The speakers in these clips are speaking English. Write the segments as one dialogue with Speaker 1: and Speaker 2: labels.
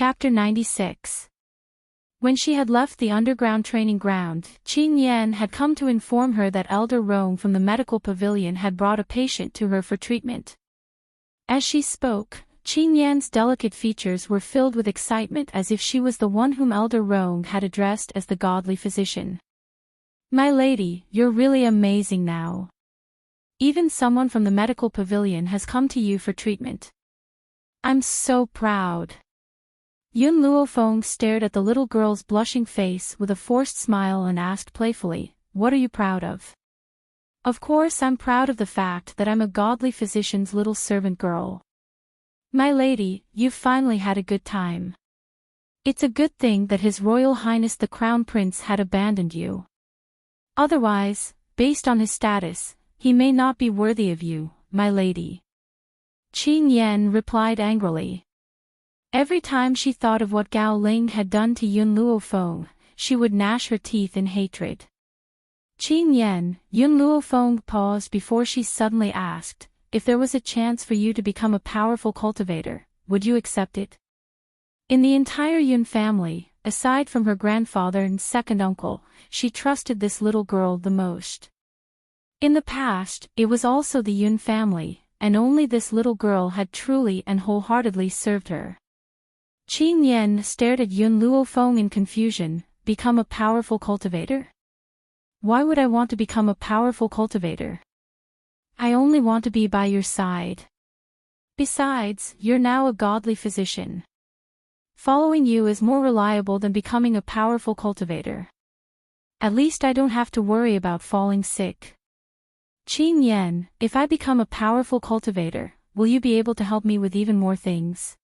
Speaker 1: Chapter 96. When she had left the underground training ground, Qin Yan had come to inform her that Elder Rong from the medical pavilion had brought a patient to her for treatment. As she spoke, Qin Yan's delicate features were filled with excitement as if she was the one whom Elder Rong had addressed as the godly physician. "My lady, you're really amazing now. Even someone from the medical pavilion has come to you for treatment. I'm so proud." Yun Luofeng stared at the little girl's blushing face with a forced smile and asked playfully, "What are you proud of?" "Of course I'm proud of the fact that I'm a godly physician's little servant girl. My lady, you've finally had a good time. It's a good thing that His Royal Highness the Crown Prince had abandoned you. Otherwise, based on his status, he may not be worthy of you, my lady." Qin Yan replied angrily. Every time she thought of what Gao Ling had done to Yun Luofeng, she would gnash her teeth in hatred. "Qin Yan," Yun Luofeng paused before she suddenly asked, "If there was a chance for you to become a powerful cultivator, would you accept it?" In the entire Yun family, aside from her grandfather and second uncle, she trusted this little girl the most. In the past, it was also the Yun family, and only this little girl had truly and wholeheartedly served her. Qin Yan stared at Yun Luofeng in confusion. "Become a powerful cultivator? Why would I want to become a powerful cultivator? I only want to be by your side. Besides, you're now a godly physician. Following you is more reliable than becoming a powerful cultivator. At least I don't have to worry about falling sick. Qin Yan, if I become a powerful cultivator, will you be able to help me with even more things?"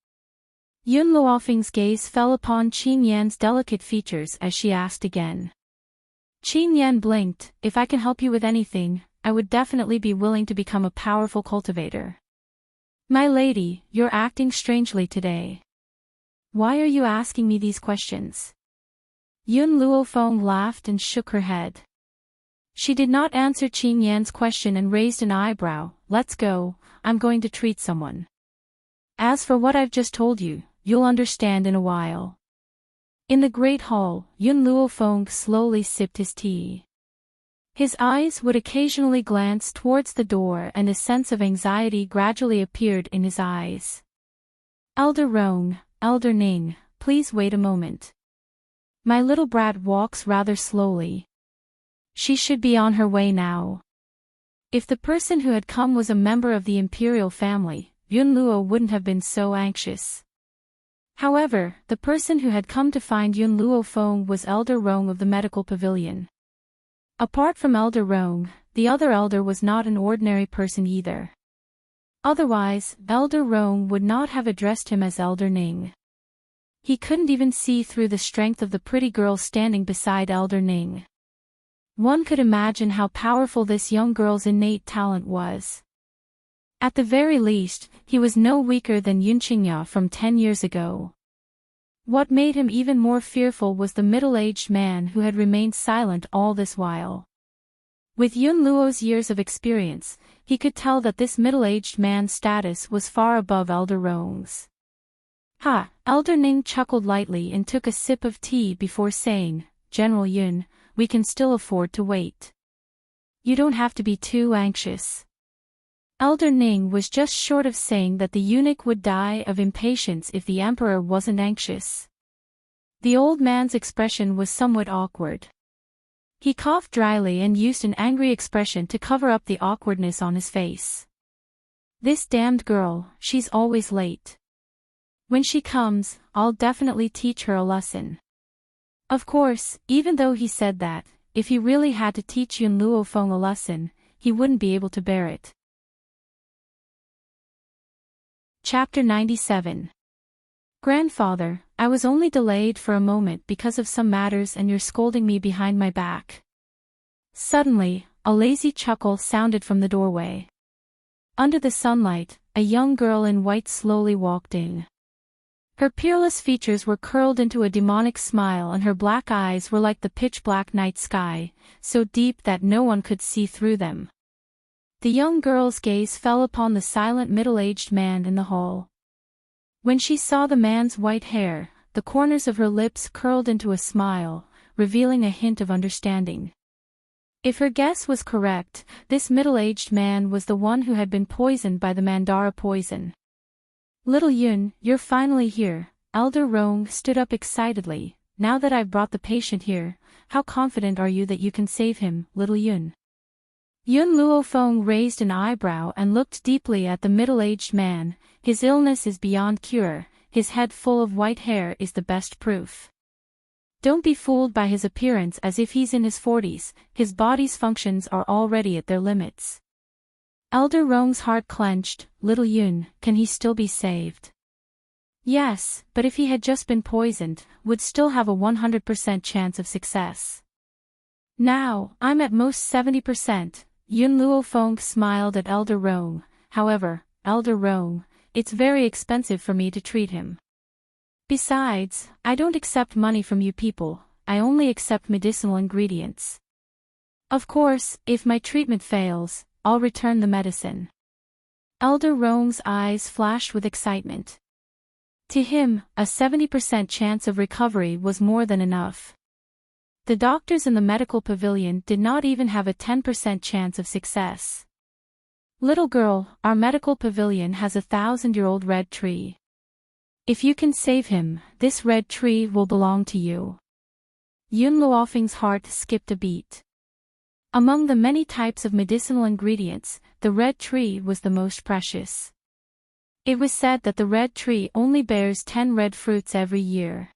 Speaker 1: Yun Luofeng's gaze fell upon Qin Yan's delicate features as she asked again. Qin Yan blinked. "If I can help you with anything, I would definitely be willing to become a powerful cultivator." "My lady, you're acting strangely today. Why are you asking me these questions?" Yun Luofeng laughed and shook her head. She did not answer Qin Yan's question and raised an eyebrow. "Let's go, I'm going to treat someone. As for what I've just told you, you'll understand in a while." In the great hall, Yun Luofeng slowly sipped his tea. His eyes would occasionally glance towards the door and a sense of anxiety gradually appeared in his eyes. "Elder Rong, Elder Ning, please wait a moment. My little brat walks rather slowly. She should be on her way now." If the person who had come was a member of the imperial family, Yun Luo wouldn't have been so anxious. However, the person who had come to find Yun Luofeng was Elder Rong of the medical pavilion. Apart from Elder Rong, the other elder was not an ordinary person either. Otherwise, Elder Rong would not have addressed him as Elder Ning. He couldn't even see through the strength of the pretty girl standing beside Elder Ning. One could imagine how powerful this young girl's innate talent was. At the very least, he was no weaker than Yun Qingya from 10 years ago. What made him even more fearful was the middle-aged man who had remained silent all this while. With Yun Luo's years of experience, he could tell that this middle-aged man's status was far above Elder Rong's. "Ha!" Elder Ning chuckled lightly and took a sip of tea before saying, "General Yun, we can still afford to wait. You don't have to be too anxious." Elder Ning was just short of saying that the eunuch would die of impatience if the emperor wasn't anxious. The old man's expression was somewhat awkward. He coughed dryly and used an angry expression to cover up the awkwardness on his face. "This damned girl, she's always late. When she comes, I'll definitely teach her a lesson." Of course, even though he said that, if he really had to teach Yun Luofeng a lesson, he wouldn't be able to bear it. Chapter 97. "Grandfather, I was only delayed for a moment because of some matters and you're scolding me behind my back." Suddenly, a lazy chuckle sounded from the doorway. Under the sunlight, a young girl in white slowly walked in. Her peerless features were curled into a demonic smile and her black eyes were like the pitch-black night sky, so deep that no one could see through them. The young girl's gaze fell upon the silent middle-aged man in the hall. When she saw the man's white hair, the corners of her lips curled into a smile, revealing a hint of understanding. If her guess was correct, this middle-aged man was the one who had been poisoned by the Mandara poison. "Little Yun, you're finally here." Elder Rong stood up excitedly. "Now that I've brought the patient here, how confident are you that you can save him, little Yun?" Yun Luofeng raised an eyebrow and looked deeply at the middle-aged man. "His illness is beyond cure, his head full of white hair is the best proof. Don't be fooled by his appearance as if he's in his 40s, his body's functions are already at their limits." Elder Rong's heart clenched. "Little Yun, can he still be saved?" "Yes, but if he had just been poisoned, would still have a 100% chance of success. Now, I'm at most 70%. Yun Luofeng smiled at Elder Rong. "However, Elder Rong, it's very expensive for me to treat him. Besides, I don't accept money from you people, I only accept medicinal ingredients. Of course, if my treatment fails, I'll return the medicine." Elder Rong's eyes flashed with excitement. To him, a 70% chance of recovery was more than enough. The doctors in the medical pavilion did not even have a 10% chance of success. "Little girl, our medical pavilion has a 1,000-year-old red tree. If you can save him, this red tree will belong to you." Yun Luofeng's heart skipped a beat. Among the many types of medicinal ingredients, the red tree was the most precious. It was said that the red tree only bears 10 red fruits every year.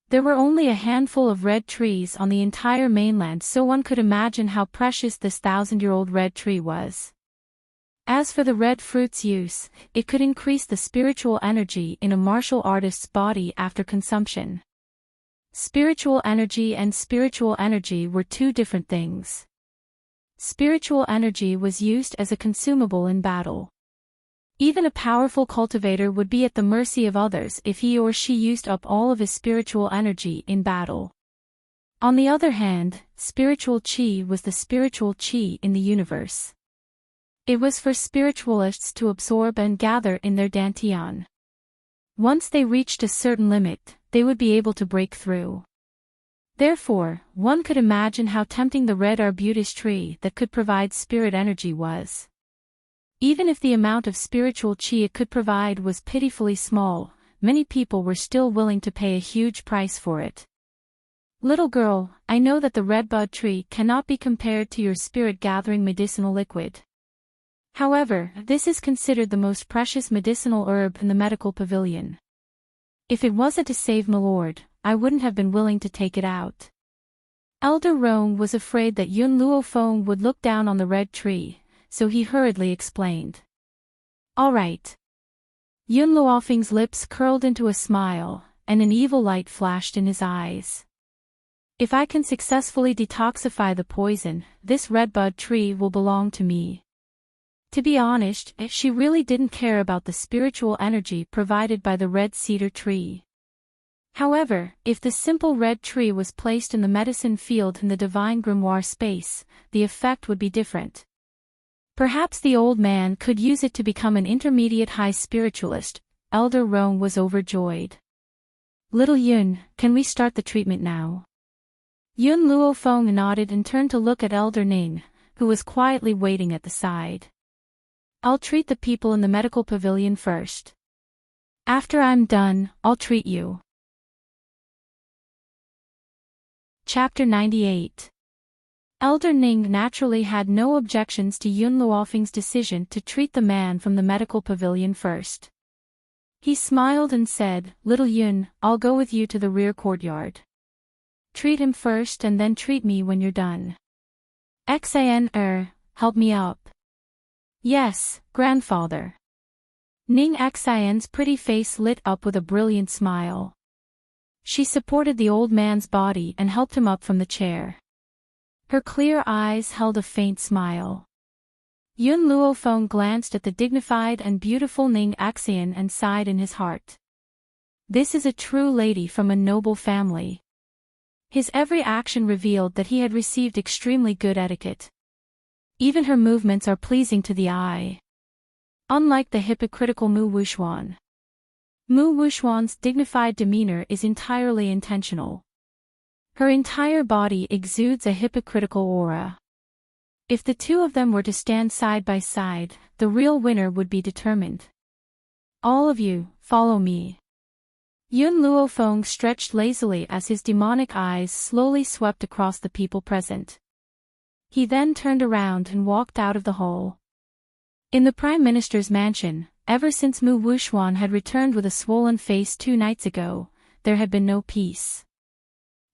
Speaker 1: There were only a handful of red trees on the entire mainland, so one could imagine how precious this 1,000-year-old red tree was. As for the red fruit's use, it could increase the spiritual energy in a martial artist's body after consumption. Spiritual energy and spiritual energy were two different things. Spiritual energy was used as a consumable in battle. Even a powerful cultivator would be at the mercy of others if he or she used up all of his spiritual energy in battle. On the other hand, spiritual chi was the spiritual chi in the universe. It was for spiritualists to absorb and gather in their dantian. Once they reached a certain limit, they would be able to break through. Therefore, one could imagine how tempting the red arbutus tree that could provide spirit energy was. Even if the amount of spiritual chi it could provide was pitifully small, many people were still willing to pay a huge price for it. "Little girl, I know that the redbud tree cannot be compared to your spirit-gathering medicinal liquid. However, this is considered the most precious medicinal herb in the medical pavilion. If it wasn't to save my lord, I wouldn't have been willing to take it out." Elder Rong was afraid that Yun Luofeng would look down on the red tree, so he hurriedly explained. "All right." Yun Luofeng's lips curled into a smile, and an evil light flashed in his eyes. "If I can successfully detoxify the poison, this redbud tree will belong to me." To be honest, she really didn't care about the spiritual energy provided by the red cedar tree. However, if the simple red tree was placed in the medicine field in the divine grimoire space, the effect would be different. Perhaps the old man could use it to become an intermediate high spiritualist. Elder Rong was overjoyed. "Little Yun, can we start the treatment now?" Yun Luofeng nodded and turned to look at Elder Ning, who was quietly waiting at the side. "I'll treat the people in the medical pavilion first. After I'm done, I'll treat you." Chapter 98. Elder Ning naturally had no objections to Yun Luofeng's decision to treat the man from the medical pavilion first. He smiled and said, "Little Yun, I'll go with you to the rear courtyard. Treat him first and then treat me when you're done." "Xian, help me up." "Yes, grandfather." Ning Xian's pretty face lit up with a brilliant smile. She supported the old man's body and helped him up from the chair. Her clear eyes held a faint smile. Yun Luofeng glanced at the dignified and beautiful Ning Xian and sighed in his heart. This is a true lady from a noble family. His every action revealed that he had received extremely good etiquette. Even her movements are pleasing to the eye. Unlike the hypocritical Mu Wuxuan. Mu Wuxuan's dignified demeanor is entirely intentional. Her entire body exudes a hypocritical aura. If the two of them were to stand side by side, the real winner would be determined. All of you, follow me. Yun Luofeng stretched lazily as his demonic eyes slowly swept across the people present. He then turned around and walked out of the hall. In the Prime Minister's mansion, ever since Mu Wuxuan had returned with a swollen face 2 nights ago, there had been no peace.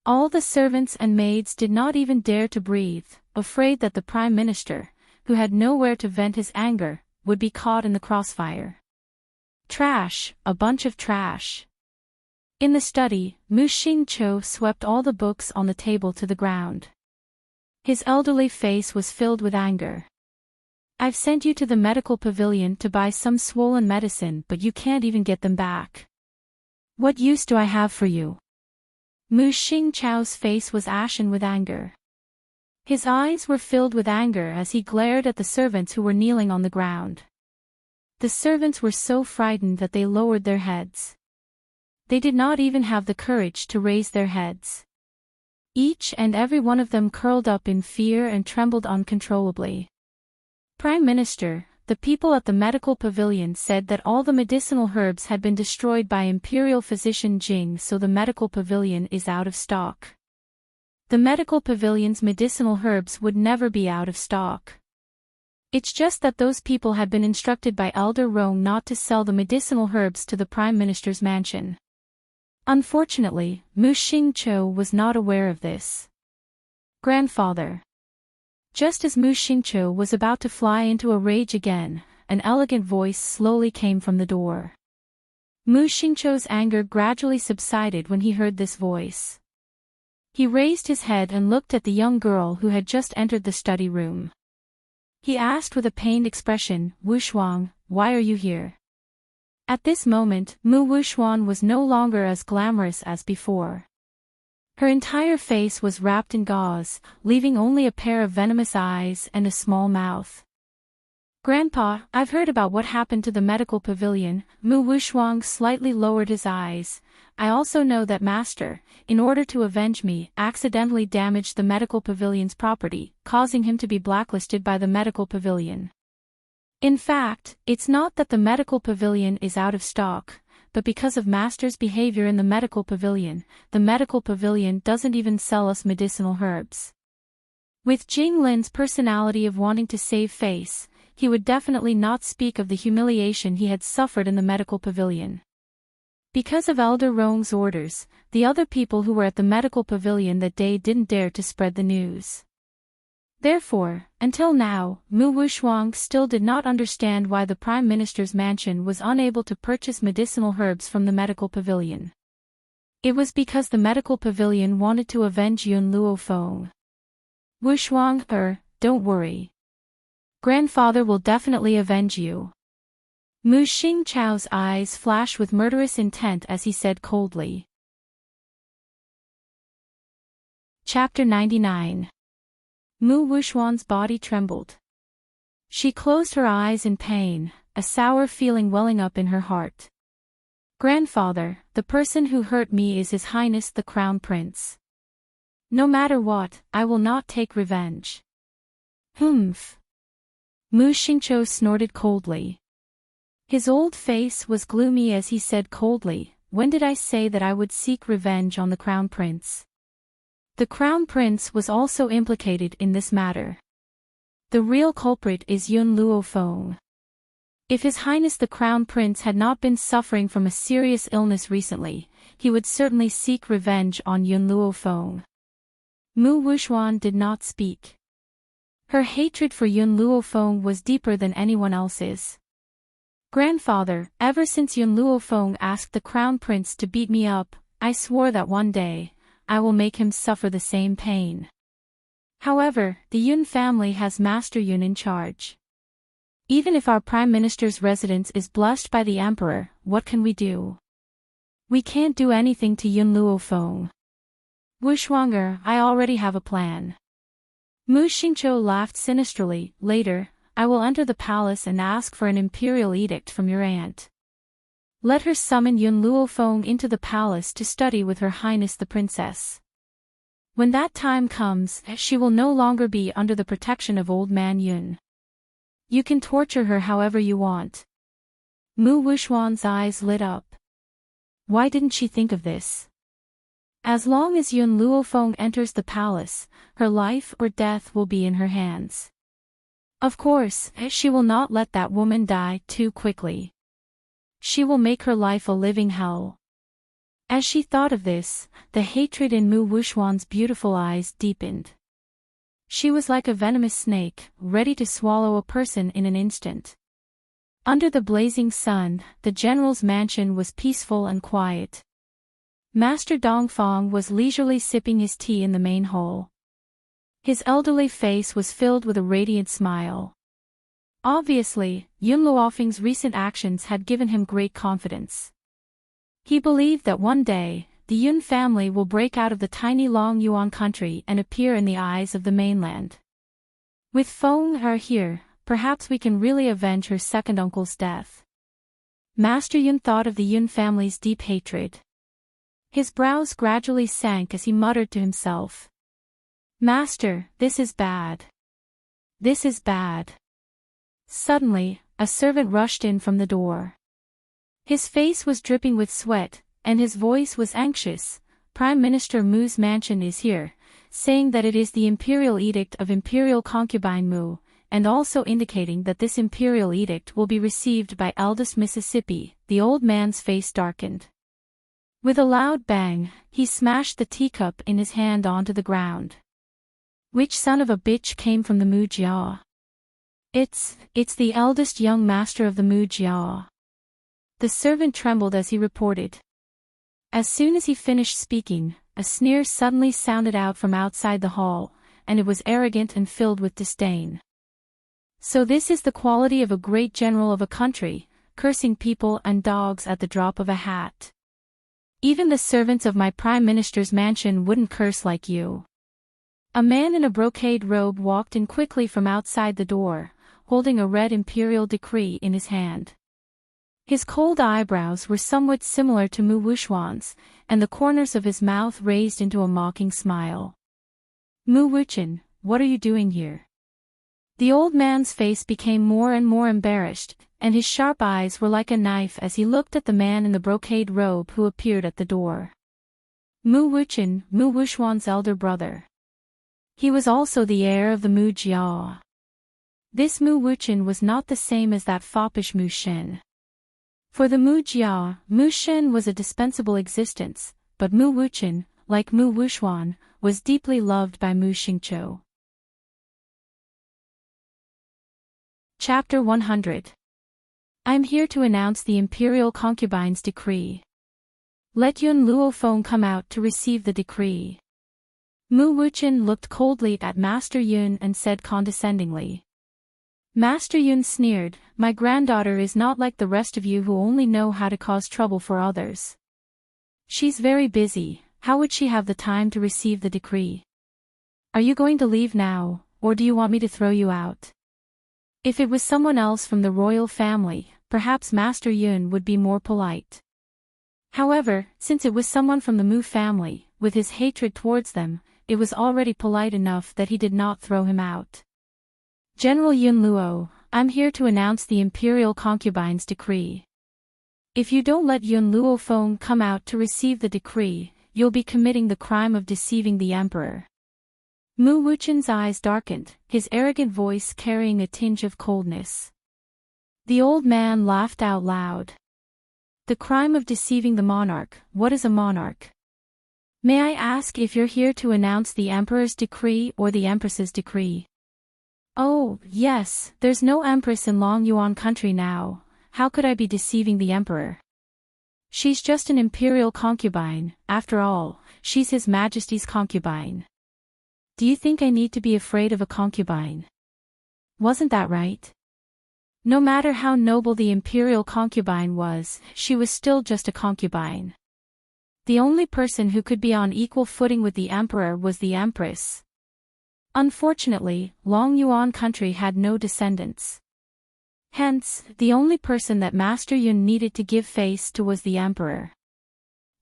Speaker 1: All the servants and maids did not even dare to breathe, afraid that the Prime Minister, who had nowhere to vent his anger, would be caught in the crossfire. Trash, a bunch of trash. In the study, Mu Xingqiu swept all the books on the table to the ground. His elderly face was filled with anger. I've sent you to the medical pavilion to buy some swollen medicine, but you can't even get them back. What use do I have for you? Mu Xingqiu's face was ashen with anger. His eyes were filled with anger as he glared at the servants who were kneeling on the ground. The servants were so frightened that they lowered their heads. They did not even have the courage to raise their heads. Each and every one of them curled up in fear and trembled uncontrollably. Prime Minister, the people at the medical pavilion said that all the medicinal herbs had been destroyed by Imperial Physician Jing, so the medical pavilion is out of stock. The medical pavilion's medicinal herbs would never be out of stock. It's just that those people had been instructed by Elder Rong not to sell the medicinal herbs to the Prime Minister's mansion. Unfortunately, Mu Xingqiu was not aware of this. Grandfather. Just as Mu Xingqiu was about to fly into a rage again, an elegant voice slowly came from the door. Mu Xingqiu's anger gradually subsided when he heard this voice. He raised his head and looked at the young girl who had just entered the study room. He asked with a pained expression, "Wuxuan, why are you here?" At this moment, Mu Wuxuan was no longer as glamorous as before. Her entire face was wrapped in gauze, leaving only a pair of venomous eyes and a small mouth. Grandpa, I've heard about what happened to the medical pavilion. Mu Wuxuan slightly lowered his eyes. I also know that Master, in order to avenge me, accidentally damaged the medical pavilion's property, causing him to be blacklisted by the medical pavilion. In fact, it's not that the medical pavilion is out of stock, but because of Master's behavior in the medical pavilion doesn't even sell us medicinal herbs. With Jing Lin's personality of wanting to save face, he would definitely not speak of the humiliation he had suffered in the medical pavilion. Because of Elder Rong's orders, the other people who were at the medical pavilion that day didn't dare to spread the news. Therefore, until now, Mu Wuxuan still did not understand why the Prime Minister's mansion was unable to purchase medicinal herbs from the medical pavilion. It was because the medical pavilion wanted to avenge Yun Luofeng. Wuxuan, don't worry. Grandfather will definitely avenge you. Mu Xingqiu's eyes flashed with murderous intent as he said coldly. Chapter 99. Mu Wuxuan's body trembled. She closed her eyes in pain, a sour feeling welling up in her heart. Grandfather, the person who hurt me is His Highness the Crown Prince. No matter what, I will not take revenge. Humph. Mu Xingqiu snorted coldly. His old face was gloomy as he said coldly, "When did I say that I would seek revenge on the Crown Prince?" The Crown Prince was also implicated in this matter. The real culprit is Yun Luofeng. If His Highness the Crown Prince had not been suffering from a serious illness recently, he would certainly seek revenge on Yun Luofeng. Mu Wuxuan did not speak. Her hatred for Yun Luofeng was deeper than anyone else's. Grandfather, ever since Yun Luofeng asked the Crown Prince to beat me up, I swore that one day, I will make him suffer the same pain. However, the Yun family has Master Yun in charge. Even if our Prime Minister's residence is blessed by the Emperor, what can we do? We can't do anything to Yun Luofeng. Wuxuan, I already have a plan. Mu Xingqiu laughed sinisterly. Later, I will enter the palace and ask for an imperial edict from your aunt. Let her summon Yun Luofeng into the palace to study with Her Highness the Princess. When that time comes, she will no longer be under the protection of old man Yun. You can torture her however you want. Mu Wuxuan's eyes lit up. Why didn't she think of this? As long as Yun Luofeng enters the palace, her life or death will be in her hands. Of course, she will not let that woman die too quickly. She will make her life a living hell. As she thought of this, the hatred in Mu Wuxuan's beautiful eyes deepened. She was like a venomous snake, ready to swallow a person in an instant. Under the blazing sun, the general's mansion was peaceful and quiet. Master Dongfang was leisurely sipping his tea in the main hall. His elderly face was filled with a radiant smile. Obviously, Yun Luofeng's recent actions had given him great confidence. He believed that one day, the Yun family will break out of the tiny Long Yuan country and appear in the eyes of the mainland. With Feng Er here, perhaps we can really avenge her second uncle's death. Master Yun thought of the Yun family's deep hatred. His brows gradually sank as he muttered to himself. Master, this is bad. This is bad. Suddenly, a servant rushed in from the door. His face was dripping with sweat, and his voice was anxious. Prime Minister Mu's mansion is here, saying that it is the imperial edict of Imperial Concubine Mu, and also indicating that this imperial edict will be received by Eldest Mississippi. The old man's face darkened. With a loud bang, he smashed the teacup in his hand onto the ground. Which son of a bitch came from the Mu Jia? It's the eldest young master of the Mu Jia. The servant trembled as he reported. As soon as he finished speaking, a sneer suddenly sounded out from outside the hall, and it was arrogant and filled with disdain. So this is the quality of a great general of a country, cursing people and dogs at the drop of a hat. Even the servants of my prime minister's mansion wouldn't curse like you. A man in a brocade robe walked in quickly from outside the door, holding a red imperial decree in his hand. His cold eyebrows were somewhat similar to Mu Wuxuan's, and the corners of his mouth raised into a mocking smile. Mu Wuchen, what are you doing here? The old man's face became more and more embarrassed, and his sharp eyes were like a knife as he looked at the man in the brocade robe who appeared at the door. Mu Wuchen, Mu Wuxuan's elder brother. He was also the heir of the Mu Jia. This Mu Wuchen was not the same as that foppish Mu Shen. For the Mu Jia, Mu Shen was a dispensable existence, but Mu Wuchen, like Mu Wuxuan, was deeply loved by Mu Xingqiu. Chapter 100. I'm here to announce the Imperial Concubine's decree. Let Yun Luofeng come out to receive the decree. Mu Wuchen looked coldly at Master Yun and said condescendingly. Master Yun sneered, my granddaughter is not like the rest of you who only know how to cause trouble for others. She's very busy, how would she have the time to receive the decree? Are you going to leave now, or do you want me to throw you out? If it was someone else from the royal family, perhaps Master Yun would be more polite. However, since it was someone from the Mu family, with his hatred towards them, it was already polite enough that he did not throw him out. General Yun Luo, I'm here to announce the Imperial Concubine's decree. If you don't let Yun Luofeng come out to receive the decree, you'll be committing the crime of deceiving the emperor. Mu Wuchen's eyes darkened, his arrogant voice carrying a tinge of coldness. The old man laughed out loud. The crime of deceiving the monarch, what is a monarch? May I ask if you're here to announce the emperor's decree or the empress's decree? Oh, yes, there's no empress in Long Yuan country now, how could I be deceiving the emperor? She's just an imperial concubine, after all, she's His Majesty's concubine. Do you think I need to be afraid of a concubine? Wasn't that right? No matter how noble the imperial concubine was, she was still just a concubine. The only person who could be on equal footing with the emperor was the empress. Unfortunately, Long Yuan country had no descendants. Hence, the only person that Master Yun needed to give face to was the Emperor.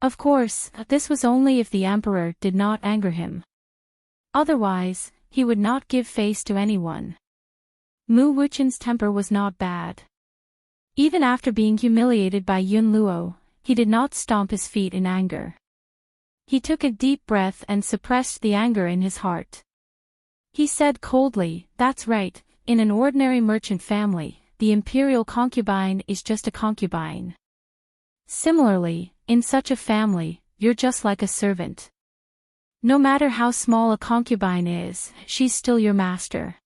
Speaker 1: Of course, this was only if the Emperor did not anger him. Otherwise, he would not give face to anyone. Mu Wuchen's temper was not bad. Even after being humiliated by Yun Luo, he did not stomp his feet in anger. He took a deep breath and suppressed the anger in his heart. He said coldly, "That's right, in an ordinary merchant family, the imperial concubine is just a concubine. Similarly, in such a family, you're just like a servant. No matter how small a concubine is, she's still your master.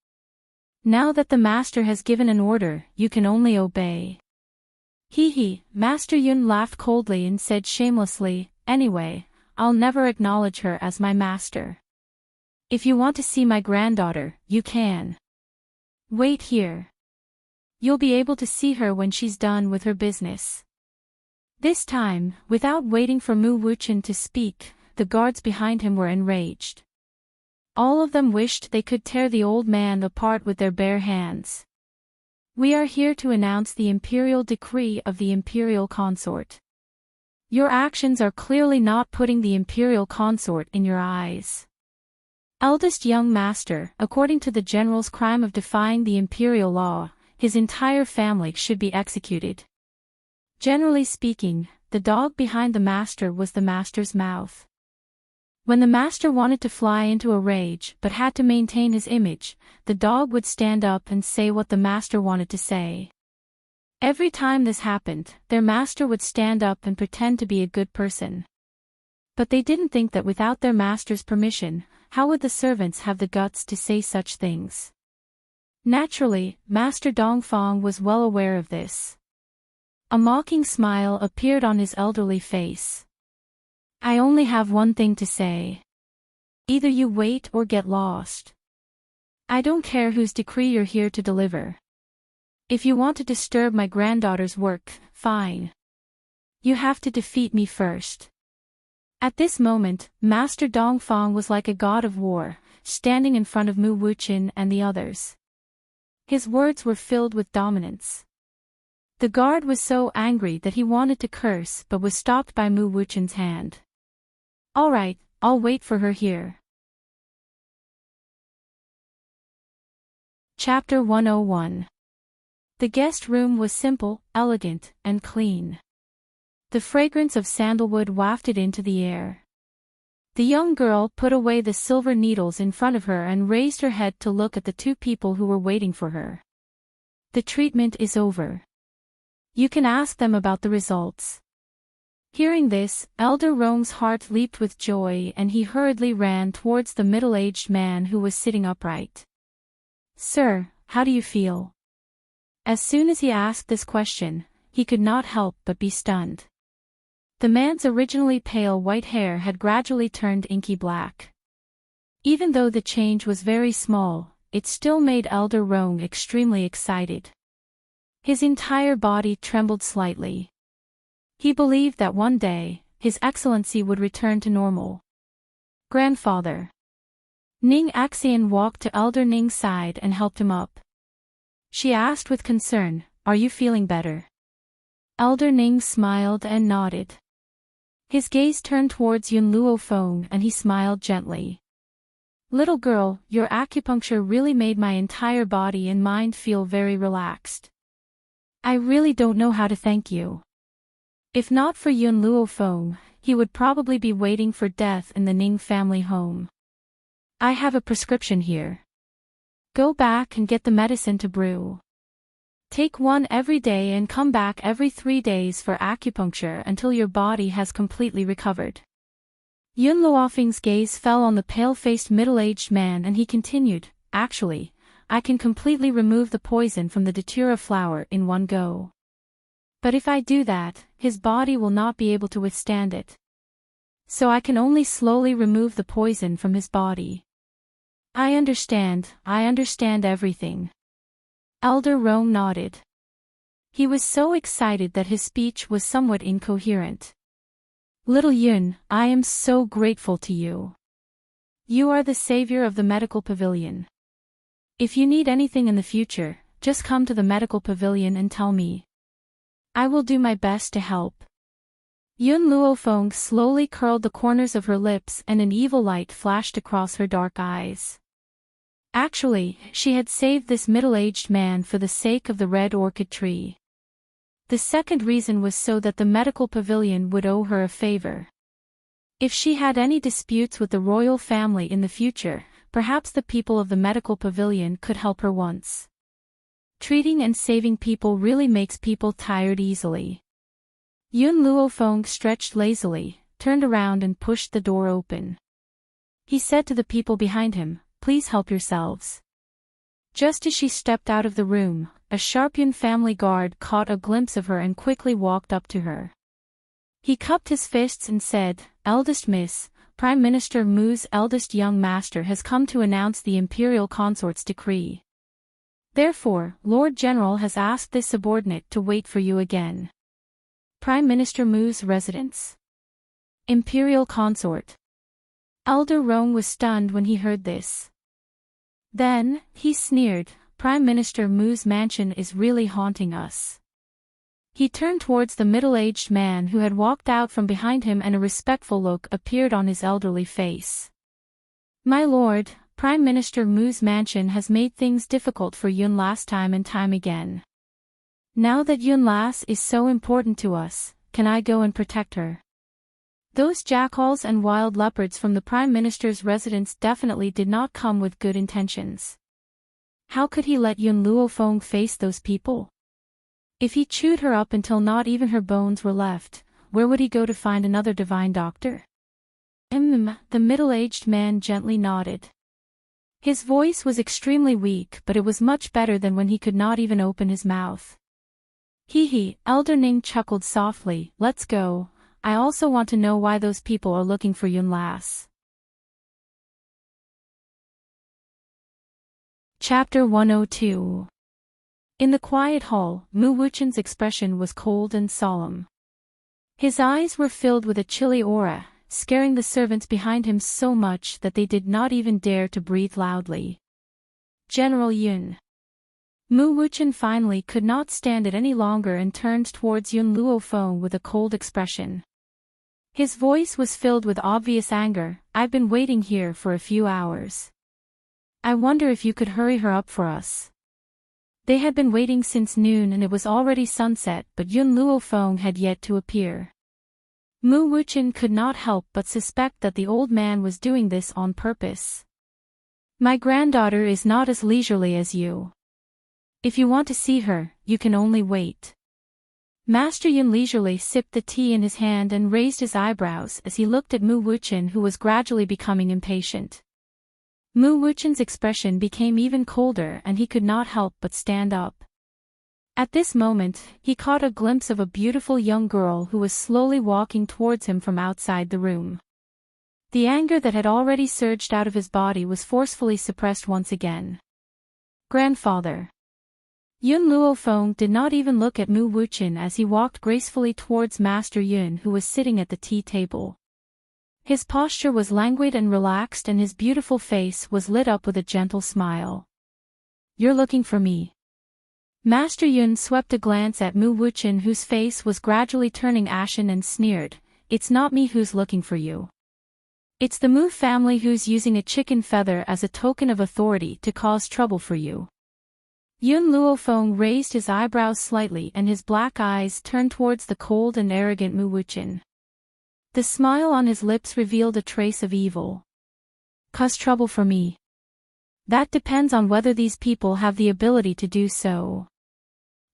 Speaker 1: Now that the master has given an order, you can only obey." He, Master Yun laughed coldly and said shamelessly, "Anyway, I'll never acknowledge her as my master. If you want to see my granddaughter, you can. Wait here. You'll be able to see her when she's done with her business." This time, without waiting for Mu Wuchen to speak, the guards behind him were enraged. All of them wished they could tear the old man apart with their bare hands. "We are here to announce the imperial decree of the imperial consort. Your actions are clearly not putting the imperial consort in your eyes. Eldest young master, according to the general's crime of defying the imperial law, his entire family should be executed." Generally speaking, the dog behind the master was the master's mouth. When the master wanted to fly into a rage but had to maintain his image, the dog would stand up and say what the master wanted to say. Every time this happened, their master would stand up and pretend to be a good person. But they didn't think that without their master's permission, how would the servants have the guts to say such things? Naturally, Master Dongfang was well aware of this. A mocking smile appeared on his elderly face. "I only have one thing to say. Either you wait or get lost. I don't care whose decree you're here to deliver. If you want to disturb my granddaughter's work, fine. You have to defeat me first." At this moment, Master Dongfang was like a god of war, standing in front of Mu Wuchen and the others. His words were filled with dominance. The guard was so angry that he wanted to curse but was stopped by Mu Wuchen's hand. "All right, I'll wait for her here." Chapter 101. The guest room was simple, elegant, and clean. The fragrance of sandalwood wafted into the air. The young girl put away the silver needles in front of her and raised her head to look at the two people who were waiting for her. "The treatment is over. You can ask them about the results." Hearing this, Elder Rong's heart leaped with joy and he hurriedly ran towards the middle-aged man who was sitting upright. "Sir, how do you feel?" As soon as he asked this question, he could not help but be stunned. The man's originally pale white hair had gradually turned inky black. Even though the change was very small, it still made Elder Rong extremely excited. His entire body trembled slightly. He believed that one day, His Excellency would return to normal. "Grandfather." Ning Axian walked to Elder Ning's side and helped him up. She asked with concern, "Are you feeling better?" Elder Ning smiled and nodded. His gaze turned towards Yun Luo Feng and he smiled gently. "Little girl, your acupuncture really made my entire body and mind feel very relaxed. I really don't know how to thank you. If not for Yun Luo Feng, he would probably be waiting for death in the Ning family home. I have a prescription here. Go back and get the medicine to brew. Take one every day and come back every 3 days for acupuncture until your body has completely recovered." Yun Luofeng's gaze fell on the pale-faced middle-aged man and he continued, "Actually, I can completely remove the poison from the datura flower in one go. But if I do that, his body will not be able to withstand it. So I can only slowly remove the poison from his body." I understand everything." Elder Rong nodded. He was so excited that his speech was somewhat incoherent. "Little Yun, I am so grateful to you. You are the savior of the medical pavilion. If you need anything in the future, just come to the medical pavilion and tell me. I will do my best to help. Yun Luofeng slowly curled the corners of her lips and an evil light flashed across her dark eyes. Actually, she had saved this middle-aged man for the sake of the red orchid tree. The second reason was so that the medical pavilion would owe her a favor. If she had any disputes with the royal family in the future, perhaps the people of the medical pavilion could help her once. Treating and saving people really makes people tired easily. Yun Luofeng stretched lazily, turned around and pushed the door open. He said to the people behind him, "Please help yourselves." Just as she stepped out of the room, a sharp Yun family guard caught a glimpse of her and quickly walked up to her. He cupped his fists and said, "Eldest Miss, Prime Minister Mu's eldest young master has come to announce the imperial consort's decree. Therefore, Lord General has asked this subordinate to wait for you again." Prime Minister Mu's residence. Imperial consort. Elder Rong was stunned when he heard this. Then, he sneered, "Prime Minister Mu's mansion is really haunting us." He turned towards the middle-aged man who had walked out from behind him and a respectful look appeared on his elderly face. "My lord, Prime Minister Mu's mansion has made things difficult for Yun last time and time again. Now that Yun Lass is so important to us, can I go and protect her?" Those jackals and wild leopards from the Prime Minister's residence definitely did not come with good intentions. How could he let Yun Luofeng face those people? If he chewed her up until not even her bones were left, where would he go to find another divine doctor? The middle-aged man gently nodded. His voice was extremely weak, but it was much better than when he could not even open his mouth. Hee, Elder Ning chuckled softly, "Let's go. I also want to know why those people are looking for Yun Lass." Chapter 102. In the quiet hall, Mu Wuchen's expression was cold and solemn. His eyes were filled with a chilly aura, scaring the servants behind him so much that they did not even dare to breathe loudly. "General Yun." Mu Wuchen finally could not stand it any longer and turned towards Yun Luofeng with a cold expression. His voice was filled with obvious anger. "I've been waiting here for a few hours. I wonder if you could hurry her up for us." They had been waiting since noon and it was already sunset, but Yun Luofeng had yet to appear. Mu Wuchen could not help but suspect that the old man was doing this on purpose. "My granddaughter is not as leisurely as you. If you want to see her, you can only wait." Master Yun leisurely sipped the tea in his hand and raised his eyebrows as he looked at Mu Wuchen, who was gradually becoming impatient. Mu Wuchen's expression became even colder and he could not help but stand up. At this moment, he caught a glimpse of a beautiful young girl who was slowly walking towards him from outside the room. The anger that had already surged out of his body was forcefully suppressed once again. "Grandfather." Yun Luofeng did not even look at Mu Wuchen as he walked gracefully towards Master Yun, who was sitting at the tea table. His posture was languid and relaxed and his beautiful face was lit up with a gentle smile. "You're looking for me." Master Yun swept a glance at Mu Wuchen, whose face was gradually turning ashen, and sneered, "It's not me who's looking for you. It's the Mu family who's using a chicken feather as a token of authority to cause trouble for you." Yun Luofeng raised his eyebrows slightly and his black eyes turned towards the cold and arrogant Mu Wuchen. The smile on his lips revealed a trace of evil. "Cause trouble for me? That depends on whether these people have the ability to do so.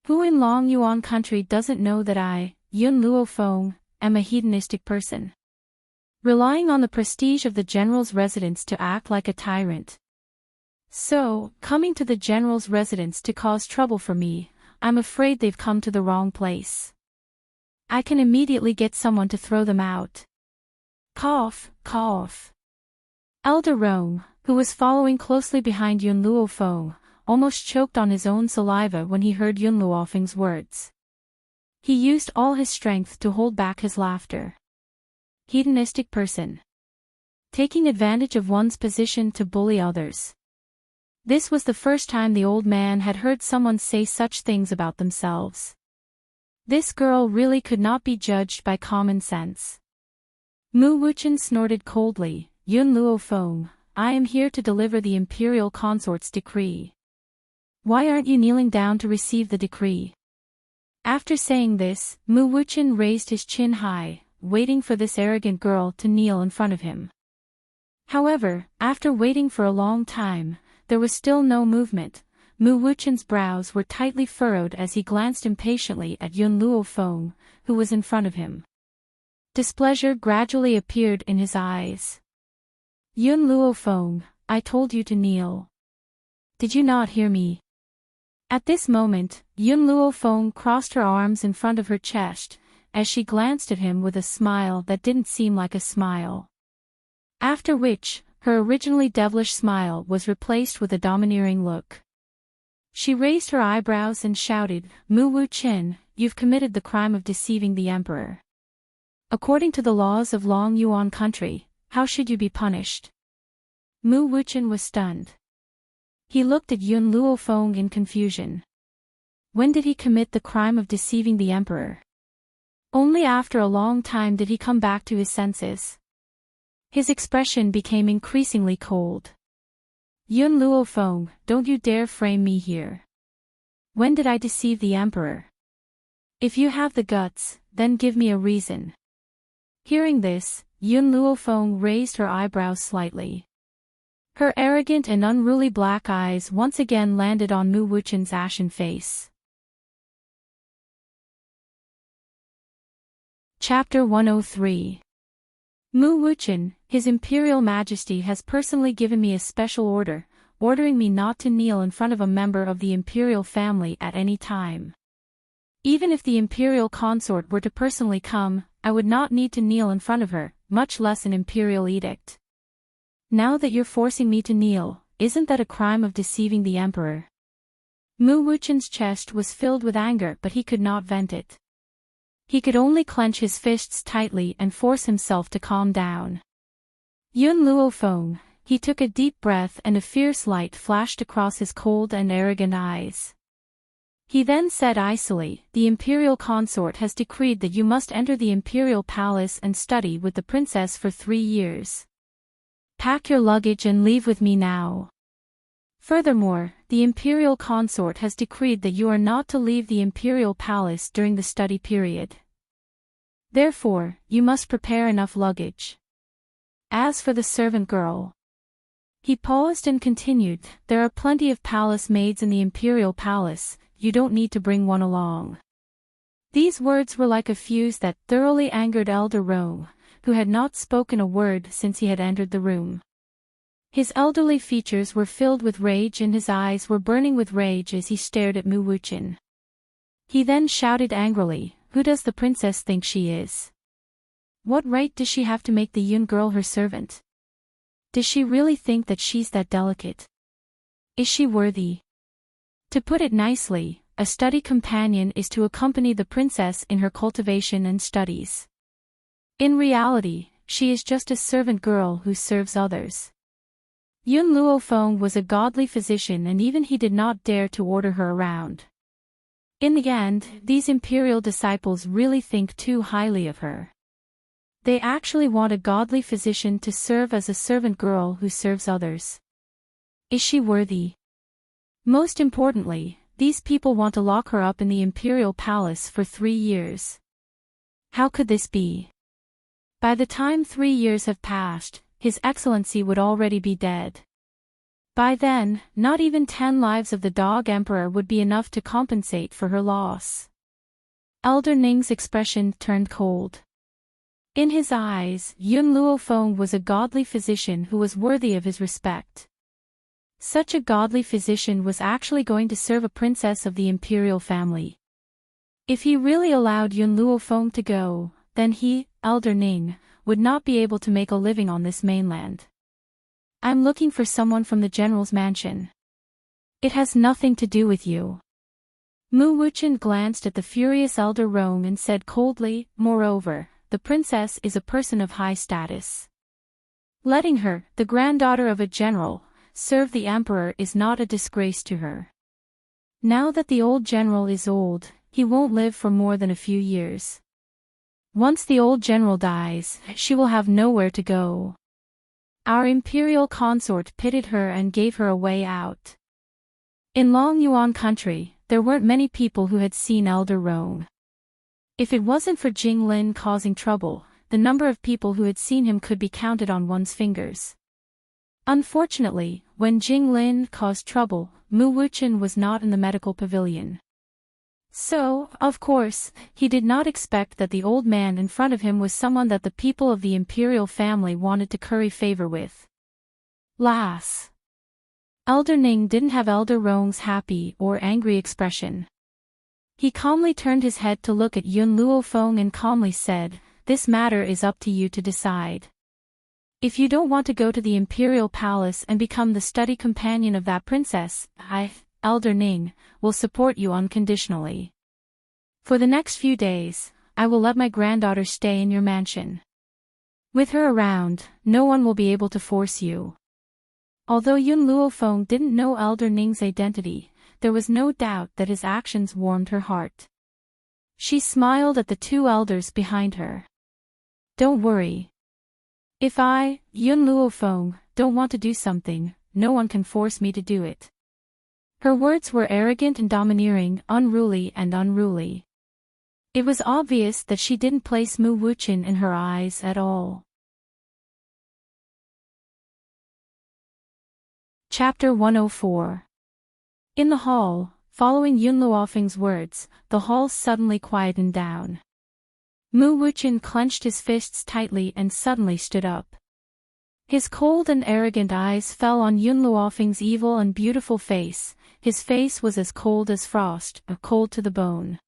Speaker 1: Who in Long Yuan country doesn't know that I, Yun Luofeng, am a hedonistic person? Relying on the prestige of the general's residence to act like a tyrant. So, coming to the general's residence to cause trouble for me, I'm afraid they've come to the wrong place. I can immediately get someone to throw them out." Cough, cough. Elder Rong, who was following closely behind Yun Luofeng, almost choked on his own saliva when he heard Yun Luofeng's words. He used all his strength to hold back his laughter. Hedonistic person. Taking advantage of one's position to bully others. This was the first time the old man had heard someone say such things about themselves. This girl really could not be judged by common sense. Mu Wuchen snorted coldly, Yun Luo Feng, I am here to deliver the imperial consort's decree. Why aren't you kneeling down to receive the decree? After saying this, Mu Wuchen raised his chin high, waiting for this arrogant girl to kneel in front of him. However, after waiting for a long time, there was still no movement. Mu Wuchen's brows were tightly furrowed as he glanced impatiently at Yun Luo Feng, who was in front of him. Displeasure gradually appeared in his eyes. Yun Luo Feng, I told you to kneel. Did you not hear me? At this moment, Yun Luo Feng crossed her arms in front of her chest, as she glanced at him with a smile that didn't seem like a smile. After which, her originally devilish smile was replaced with a domineering look. She raised her eyebrows and shouted, Mu Wuchen, you've committed the crime of deceiving the emperor. According to the laws of Long Yuan country, how should you be punished? Mu Wuchen was stunned. He looked at Yun Luo Feng in confusion. When did he commit the crime of deceiving the emperor? Only after a long time did he come back to his senses. His expression became increasingly cold. Yun Luo Feng, don't you dare frame me here. When did I deceive the emperor? If you have the guts, then give me a reason. Hearing this, Yun Luo Feng raised her eyebrows slightly. Her arrogant and unruly black eyes once again landed on Mu Wuchen's ashen face. Chapter 103. Mu Wuchen, His Imperial Majesty has personally given me a special order, ordering me not to kneel in front of a member of the imperial family at any time. Even if the imperial consort were to personally come, I would not need to kneel in front of her, much less an imperial edict. Now that you're forcing me to kneel, isn't that a crime of deceiving the emperor? Mu Wuchen's chest was filled with anger, but he could not vent it. He could only clench his fists tightly and force himself to calm down. Yun Luo Feng, he took a deep breath and a fierce light flashed across his cold and arrogant eyes. He then said icily, the imperial consort has decreed that you must enter the imperial palace and study with the princess for 3 years. Pack your luggage and leave with me now. Furthermore, the imperial consort has decreed that you are not to leave the imperial palace during the study period. Therefore, you must prepare enough luggage. As for the servant girl. He paused and continued, there are plenty of palace maids in the imperial palace, you don't need to bring one along. These words were like a fuse that thoroughly angered Elder Rome, who had not spoken a word since he had entered the room. His elderly features were filled with rage and his eyes were burning with rage as he stared at Mu Wuchen. He then shouted angrily, who does the princess think she is? What right does she have to make the Yun girl her servant? Does she really think that she's that delicate? Is she worthy? To put it nicely, a study companion is to accompany the princess in her cultivation and studies. In reality, she is just a servant girl who serves others. Yun Luo Feng was a godly physician and even he did not dare to order her around. In the end, these imperial disciples really think too highly of her. They actually want a godly physician to serve as a servant girl who serves others. Is she worthy? Most importantly, these people want to lock her up in the imperial palace for 3 years. How could this be? By the time 3 years have passed, His Excellency would already be dead. By then, not even 10 lives of the Dog Emperor would be enough to compensate for her loss. Elder Ning's expression turned cold. In his eyes, Yun Luo Feng was a godly physician who was worthy of his respect. Such a godly physician was actually going to serve a princess of the imperial family. If he really allowed Yun Luo Feng to go, then he, Elder Ning, would not be able to make a living on this mainland. I'm looking for someone from the general's mansion. It has nothing to do with you. Mu Wuchen glanced at the furious Elder Rong and said coldly, moreover, the princess is a person of high status. Letting her, the granddaughter of a general, serve the emperor is not a disgrace to her. Now that the old general is old, he won't live for more than a few years. Once the old general dies, she will have nowhere to go. Our imperial consort pitied her and gave her a way out. In Long Yuan country, there weren't many people who had seen Elder Rong. If it wasn't for Jing Lin causing trouble, the number of people who had seen him could be counted on one's fingers. Unfortunately, when Jing Lin caused trouble, Mu Wuchen was not in the medical pavilion. So, of course, he did not expect that the old man in front of him was someone that the people of the imperial family wanted to curry favor with. Lass. Elder Ning didn't have Elder Rong's happy or angry expression. He calmly turned his head to look at Yun Luofeng and calmly said, "This matter is up to you to decide. If you don't want to go to the imperial palace and become the study companion of that princess, I, Elder Ning, will support you unconditionally. For the next few days, I will let my granddaughter stay in your mansion. With her around, no one will be able to force you." Although Yun Luofeng didn't know Elder Ning's identity, there was no doubt that his actions warmed her heart. She smiled at the two elders behind her. "Don't worry. If I, Yun Luofeng, don't want to do something, no one can force me to do it." Her words were arrogant and domineering, unruly. It was obvious that she didn't place Mu Wuchen in her eyes at all. Chapter 104. In the hall, following Yun Luofeng's words, the hall suddenly quietened down. Mu Wuchen clenched his fists tightly and suddenly stood up. His cold and arrogant eyes fell on Yun Luofeng's evil and beautiful face. His face was as cold as frost, cold to the bone.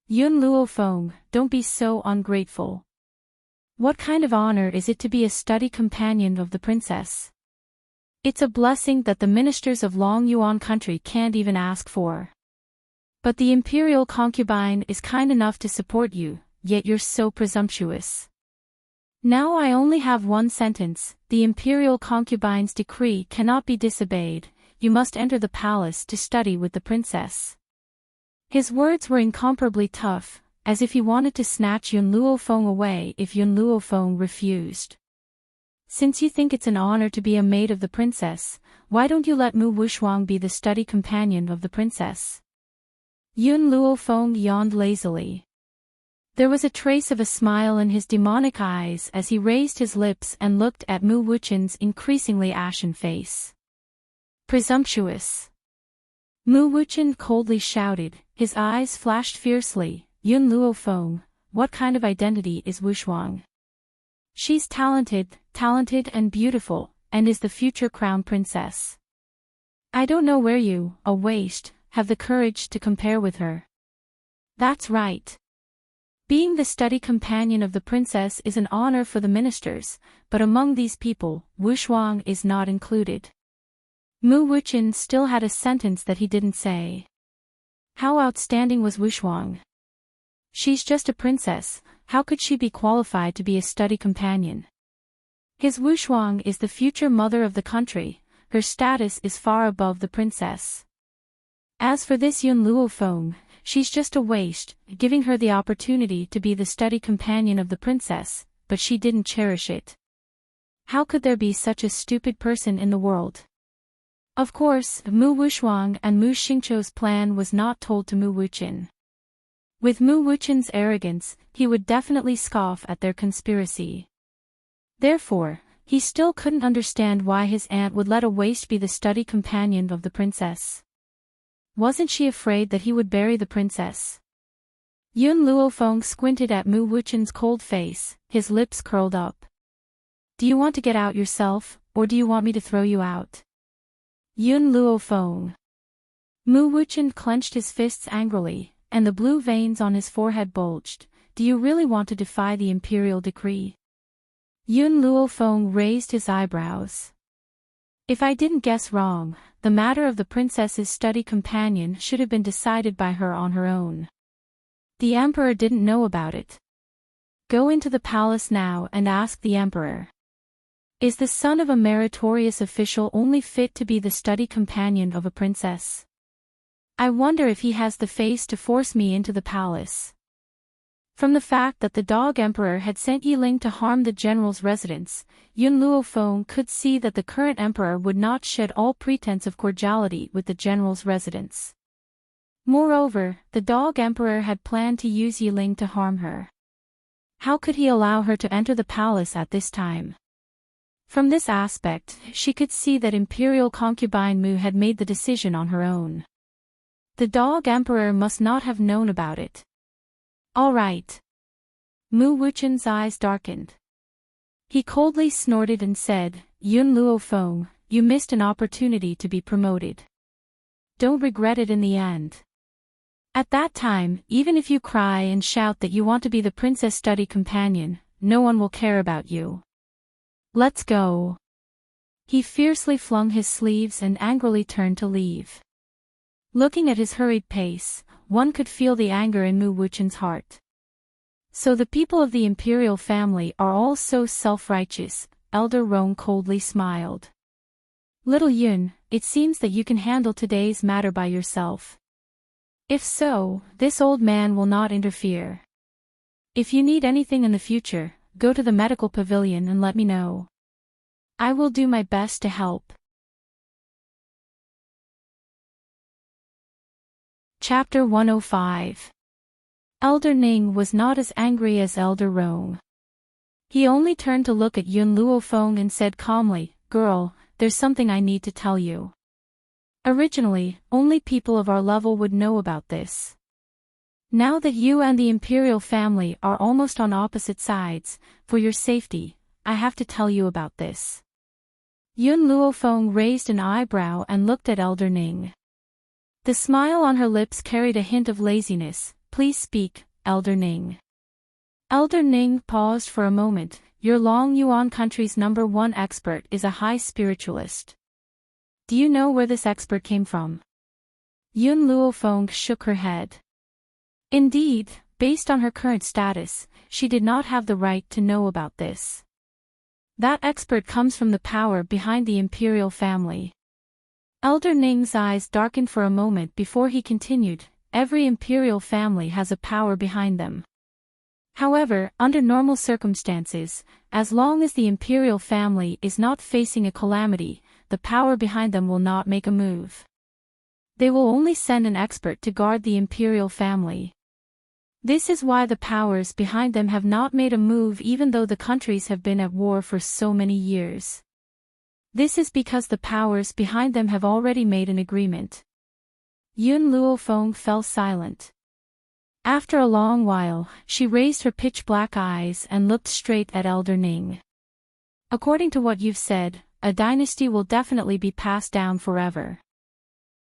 Speaker 1: "Yun Luofeng, don't be so ungrateful. What kind of honor is it to be a study companion of the princess? It's a blessing that the ministers of Long Yuan country can't even ask for. But the imperial concubine is kind enough to support you, yet you're so presumptuous. Now I only have one sentence: the imperial concubine's decree cannot be disobeyed. You must enter the palace to study with the princess." His words were incomparably tough, as if he wanted to snatch Yun Luofeng away if Yun Luofeng refused. "Since you think it's an honor to be a maid of the princess, why don't you let Mu Wuxuang be the study companion of the princess?" Yun Luofeng yawned lazily. There was a trace of a smile in his demonic eyes as he raised his lips and looked at Mu Wuchen's increasingly ashen face. "Presumptuous!" Mu Wuchen coldly shouted, his eyes flashed fiercely. "Yun Luofeng, what kind of identity is Wuxuang? She's talented and beautiful, and is the future crown princess. I don't know where you, a waste, have the courage to compare with her." "That's right. Being the study companion of the princess is an honor for the ministers, but among these people, Wuxuang is not included." Mu Wuchen still had a sentence that he didn't say. How outstanding was Wuxuang? She's just a princess, how could she be qualified to be a study companion? His Wuxuang is the future mother of the country, her status is far above the princess. As for this Yun Luofeng, she's just a waste, giving her the opportunity to be the study companion of the princess, but she didn't cherish it. How could there be such a stupid person in the world? Of course, Mu Wuxuang and Mu Xingqiu's plan was not told to Mu Wuchen. With Mu Wuchen's arrogance, he would definitely scoff at their conspiracy. Therefore, he still couldn't understand why his aunt would let a waste be the study companion of the princess. Wasn't she afraid that he would bury the princess? Yun Luofeng squinted at Mu Wuchen's cold face, his lips curled up. "Do you want to get out yourself, or do you want me to throw you out?" Yun Luofeng. Mu Wuchen clenched his fists angrily, and the blue veins on his forehead bulged. "Do you really want to defy the imperial decree?" Yun Luofeng raised his eyebrows. "If I didn't guess wrong, the matter of the princess's study companion should have been decided by her on her own. The emperor didn't know about it. Go into the palace now and ask the emperor." Is the son of a meritorious official only fit to be the study companion of a princess? I wonder if he has the face to force me into the palace. From the fact that the dog emperor had sent Yiling to harm the general's residence, Yun Luofeng could see that the current emperor would not shed all pretense of cordiality with the general's residence. Moreover, the dog emperor had planned to use Yiling to harm her. How could he allow her to enter the palace at this time? From this aspect, she could see that imperial concubine Mu had made the decision on her own. The dog emperor must not have known about it. All right. Mu Wuchen's eyes darkened. He coldly snorted and said, Yun Luofeng, you missed an opportunity to be promoted. Don't regret it in the end. At that time, even if you cry and shout that you want to be the princess study companion, no one will care about you. Let's go. He fiercely flung his sleeves and angrily turned to leave. Looking at his hurried pace, one could feel the anger in Mu Wuchen's heart. So the people of the imperial family are all so self-righteous, Elder Rong coldly smiled. Little Yun, it seems that you can handle today's matter by yourself. If so, this old man will not interfere. If you need anything in the future, go to the medical pavilion and let me know. I will do my best to help. Chapter 105. Elder Ning was not as angry as Elder Rong. He only turned to look at Yun Luofeng and said calmly, Girl, there's something I need to tell you. Originally, only people of our level would know about this. Now that you and the imperial family are almost on opposite sides, for your safety, I have to tell you about this. Yun Luofeng raised an eyebrow and looked at Elder Ning. The smile on her lips carried a hint of laziness. Please speak, Elder Ning. Elder Ning paused for a moment. Your Long Yuan country's #1 expert is a high spiritualist. Do you know where this expert came from? Yun Luofeng shook her head. Indeed, based on her current status, she did not have the right to know about this. That expert comes from the power behind the imperial family. Elder Ning's eyes darkened for a moment before he continued, every imperial family has a power behind them. However, under normal circumstances, as long as the imperial family is not facing a calamity, the power behind them will not make a move. They will only send an expert to guard the imperial family. This is why the powers behind them have not made a move even though the countries have been at war for so many years. This is because the powers behind them have already made an agreement. Yun Luofeng fell silent. After a long while, she raised her pitch-black eyes and looked straight at Elder Ning. According to what you've said, a dynasty will definitely be passed down forever.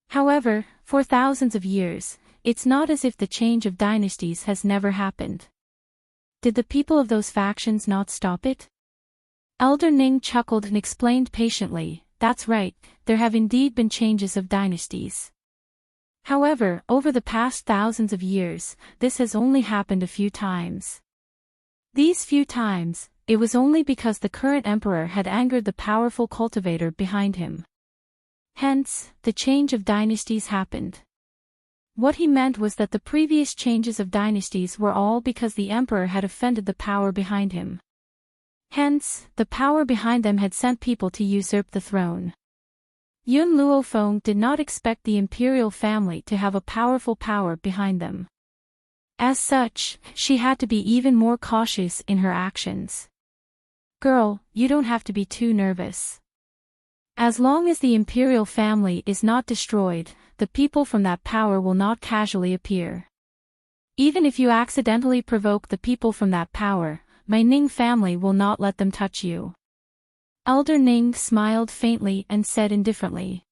Speaker 1: However, for thousands of years, it's not as if the change of dynasties has never happened. Did the people of those factions not stop it? Elder Ning chuckled and explained patiently, that's right, there have indeed been changes of dynasties. However, over the past thousands of years, this has only happened a few times. These few times, it was only because the current emperor had angered the powerful cultivator behind him. Hence, the change of dynasties happened. What he meant was that the previous changes of dynasties were all because the emperor had offended the power behind him. Hence, the power behind them had sent people to usurp the throne. Yun Luofeng did not expect the imperial family to have a powerful power behind them. As such, she had to be even more cautious in her actions. Girl, you don't have to be too nervous. As long as the imperial family is not destroyed, the people from that power will not casually appear. Even if you accidentally provoke the people from that power, my Ning family will not let them touch you. Elder Ning smiled faintly and said indifferently.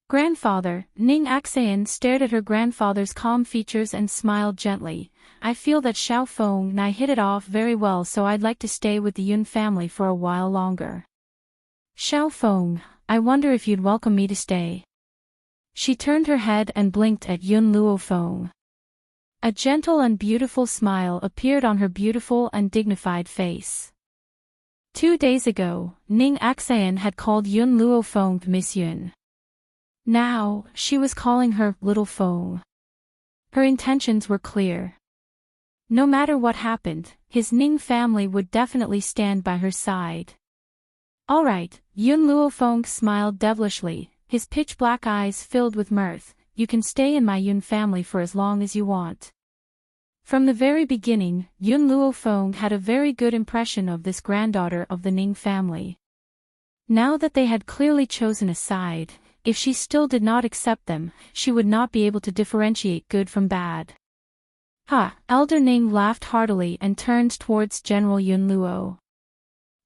Speaker 1: Grandfather, Ning Axayan stared at her grandfather's calm features and smiled gently. I feel that Xiao Feng and I hit it off very well, so I'd like to stay with the Yun family for a while longer. Xiao Feng, I wonder if you'd welcome me to stay. She turned her head and blinked at Yun Luofeng. A gentle and beautiful smile appeared on her beautiful and dignified face. 2 days ago, Ning Axayan had called Yun Luo Feng Miss Yun. Now, she was calling her Little Feng. Her intentions were clear. No matter what happened, his Ning family would definitely stand by her side. Alright, Yun Luo Feng smiled devilishly, his pitch-black eyes filled with mirth. You can stay in my Yun family for as long as you want. From the very beginning, Yun Luo Feng had a very good impression of this granddaughter of the Ning family. Now that they had clearly chosen a side, if she still did not accept them, she would not be able to differentiate good from bad. Ha! Elder Ning laughed heartily and turned towards General Yun Luo.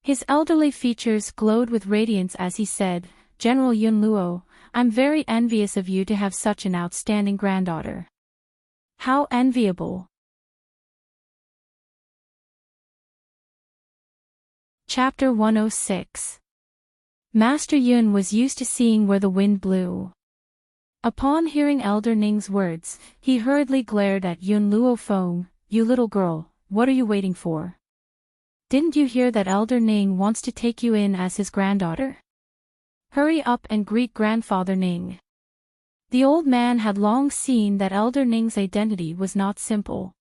Speaker 1: His elderly features glowed with radiance as he said, General Yun Luo, I'm very envious of you to have such an outstanding granddaughter. How enviable! Chapter 106. Master Yun was used to seeing where the wind blew. Upon hearing Elder Ning's words, he hurriedly glared at Yun Luo Feng. You little girl, what are you waiting for? Didn't you hear that Elder Ning wants to take you in as his granddaughter? Hurry up and greet Grandfather Ning. The old man had long seen that Elder Ning's identity was not simple.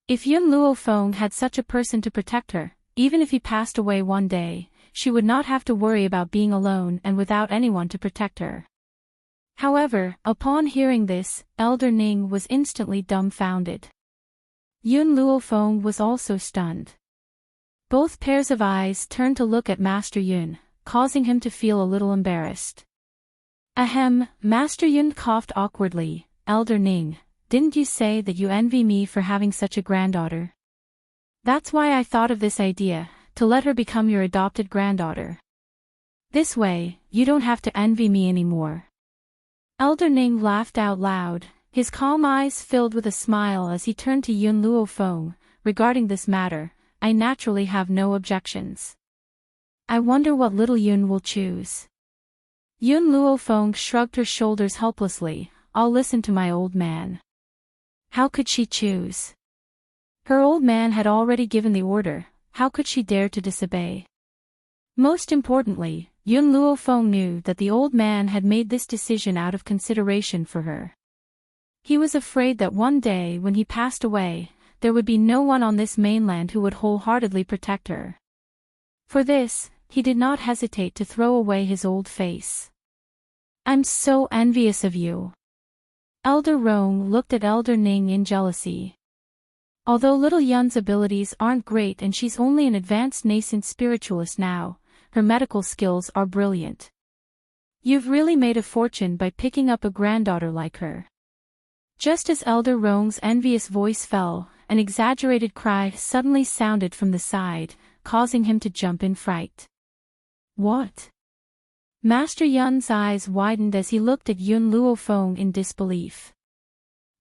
Speaker 1: If Yun Luo Feng had such a person to protect her, even if he passed away one day, she would not have to worry about being alone and without anyone to protect her. However, upon hearing this, Elder Ning was instantly dumbfounded. Yun Luo Feng was also stunned. Both pairs of eyes turned to look at Master Yun, causing him to feel a little embarrassed. Ahem, Master Yun coughed awkwardly. Elder Ning, didn't you say that you envy me for having such a granddaughter? That's why I thought of this idea, to let her become your adopted granddaughter. This way, you don't have to envy me anymore. Elder Ning laughed out loud, his calm eyes filled with a smile as he turned to Yun Luo Feng. Regarding this matter, I naturally have no objections. I wonder what little Yun will choose. Yun Luo Feng shrugged her shoulders helplessly. I'll listen to my old man. How could she choose? Her old man had already given the order, how could she dare to disobey? Most importantly, Yun Luo Feng knew that the old man had made this decision out of consideration for her. He was afraid that one day when he passed away, there would be no one on this mainland who would wholeheartedly protect her. For this, he did not hesitate to throw away his old face. I'm so envious of you. Elder Rong looked at Elder Ning in jealousy. Although little Yun's abilities aren't great and she's only an advanced nascent spiritualist now, her medical skills are brilliant. You've really made a fortune by picking up a granddaughter like her. Just as Elder Rong's envious voice fell, an exaggerated cry suddenly sounded from the side, causing him to jump in fright. What? Master Yun's eyes widened as he looked at Yun Luo Feng in disbelief.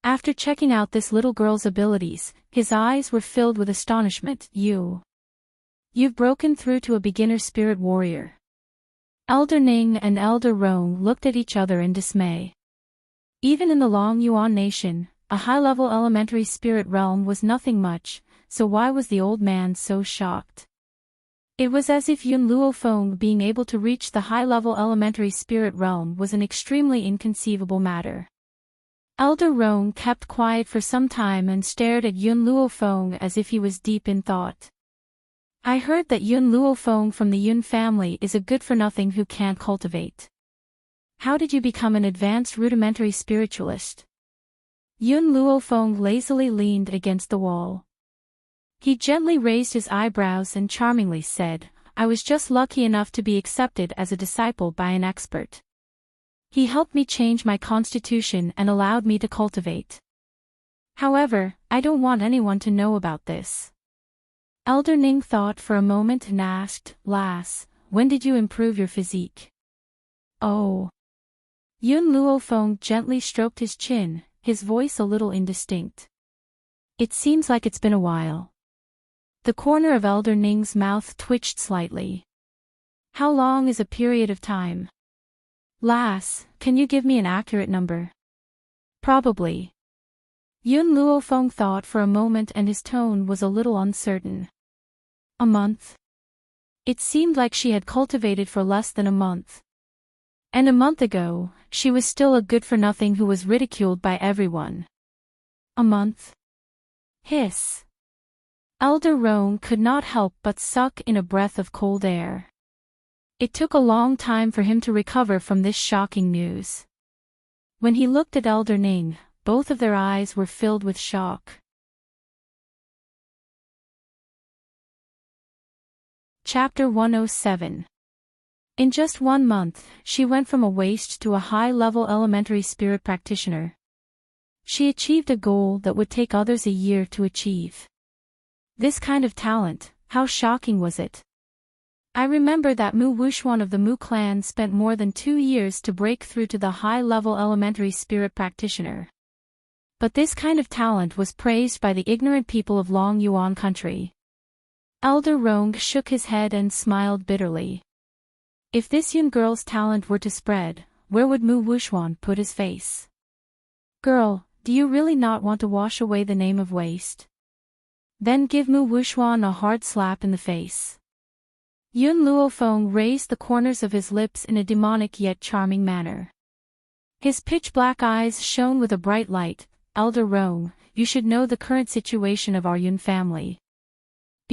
Speaker 1: After checking out this little girl's abilities, his eyes were filled with astonishment. You've broken through to a beginner spirit warrior. Elder Ning and Elder Rong looked at each other in dismay. Even in the Long Yuan Nation, a high-level elementary spirit realm was nothing much, so why was the old man so shocked? It was as if Yun Luo Feng being able to reach the high-level elementary spirit realm was an extremely inconceivable matter. Elder Rong kept quiet for some time and stared at Yun Luo Feng as if he was deep in thought. I heard that Yun Luo Feng from the Yun family is a good-for-nothing who can't cultivate. How did you become an advanced rudimentary spiritualist? Yun Luo Feng lazily leaned against the wall. He gently raised his eyebrows and charmingly said, I was just lucky enough to be accepted as a disciple by an expert. He helped me change my constitution and allowed me to cultivate. However, I don't want anyone to know about this. Elder Ning thought for a moment and asked, Lass, when did you improve your physique? Oh. Yun Luo Feng gently stroked his chin, his voice a little indistinct. It seems like it's been a while. The corner of Elder Ning's mouth twitched slightly. How long is a period of time? Lass, can you give me an accurate number? Probably. Yun Luo Feng thought for a moment and his tone was a little uncertain. A month? It seemed like she had cultivated for less than a month. And a month ago, she was still a good-for-nothing who was ridiculed by everyone. A month? Hiss. Elder Roan could not help but suck in a breath of cold air. It took a long time for him to recover from this shocking news. When he looked at Elder Ning, both of their eyes were filled with shock. Chapter 107. In just 1 month, she went from a waste to a high-level elementary spirit practitioner. She achieved a goal that would take others a year to achieve. This kind of talent, how shocking was it? I remember that Mu Wuxuan of the Mu clan spent more than 2 years to break through to the high-level elementary spirit practitioner. But this kind of talent was praised by the ignorant people of Long Yuan country. Elder Rong shook his head and smiled bitterly. If this young girl's talent were to spread, where would Mu Wuxuan put his face? Girl, do you really not want to wash away the name of waste? Then give Mu Wuxuan a hard slap in the face. Yun Luofeng raised the corners of his lips in a demonic yet charming manner. His pitch-black eyes shone with a bright light. Elder Rong, you should know the current situation of our Yun family.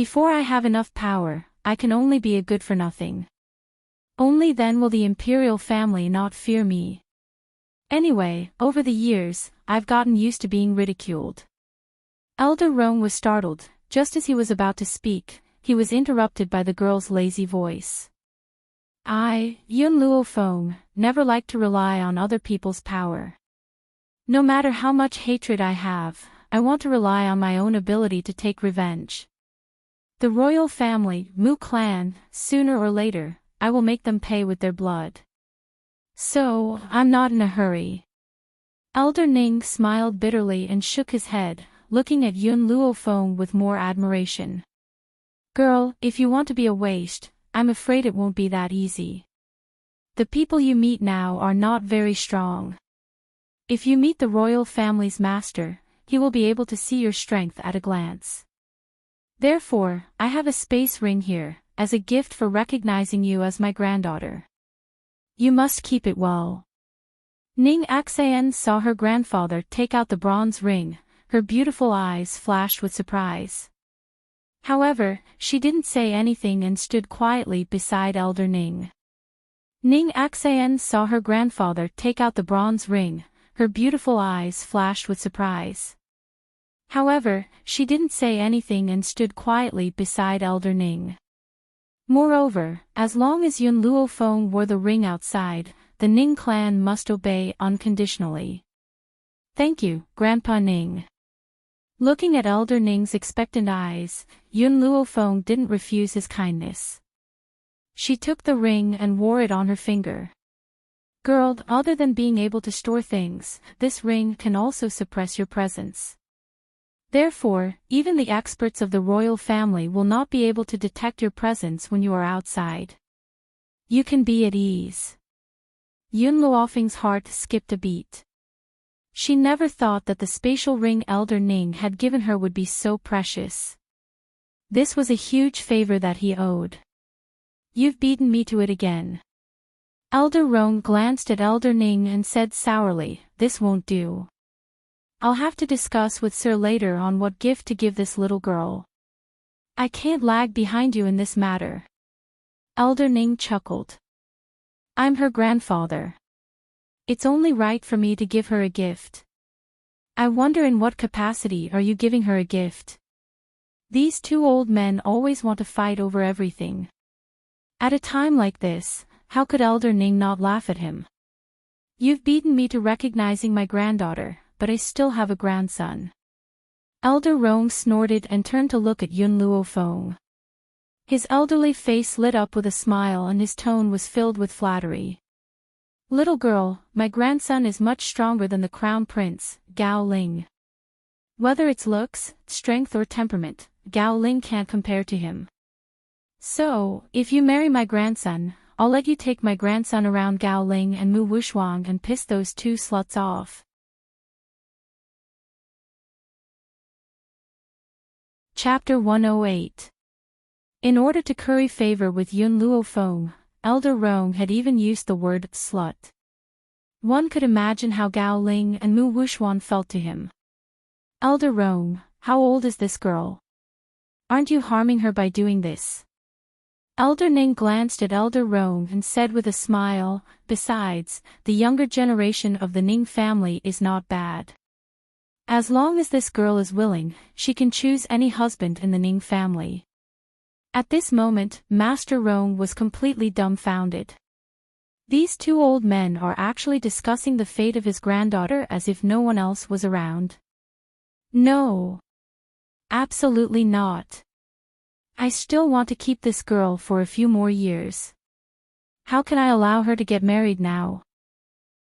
Speaker 1: Before I have enough power, I can only be a good-for-nothing. Only then will the imperial family not fear me. Anyway, over the years, I've gotten used to being ridiculed. Elder Rong was startled. Just as he was about to speak, he was interrupted by the girl's lazy voice. I, Yun Luofeng, never like to rely on other people's power. No matter how much hatred I have, I want to rely on my own ability to take revenge. The royal family, Mu clan, sooner or later, I will make them pay with their blood. So, I'm not in a hurry. Elder Ning smiled bitterly and shook his head, looking at Yun Luofeng with more admiration. Girl, if you want to be a waste, I'm afraid it won't be that easy. The people you meet now are not very strong. If you meet the royal family's master, he will be able to see your strength at a glance. Therefore, I have a space ring here, as a gift for recognizing you as my granddaughter. You must keep it well. Ning Axayen saw her grandfather take out the bronze ring. Her beautiful eyes flashed with surprise. However, she didn't say anything and stood quietly beside Elder Ning. Ning Axayen saw her grandfather take out the bronze ring. Her beautiful eyes flashed with surprise. However, she didn't say anything and stood quietly beside Elder Ning. Moreover, as long as Yun Luofeng wore the ring outside, the Ning clan must obey unconditionally. Thank you, Grandpa Ning. Looking at Elder Ning's expectant eyes, Yun Luofeng didn't refuse his kindness. She took the ring and wore it on her finger. Girl, other than being able to store things, this ring can also suppress your presence. Therefore, even the experts of the royal family will not be able to detect your presence when you are outside. You can be at ease. Yun Luofeng's heart skipped a beat. She never thought that the spatial ring Elder Ning had given her would be so precious. This was a huge favor that he owed. You've beaten me to it again. Elder Rong glanced at Elder Ning and said sourly, this won't do. I'll have to discuss with Sir later on what gift to give this little girl. I can't lag behind you in this matter. Elder Ning chuckled. I'm her grandfather. It's only right for me to give her a gift. I wonder in what capacity are you giving her a gift? These two old men always want to fight over everything. At a time like this, how could Elder Ning not laugh at him? You've beaten me to recognizing my granddaughter, but I still have a grandson. Elder Rong snorted and turned to look at Yun Luofeng. His elderly face lit up with a smile and his tone was filled with flattery. Little girl, my grandson is much stronger than the crown prince, Gao Ling. Whether it's looks, strength or temperament, Gao Ling can't compare to him. So, if you marry my grandson, I'll let you take my grandson around Gao Ling and Mu Wuxuang and piss those two sluts off. Chapter 108. In order to curry favor with Yun Luofeng, Elder Rong had even used the word slut. One could imagine how Gao Ling and Mu Wuxuan felt to him. Elder Rong, how old is this girl? Aren't you harming her by doing this? Elder Ning glanced at Elder Rong and said with a smile, besides, the younger generation of the Ning family is not bad. As long as this girl is willing, she can choose any husband in the Ning family. At this moment, Master Rong was completely dumbfounded. These two old men are actually discussing the fate of his granddaughter as if no one else was around. No. Absolutely not. I still want to keep this girl for a few more years. How can I allow her to get married now?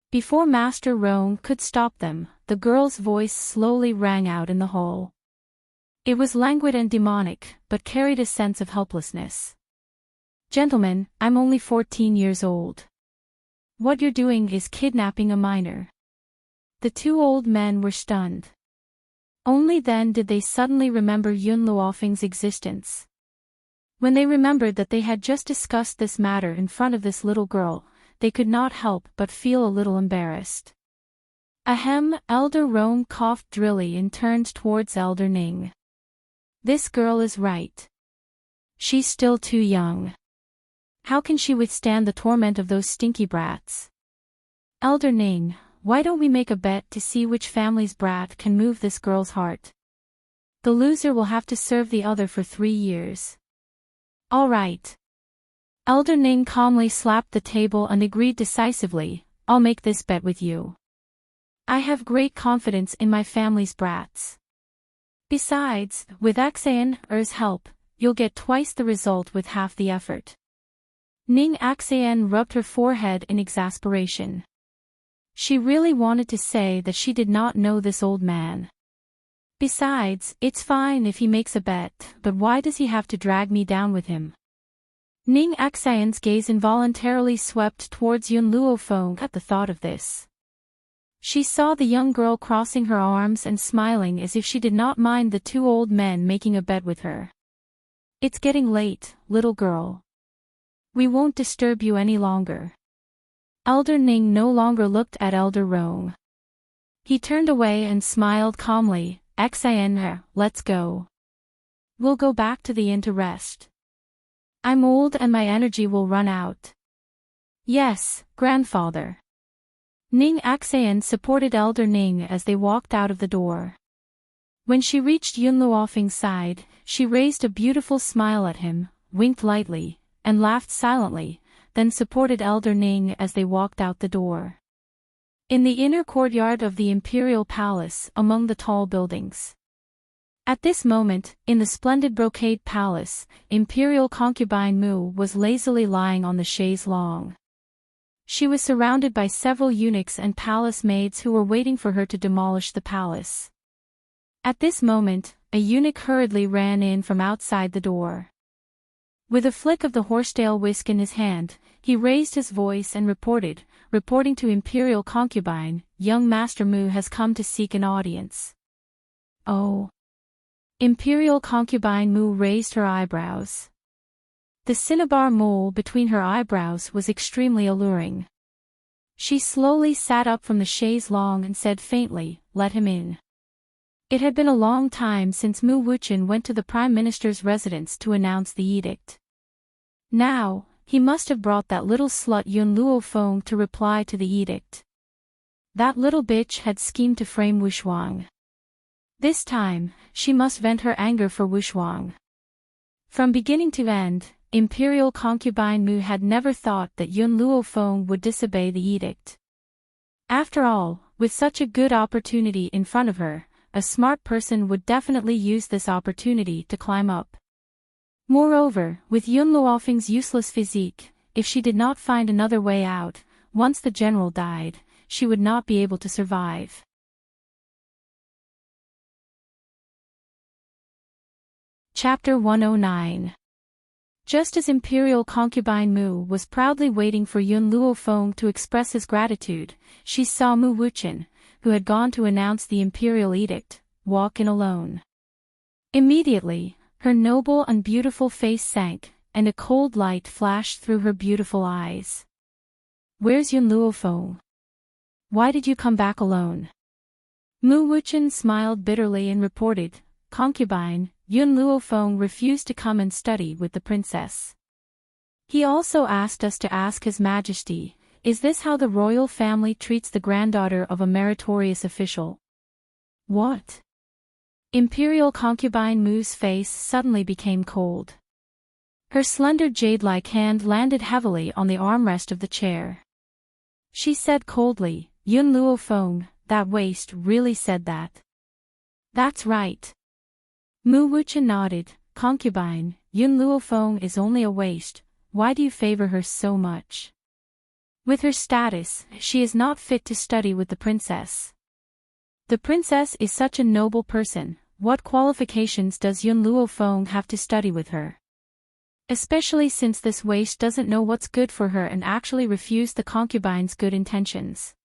Speaker 1: Before Master Rong could stop them, the girl's voice slowly rang out in the hall. It was languid and demonic, but carried a sense of helplessness. Gentlemen, I'm only 14 years old. What you're doing is kidnapping a minor. The two old men were stunned. Only then did they suddenly remember Yun Luofeng's existence. When they remembered that they had just discussed this matter in front of this little girl, they could not help but feel a little embarrassed. Ahem, Elder Rong coughed drily and turned towards Elder Ning. This girl is right. She's still too young. How can she withstand the torment of those stinky brats? Elder Ning, why don't we make a bet to see which family's brat can move this girl's heart? The loser will have to serve the other for 3 years. All right. Elder Ning calmly slapped the table and agreed decisively, I'll make this bet with you. I have great confidence in my family's brats. Besides, with Axayan's help, you'll get twice the result with half the effort. Ning Axayan rubbed her forehead in exasperation. She really wanted to say that she did not know this old man. Besides, it's fine if he makes a bet, but why does he have to drag me down with him? Ning Axayan's gaze involuntarily swept towards Yun Luofeng at the thought of this. She saw the young girl crossing her arms and smiling as if she did not mind the two old men making a bet with her. It's getting late, little girl. We won't disturb you any longer. Elder Ning no longer looked at Elder Rong. He turned away and smiled calmly, Axayan, let's go. We'll go back to the inn to rest. I'm old and my energy will run out. Yes, grandfather. Ning Axayan supported Elder Ning as they walked out of the door. When she reached Yun Luofeng's side, she raised a beautiful smile at him, winked lightly, and laughed silently, then supported Elder Ning as they walked out the door. In the inner courtyard of the Imperial Palace among the tall buildings. At this moment, in the splendid brocade palace, Imperial concubine Mu was lazily lying on the chaise longue. She was surrounded by several eunuchs and palace maids who were waiting for her to demolish the palace. At this moment, a eunuch hurriedly ran in from outside the door. With a flick of the horsetail whisk in his hand, he raised his voice and reporting to Imperial concubine, young Master Mu has come to seek an audience. Oh. Imperial concubine Mu raised her eyebrows. The cinnabar mole between her eyebrows was extremely alluring. She slowly sat up from the chaise longue and said faintly, let him in. It had been a long time since Mu Wuchen went to the Prime Minister's residence to announce the edict. Now, he must have brought that little slut Yun Luofeng to reply to the edict. That little bitch had schemed to frame Wuxuang. This time, she must vent her anger for Wuxuang. From beginning to end, Imperial concubine Mu had never thought that Yun Luofeng would disobey the edict. After all, with such a good opportunity in front of her, a smart person would definitely use this opportunity to climb up. Moreover, with Yun Luofeng's useless physique, if she did not find another way out, once the general died, she would not be able to survive. Chapter 109. Just as Imperial concubine Mu was proudly waiting for Yun Luofeng to express his gratitude, she saw Mu Wuchen, who had gone to announce the imperial edict, walk in alone. Immediately, Her noble and beautiful face sank, and a cold light flashed through her beautiful eyes. "Where's Yun Luofeng? Why did you come back alone?" Mu Wuchen smiled bitterly and reported, "Concubine, Yun Luofeng refused to come and study with the princess. He also asked us to ask His Majesty, is this how the royal family treats the granddaughter of a meritorious official?" "What?" Imperial concubine Mu's face suddenly became cold. Her slender jade-like hand landed heavily on the armrest of the chair. She said coldly, "Yun Luofeng, that waste really said that." "That's right." Mu Wuchen nodded, "Concubine, Yun Luofeng is only a waste, why do you favor her so much? With her status, she is not fit to study with the princess. The princess is such a noble person, what qualifications does Yun Luofeng have to study with her? Especially since this waste doesn't know what's good for her and actually refused the concubine's good intentions."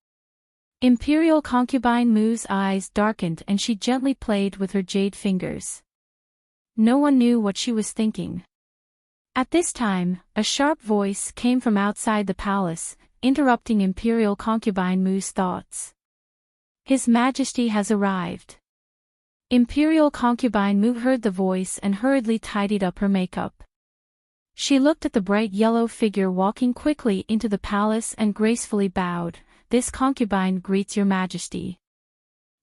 Speaker 1: Imperial concubine Mu's eyes darkened and she gently played with her jade fingers. No one knew what she was thinking. At this time, a sharp voice came from outside the palace, interrupting Imperial concubine Mu's thoughts. "His Majesty has arrived." Imperial concubine Mu heard the voice and hurriedly tidied up her makeup. She looked at the bright yellow figure walking quickly into the palace and gracefully bowed, "This concubine greets your Majesty."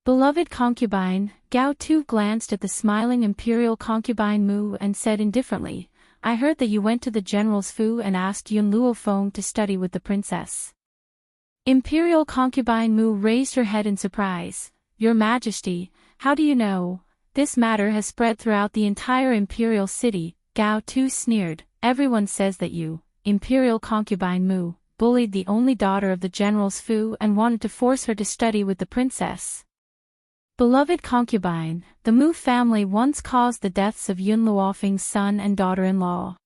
Speaker 1: Beloved concubine, Gao Tu glanced at the smiling Imperial concubine Mu and said indifferently, "I heard that you went to the general's fu and asked Yun Luofeng to study with the princess." Imperial concubine Mu raised her head in surprise, "Your Majesty, how do you know? This matter has spread throughout the entire imperial city." Gao Tu sneered, "Everyone says that you, Imperial concubine Mu, bullied the only daughter of the general's fu and wanted to force her to study with the princess." Beloved concubine, the Mu family once caused the deaths of Yun Luofeng's son and daughter-in-law.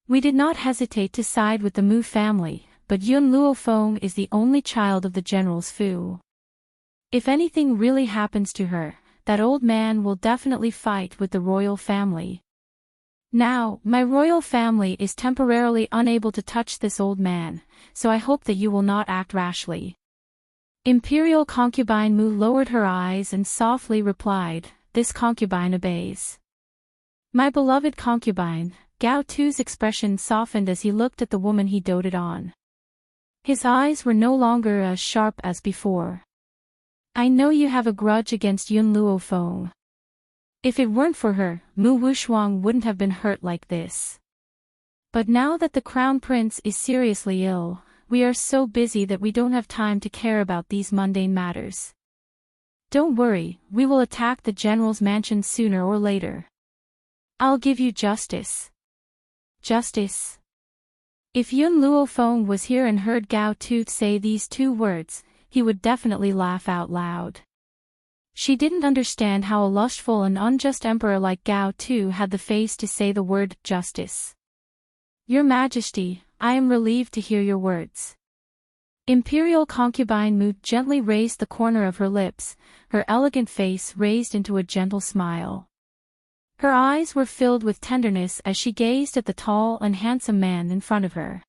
Speaker 1: We did not hesitate to side with the Mu family, but Yun Luofeng is the only child of the general's fu. If anything really happens to her, that old man will definitely fight with the royal family. Now, my royal family is temporarily unable to touch this old man, so I hope that you will not act rashly. Imperial concubine Mu lowered her eyes and softly replied, "This concubine obeys." My beloved concubine, Gao Tu's expression softened as he looked at the woman he doted on. His eyes were no longer as sharp as before. "I know you have a grudge against Yun Luofeng. If it weren't for her, Mu Wushuang wouldn't have been hurt like this. But now that the crown prince is seriously ill, we are so busy that we don't have time to care about these mundane matters. Don't worry, we will attack the general's mansion sooner or later. I'll give you justice." Justice? If Yun Luofeng was here and heard Gao Tu say these two words, he would definitely laugh out loud. She didn't understand how a lustful and unjust emperor like Gao Tu had the face to say the word justice. "Your Majesty, I am relieved to hear your words." Imperial concubine Mu gently raised the corner of her lips, her elegant face raised into a gentle smile. Her eyes were filled with tenderness as she gazed at the tall and handsome man in front of her.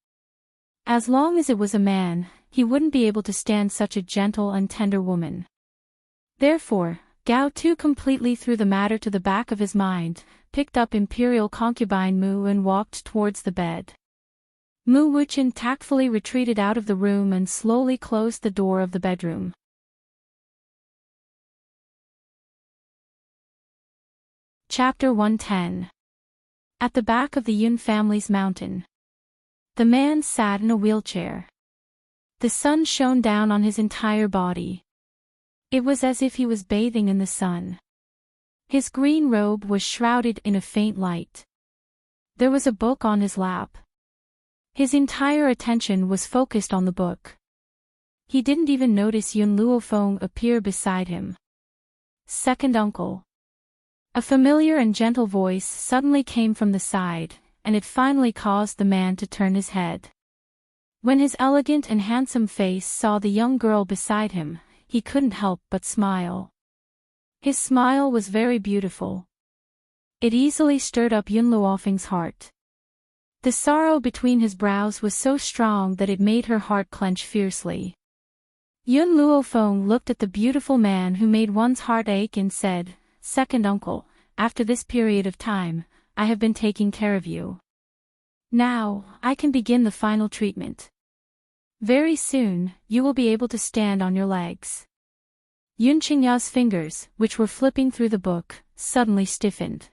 Speaker 1: As long as it was a man, he wouldn't be able to stand such a gentle and tender woman. Therefore, Gao Tu completely threw the matter to the back of his mind, picked up Imperial concubine Mu and walked towards the bed. Mu Wuchen tactfully retreated out of the room and slowly closed the door of the bedroom. Chapter 110. At the back of the Yun family's mountain. The man sat in a wheelchair. The sun shone down on his entire body. It was as if he was bathing in the sun. His green robe was shrouded in a faint light. There was a book on his lap. His entire attention was focused on the book. He didn't even notice Yun Luofeng appear beside him. "Second uncle." A familiar and gentle voice suddenly came from the side, and it finally caused the man to turn his head. When his elegant and handsome face saw the young girl beside him, he couldn't help but smile. His smile was very beautiful. It easily stirred up Yun Luofeng's heart. The sorrow between his brows was so strong that it made her heart clench fiercely. Yun Luofeng looked at the beautiful man who made one's heart ache and said, "Second uncle, after this period of time, I have been taking care of you. Now, I can begin the final treatment. Very soon, you will be able to stand on your legs." Yun Qingya's fingers, which were flipping through the book, suddenly stiffened.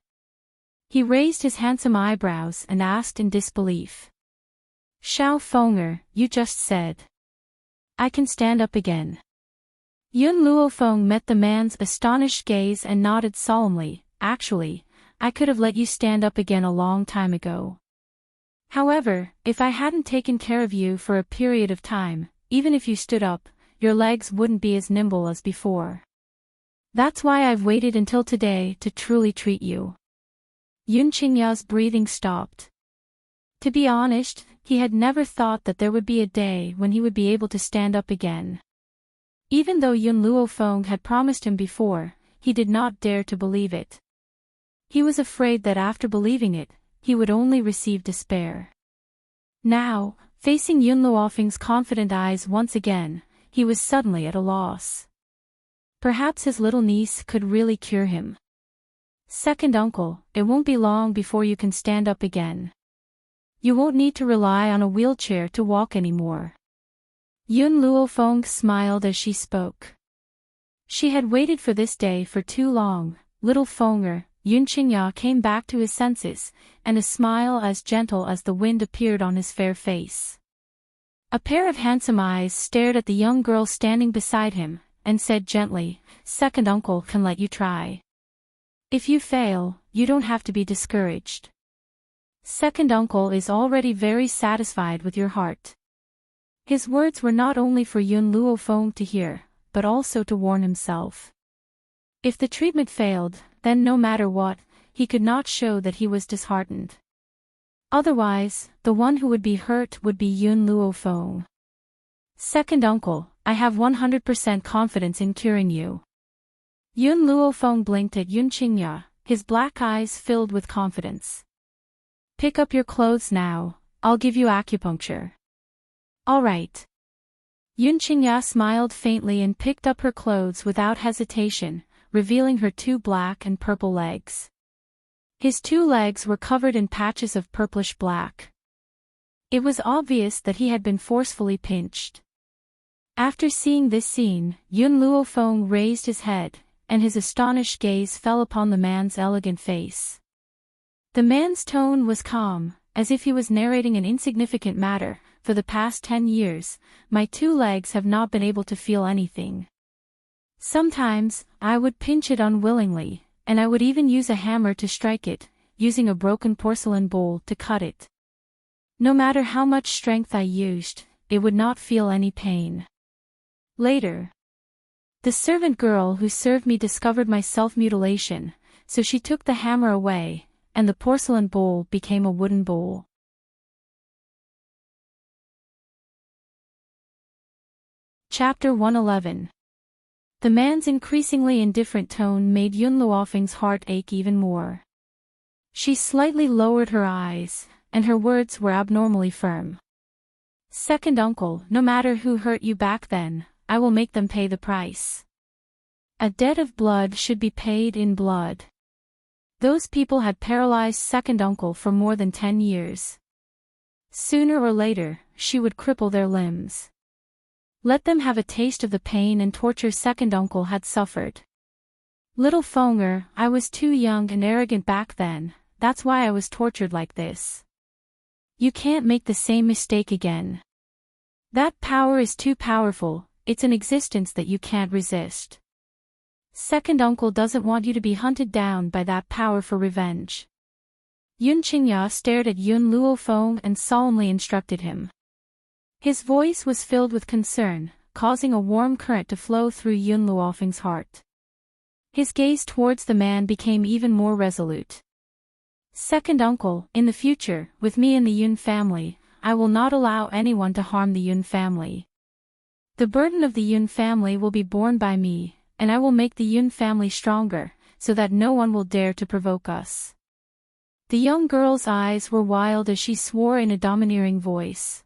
Speaker 1: He raised his handsome eyebrows and asked in disbelief. "Xiao Fenger, you just said I can stand up again." Yun Luofeng met the man's astonished gaze and nodded solemnly. "Actually, I could have let you stand up again a long time ago. However, if I hadn't taken care of you for a period of time, even if you stood up, your legs wouldn't be as nimble as before. That's why I've waited until today to truly treat you." Yun Qingya's breathing stopped. To be honest, he had never thought that there would be a day when he would be able to stand up again. Even though Yun Luofeng had promised him before, he did not dare to believe it. He was afraid that after believing it, he would only receive despair. Now, facing Yun Luofeng's confident eyes once again, he was suddenly at a loss. Perhaps his little niece could really cure him. "Second uncle, it won't be long before you can stand up again. You won't need to rely on a wheelchair to walk anymore." Yun Luofeng smiled as she spoke. She had waited for this day for too long. "Little Fenger," Yun Qingya came back to his senses, and a smile as gentle as the wind appeared on his fair face. A pair of handsome eyes stared at the young girl standing beside him, and said gently, "Second uncle can let you try. If you fail, you don't have to be discouraged. Second uncle is already very satisfied with your heart." His words were not only for Yun Luofeng to hear, but also to warn himself. If the treatment failed, then no matter what, he could not show that he was disheartened. Otherwise, the one who would be hurt would be Yun Luofeng. "Second uncle, I have 100% confidence in curing you." Yun Luofeng blinked at Yun Qingya, his black eyes filled with confidence. "Pick up your clothes now, I'll give you acupuncture." "All right." Yun Qingya smiled faintly and picked up her clothes without hesitation, revealing her two black and purple legs. His two legs were covered in patches of purplish black. It was obvious that he had been forcefully pinched. After seeing this scene, Yun Luofeng raised his head, and his astonished gaze fell upon the man's elegant face. The man's tone was calm, as if he was narrating an insignificant matter. "For the past 10 years, my two legs have not been able to feel anything. Sometimes, I would pinch it unwillingly, and I would even use a hammer to strike it, using a broken porcelain bowl to cut it. No matter how much strength I used, it would not feel any pain. Later, the servant girl who served me discovered my self-mutilation, so she took the hammer away, and the porcelain bowl became a wooden bowl." Chapter 111. The man's increasingly indifferent tone made Yun Luofeng's heart ache even more. She slightly lowered her eyes, and her words were abnormally firm. "Second uncle, no matter who hurt you back then, I will make them pay the price. A debt of blood should be paid in blood." Those people had paralyzed second uncle for more than 10 years. Sooner or later, she would cripple their limbs. Let them have a taste of the pain and torture second uncle had suffered. "Little Fenger, I was too young and arrogant back then, that's why I was tortured like this. You can't make the same mistake again. That power is too powerful, it's an existence that you can't resist. Second uncle doesn't want you to be hunted down by that power for revenge." Yun Qingya stared at Yun Luofeng and solemnly instructed him. His voice was filled with concern, causing a warm current to flow through Yun Luofeng's heart. His gaze towards the man became even more resolute. "Second uncle, in the future, with me and the Yun family, I will not allow anyone to harm the Yun family. The burden of the Yun family will be borne by me, and I will make the Yun family stronger, so that no one will dare to provoke us." The young girl's eyes were wild as she swore in a domineering voice.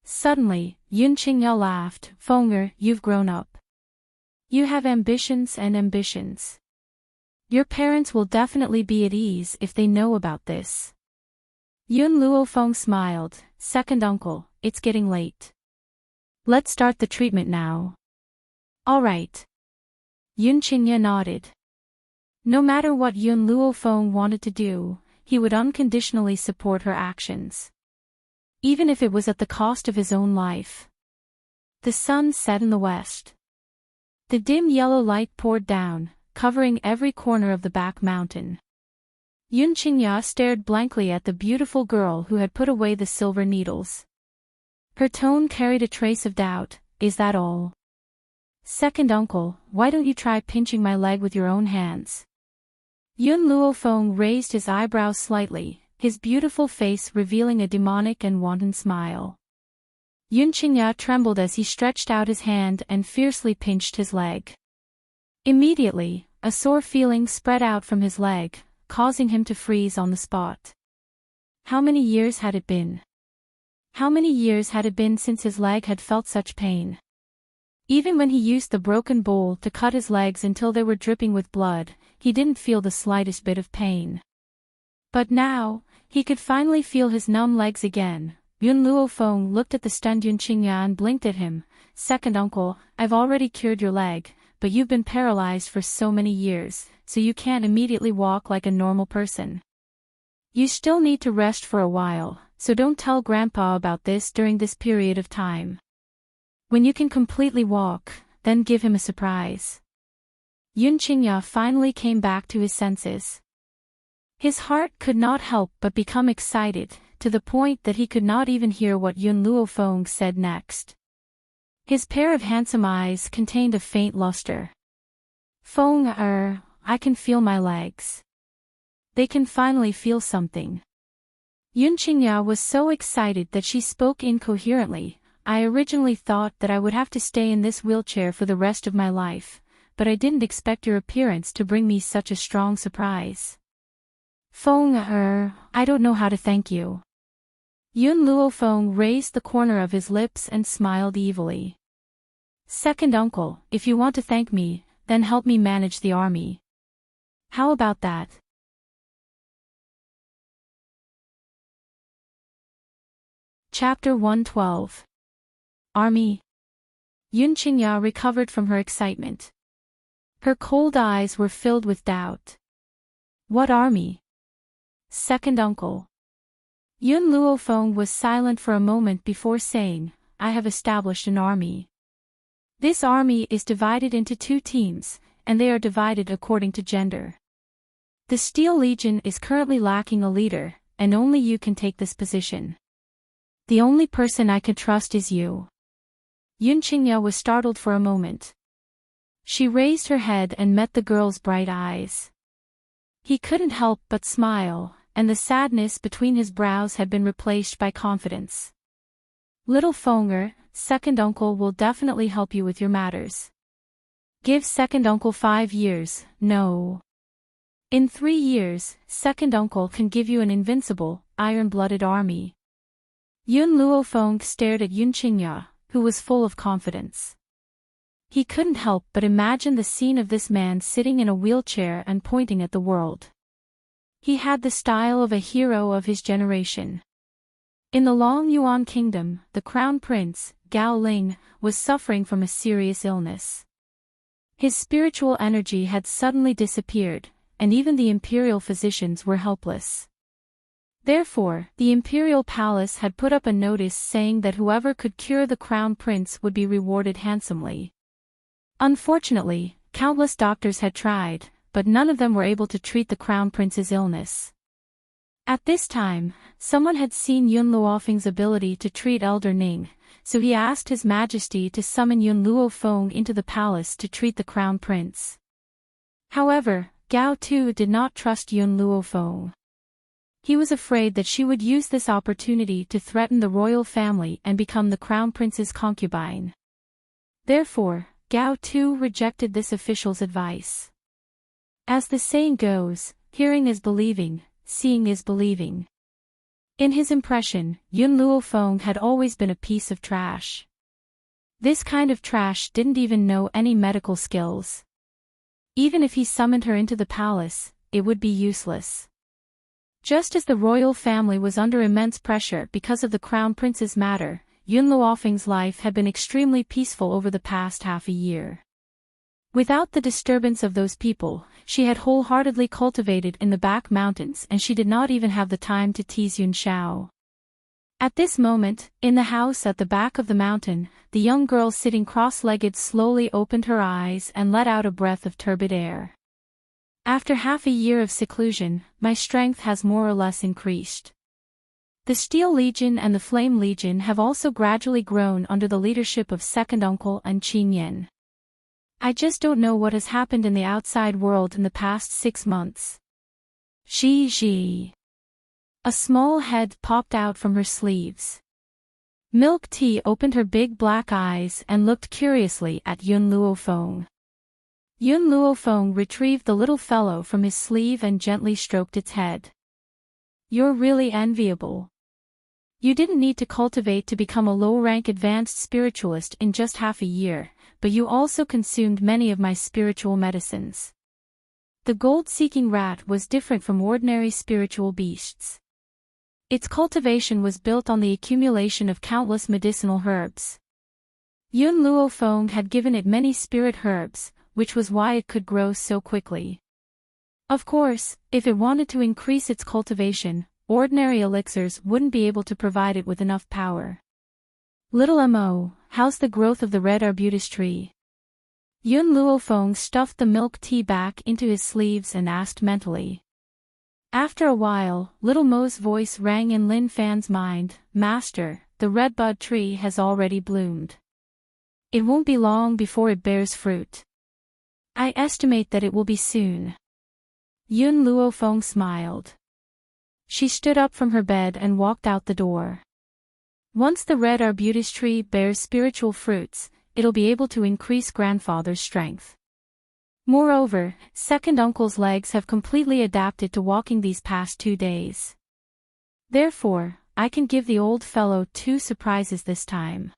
Speaker 1: Suddenly, Yun Qingya laughed. Feng'er, you've grown up. You have ambitions and ambitions. Your parents will definitely be at ease if they know about this. Yun Luofeng smiled. Second uncle, it's getting late. Let's start the treatment now. All right. Yun Qingya nodded. No matter what Yun Luofeng wanted to do, he would unconditionally support her actions. Even if it was at the cost of his own life. The sun set in the west. The dim yellow light poured down, covering every corner of the back mountain. Yun Qingya stared blankly at the beautiful girl who had put away the silver needles. Her tone carried a trace of doubt. Is that all? Second uncle, why don't you try pinching my leg with your own hands? Yun Luofeng raised his eyebrows slightly, his beautiful face revealing a demonic and wanton smile. Yun Qingya trembled as he stretched out his hand and fiercely pinched his leg. Immediately, a sore feeling spread out from his leg, causing him to freeze on the spot. How many years had it been? How many years had it been since his leg had felt such pain? Even when he used the broken bowl to cut his legs until they were dripping with blood, he didn't feel the slightest bit of pain. But now, he could finally feel his numb legs again. Yun Luofeng looked at the stunned Yun Qingya and blinked at him. Second uncle, I've already cured your leg, but you've been paralyzed for so many years, so you can't immediately walk like a normal person. You still need to rest for a while, so don't tell Grandpa about this during this period of time. When you can completely walk, then give him a surprise. Yun Qingya finally came back to his senses. His heart could not help but become excited, to the point that he could not even hear what Yun Luofeng said next. His pair of handsome eyes contained a faint luster. Feng'er, I can feel my legs. They can finally feel something. Yun Qingya was so excited that she spoke incoherently. I originally thought that I would have to stay in this wheelchair for the rest of my life, but I didn't expect your appearance to bring me such a strong surprise. Feng'er, I don't know how to thank you. Yun Luofeng raised the corner of his lips and smiled evilly. Second uncle, if you want to thank me, then help me manage the army. How about that? Chapter 112. Army. Yun Qingya recovered from her excitement. Her cold eyes were filled with doubt. What army? Second uncle. Yun Luofeng was silent for a moment before saying, I have established an army. This army is divided into 2 teams, and they are divided according to gender. The Steel Legion is currently lacking a leader, and only you can take this position. The only person I can trust is you. Yun Qingya was startled for a moment. She raised her head and met the girl's bright eyes. He couldn't help but smile, and the sadness between his brows had been replaced by confidence. Little Feng'er, second uncle will definitely help you with your matters. Give second uncle 5 years, no. In 3 years, second uncle can give you an invincible, iron-blooded army. Yun Luofeng stared at Yun Qingya, who was full of confidence. He couldn't help but imagine the scene of this man sitting in a wheelchair and pointing at the world. He had the style of a hero of his generation. In the Long Yuan Kingdom, the crown prince, Gao Ling, was suffering from a serious illness. His spiritual energy had suddenly disappeared, and even the imperial physicians were helpless. Therefore, the imperial palace had put up a notice saying that whoever could cure the crown prince would be rewarded handsomely. Unfortunately, countless doctors had tried, but none of them were able to treat the crown prince's illness. At this time, someone had seen Yun Luofeng's ability to treat Elder Ning, so he asked His Majesty to summon Yun Luofeng into the palace to treat the crown prince. However, Gao Tu did not trust Yun Luofeng. He was afraid that she would use this opportunity to threaten the royal family and become the crown prince's concubine. Therefore, Gao Tu rejected this official's advice. As the saying goes, hearing is believing, seeing is believing. In his impression, Yun Luofeng had always been a piece of trash. This kind of trash didn't even know any medical skills. Even if he summoned her into the palace, it would be useless. Just as the royal family was under immense pressure because of the crown prince's matter, Yun Luofeng's life had been extremely peaceful over the past half a year. Without the disturbance of those people, she had wholeheartedly cultivated in the back mountains, and she did not even have the time to tease Yun Xiao. At this moment, in the house at the back of the mountain, the young girl sitting cross-legged slowly opened her eyes and let out a breath of turbid air. After half a year of seclusion, my strength has more or less increased. The Steel Legion and the Flame Legion have also gradually grown under the leadership of Second Uncle and Qin Yan. I just don't know what has happened in the outside world in the past 6 months. Xi. A small head popped out from her sleeves. Milk Tea opened her big black eyes and looked curiously at Yun Luofeng. Yun Luofeng retrieved the little fellow from his sleeve and gently stroked its head. You're really enviable. You didn't need to cultivate to become a low-rank advanced spiritualist in just half a year, but you also consumed many of my spiritual medicines. The gold-seeking rat was different from ordinary spiritual beasts. Its cultivation was built on the accumulation of countless medicinal herbs. Yun Luofeng had given it many spirit herbs, which was why it could grow so quickly. Of course, if it wanted to increase its cultivation, ordinary elixirs wouldn't be able to provide it with enough power. Little Mo, how's the growth of the red arbutus tree? Yun Luofeng stuffed the milk tea back into his sleeves and asked mentally. After a while, Little Mo's voice rang in Lin Fan's mind, Master, the redbud tree has already bloomed. It won't be long before it bears fruit. I estimate that it will be soon. Yun Luofeng smiled. She stood up from her bed and walked out the door. Once the red arbutus tree bears spiritual fruits, it'll be able to increase grandfather's strength. Moreover, second uncle's legs have completely adapted to walking these past 2 days. Therefore, I can give the old fellow 2 surprises this time.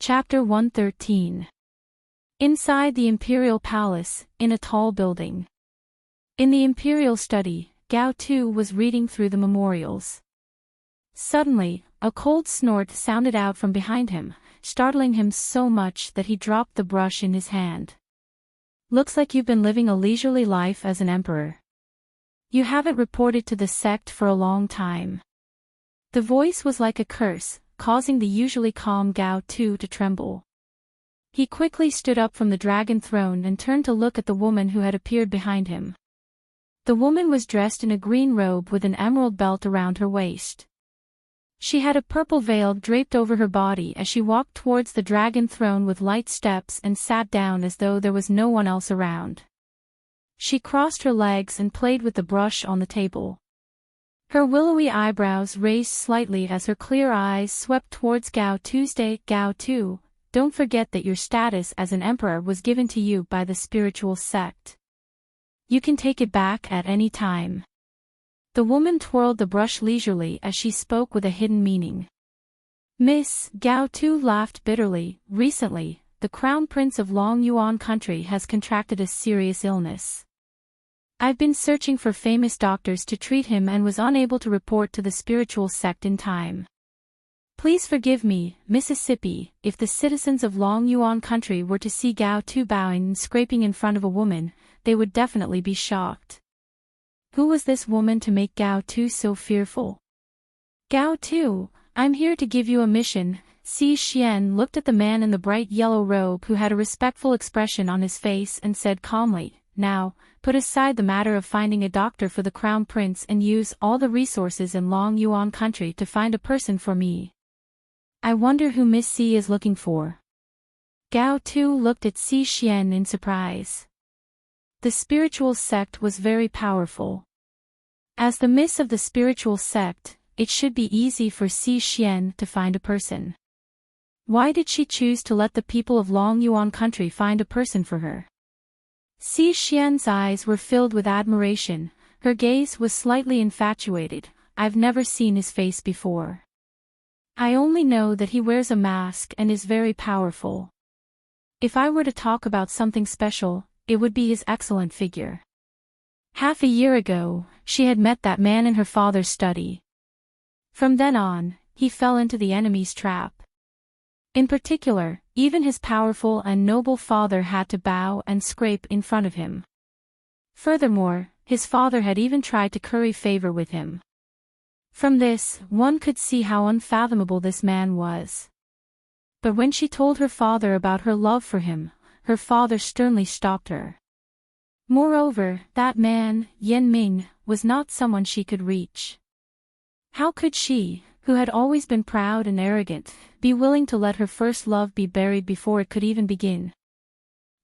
Speaker 1: Chapter 113. Inside the Imperial Palace, in a tall building. In the Imperial study, Gao Tu was reading through the memorials. Suddenly, a cold snort sounded out from behind him, startling him so much that he dropped the brush in his hand. Looks like you've been living a leisurely life as an emperor. You haven't reported to the sect for a long time. The voice was like a curse, causing the usually calm Gao Tu to tremble. He quickly stood up from the dragon throne and turned to look at the woman who had appeared behind him. The woman was dressed in a green robe with an emerald belt around her waist. She had a purple veil draped over her body as she walked towards the dragon throne with light steps and sat down as though there was no one else around. She crossed her legs and played with the brush on the table. Her willowy eyebrows raised slightly as her clear eyes swept towards Gao Tuesday. Gao Tu, don't forget that your status as an emperor was given to you by the spiritual sect. You can take it back at any time. The woman twirled the brush leisurely as she spoke with a hidden meaning. Miss, Gao Tu laughed bitterly. Recently, the Crown Prince of Long Yuan country has contracted a serious illness. I've been searching for famous doctors to treat him and was unable to report to the spiritual sect in time. Please forgive me, Mississippi, if the citizens of Long Yuan country were to see Gao Tu bowing and scraping in front of a woman, they would definitely be shocked. Who was this woman to make Gao Tu so fearful? Gao Tu, I'm here to give you a mission. Si Xian looked at the man in the bright yellow robe who had a respectful expression on his face and said calmly, Now, put aside the matter of finding a doctor for the Crown Prince and use all the resources in Long Yuan country to find a person for me. I wonder who Miss Si is looking for. Gao Tu looked at Si Xian in surprise. The spiritual sect was very powerful. As the miss of the spiritual sect, it should be easy for Si Xian to find a person. Why did she choose to let the people of Long Yuan country find a person for her? Si Xian's eyes were filled with admiration, her gaze was slightly infatuated. I've never seen his face before. I only know that he wears a mask and is very powerful. If I were to talk about something special, it would be his excellent figure. Half a year ago, she had met that man in her father's study. From then on, he fell into the enemy's trap. In particular, even his powerful and noble father had to bow and scrape in front of him. Furthermore, his father had even tried to curry favor with him. From this, one could see how unfathomable this man was. But when she told her father about her love for him, her father sternly stopped her. Moreover, that man, Yan Ming, was not someone she could reach. How could she, who had always been proud and arrogant, be willing to let her first love be buried before it could even begin?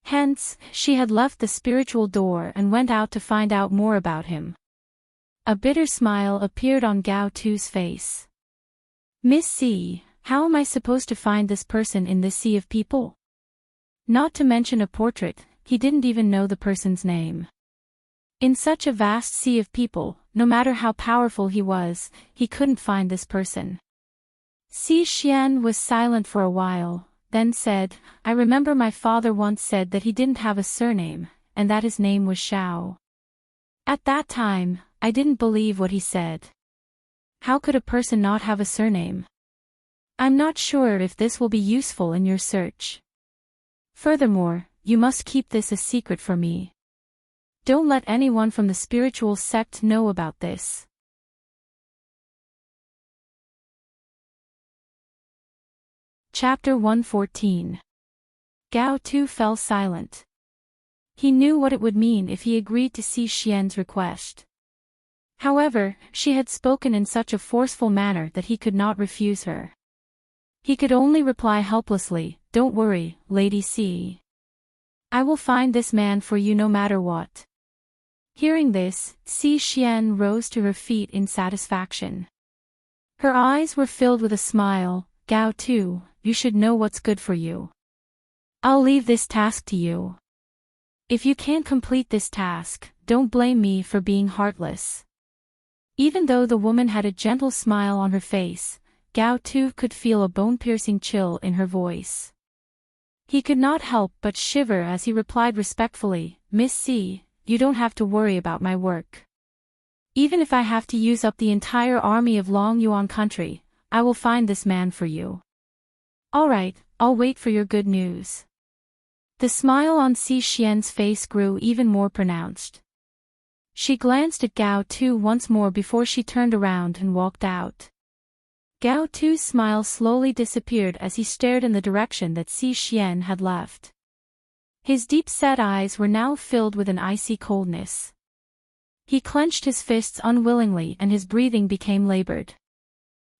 Speaker 1: Hence, she had left the spiritual door and went out to find out more about him. A bitter smile appeared on Gao Tu's face. Miss C, how am I supposed to find this person in this sea of people? Not to mention a portrait, he didn't even know the person's name. In such a vast sea of people, no matter how powerful he was, he couldn't find this person. Si Xian was silent for a while, then said, I remember my father once said that he didn't have a surname, and that his name was Xiao. At that time, I didn't believe what he said. How could a person not have a surname? I'm not sure if this will be useful in your search. Furthermore, you must keep this a secret for me. Don't let anyone from the spiritual sect know about this. Chapter 114. Gao Tu fell silent. He knew what it would mean if he agreed to Si Xian's request. However, she had spoken in such a forceful manner that he could not refuse her. He could only reply helplessly, Don't worry, Lady C. I will find this man for you no matter what. Hearing this, Si Xian rose to her feet in satisfaction. Her eyes were filled with a smile. Gao Tu, you should know what's good for you. I'll leave this task to you. If you can't complete this task, don't blame me for being heartless. Even though the woman had a gentle smile on her face, Gao Tu could feel a bone-piercing chill in her voice. He could not help but shiver as he replied respectfully, Miss C, you don't have to worry about my work. Even if I have to use up the entire army of Long Yuan country, I will find this man for you. All right, I'll wait for your good news. The smile on Si Xian's face grew even more pronounced. She glanced at Gao Tu once more before she turned around and walked out. Gao Tu's smile slowly disappeared as he stared in the direction that Si Xian had left. His deep-set eyes were now filled with an icy coldness. He clenched his fists unwillingly and his breathing became labored.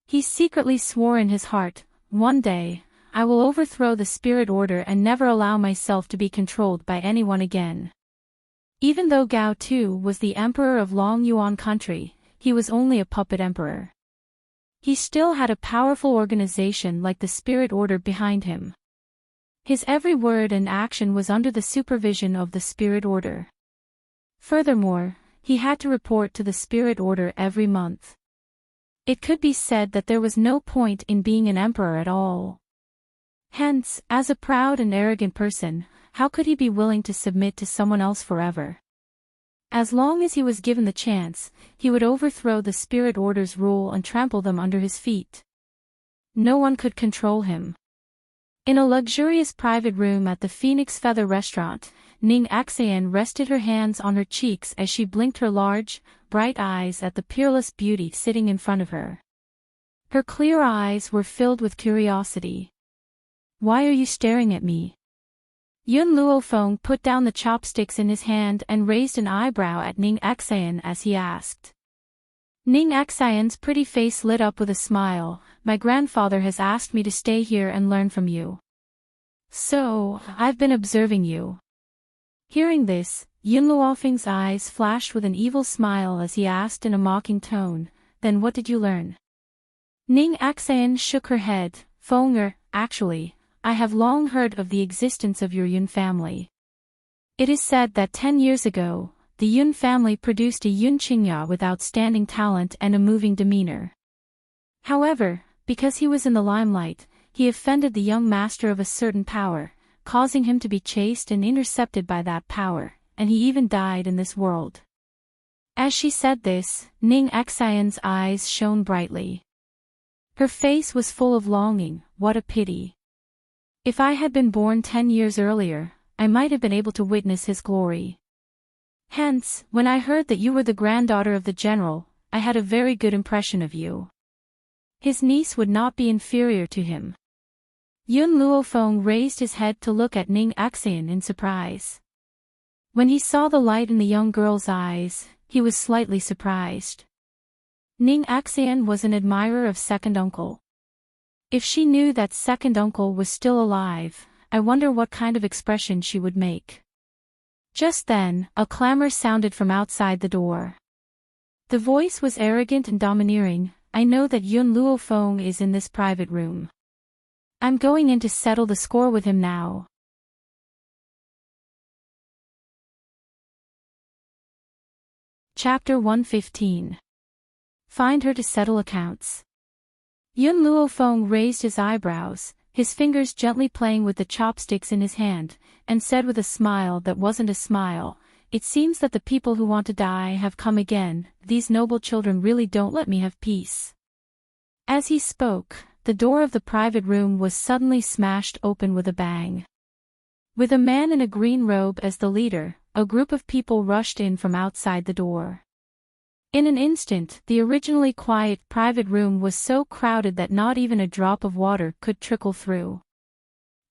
Speaker 1: He secretly swore in his heart, one day, I will overthrow the spirit order and never allow myself to be controlled by anyone again. Even though Gao Tu was the emperor of Long Yuan country, he was only a puppet emperor. He still had a powerful organization like the spirit order behind him. His every word and action was under the supervision of the spirit order. Furthermore, he had to report to the spirit order every month. It could be said that there was no point in being an emperor at all. Hence, as a proud and arrogant person, how could he be willing to submit to someone else forever? As long as he was given the chance, he would overthrow the spirit order's rule and trample them under his feet. No one could control him. In a luxurious private room at the Phoenix Feather restaurant, Ning Axayan rested her hands on her cheeks as she blinked her large, bright eyes at the peerless beauty sitting in front of her. Her clear eyes were filled with curiosity. Why are you staring at me? Yun Luofeng put down the chopsticks in his hand and raised an eyebrow at Ning Axayan as he asked. Ning Axayan's pretty face lit up with a smile. My grandfather has asked me to stay here and learn from you. So, I've been observing you. Hearing this, Yun Luofeng's eyes flashed with an evil smile as he asked in a mocking tone, Then what did you learn? Ning Axayan shook her head. Fenger, actually, I have long heard of the existence of your Yun family. It is said that 10 years ago, the Yun family produced a Yun Qingya with outstanding talent and a moving demeanor. However, because he was in the limelight, he offended the young master of a certain power, causing him to be chased and intercepted by that power, and he even died in this world. As she said this, Ning Xian's eyes shone brightly. Her face was full of longing. What a pity. If I had been born 10 years earlier, I might have been able to witness his glory. Hence, when I heard that you were the granddaughter of the general, I had a very good impression of you. His niece would not be inferior to him. Yun Luofeng raised his head to look at Ning Xian in surprise. When he saw the light in the young girl's eyes, he was slightly surprised. Ning Xian was an admirer of second uncle. If she knew that second uncle was still alive, I wonder what kind of expression she would make. Just then, a clamor sounded from outside the door. The voice was arrogant and domineering. I know that Yun Luofeng is in this private room. I'm going in to settle the score with him now. Chapter 115. Find her to settle accounts. Yun Luofeng raised his eyebrows, his fingers gently playing with the chopsticks in his hand, and said with a smile that wasn't a smile, "It seems that the people who want to die have come again. These noble children really don't let me have peace." As he spoke, the door of the private room was suddenly smashed open with a bang. With a man in a green robe as the leader, a group of people rushed in from outside the door. In an instant, the originally quiet private room was so crowded that not even a drop of water could trickle through.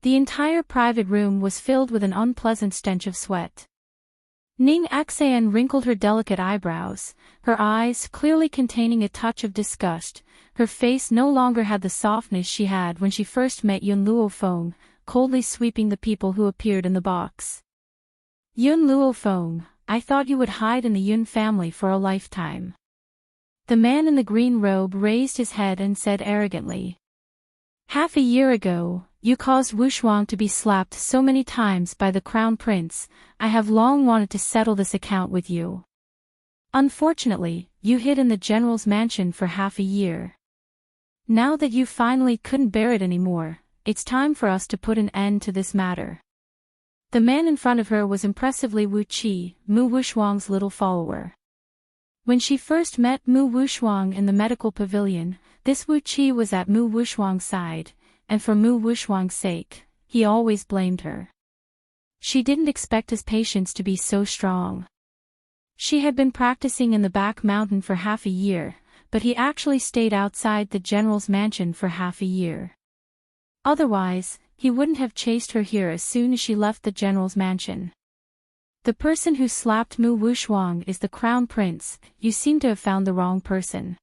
Speaker 1: The entire private room was filled with an unpleasant stench of sweat. Ning Xian wrinkled her delicate eyebrows, her eyes clearly containing a touch of disgust. Her face no longer had the softness she had when she first met Yun Luofeng, coldly sweeping the people who appeared in the box. "Yun Luofeng, I thought you would hide in the Yun family for a lifetime." The man in the green robe raised his head and said arrogantly. "Half a year ago, you caused Wushuang to be slapped so many times by the crown prince. I have long wanted to settle this account with you. Unfortunately, you hid in the general's mansion for half a year. Now that you finally couldn't bear it anymore, it's time for us to put an end to this matter." The man in front of her was impressively Wu Qi, Mu Wushuang's little follower. When she first met Mu Wushuang in the medical pavilion, this Wu Qi was at Mu Wushuang's side, and for Mu Wushuang's sake, he always blamed her. She didn't expect his patience to be so strong. She had been practicing in the back mountain for half a year, but he actually stayed outside the general's mansion for half a year. Otherwise, he wouldn't have chased her here as soon as she left the general's mansion. "The person who slapped Mu Wushuang is the crown prince. You seem to have found the wrong person."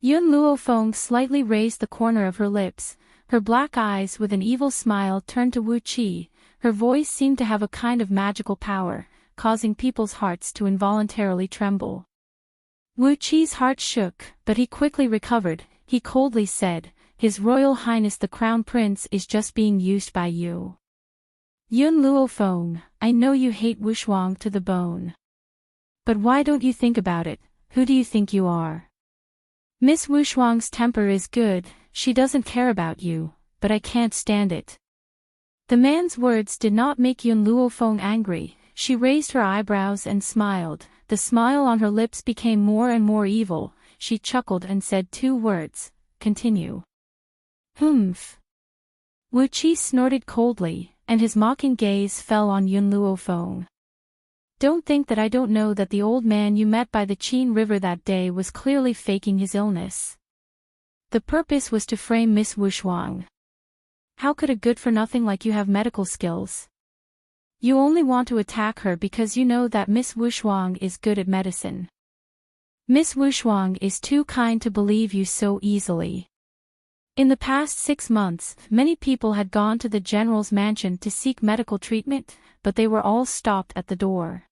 Speaker 1: Yun Luofeng slightly raised the corner of her lips, her black eyes with an evil smile turned to Wu Qi. Her voice seemed to have a kind of magical power, causing people's hearts to involuntarily tremble. Wu Qi's heart shook, but he quickly recovered. He coldly said, "His Royal Highness the Crown Prince is just being used by you. Yun Luofeng, I know you hate Wushuang to the bone. But why don't you think about it? Who do you think you are? Miss Wushuang's temper is good, she doesn't care about you, but I can't stand it." The man's words did not make Yun Luofeng angry. She raised her eyebrows and smiled. The smile on her lips became more and more evil. She chuckled and said two words, "Continue." "Humph." Wu Qi snorted coldly, and his mocking gaze fell on Yun Luofeng. "Don't think that I don't know that the old man you met by the Qin River that day was clearly faking his illness. The purpose was to frame Miss Wushuang. How could a good-for-nothing like you have medical skills? You only want to attack her because you know that Miss Wushuang is good at medicine. Miss Wushuang is too kind to believe you so easily." In the past 6 months, many people had gone to the general's mansion to seek medical treatment, but they were all stopped at the door.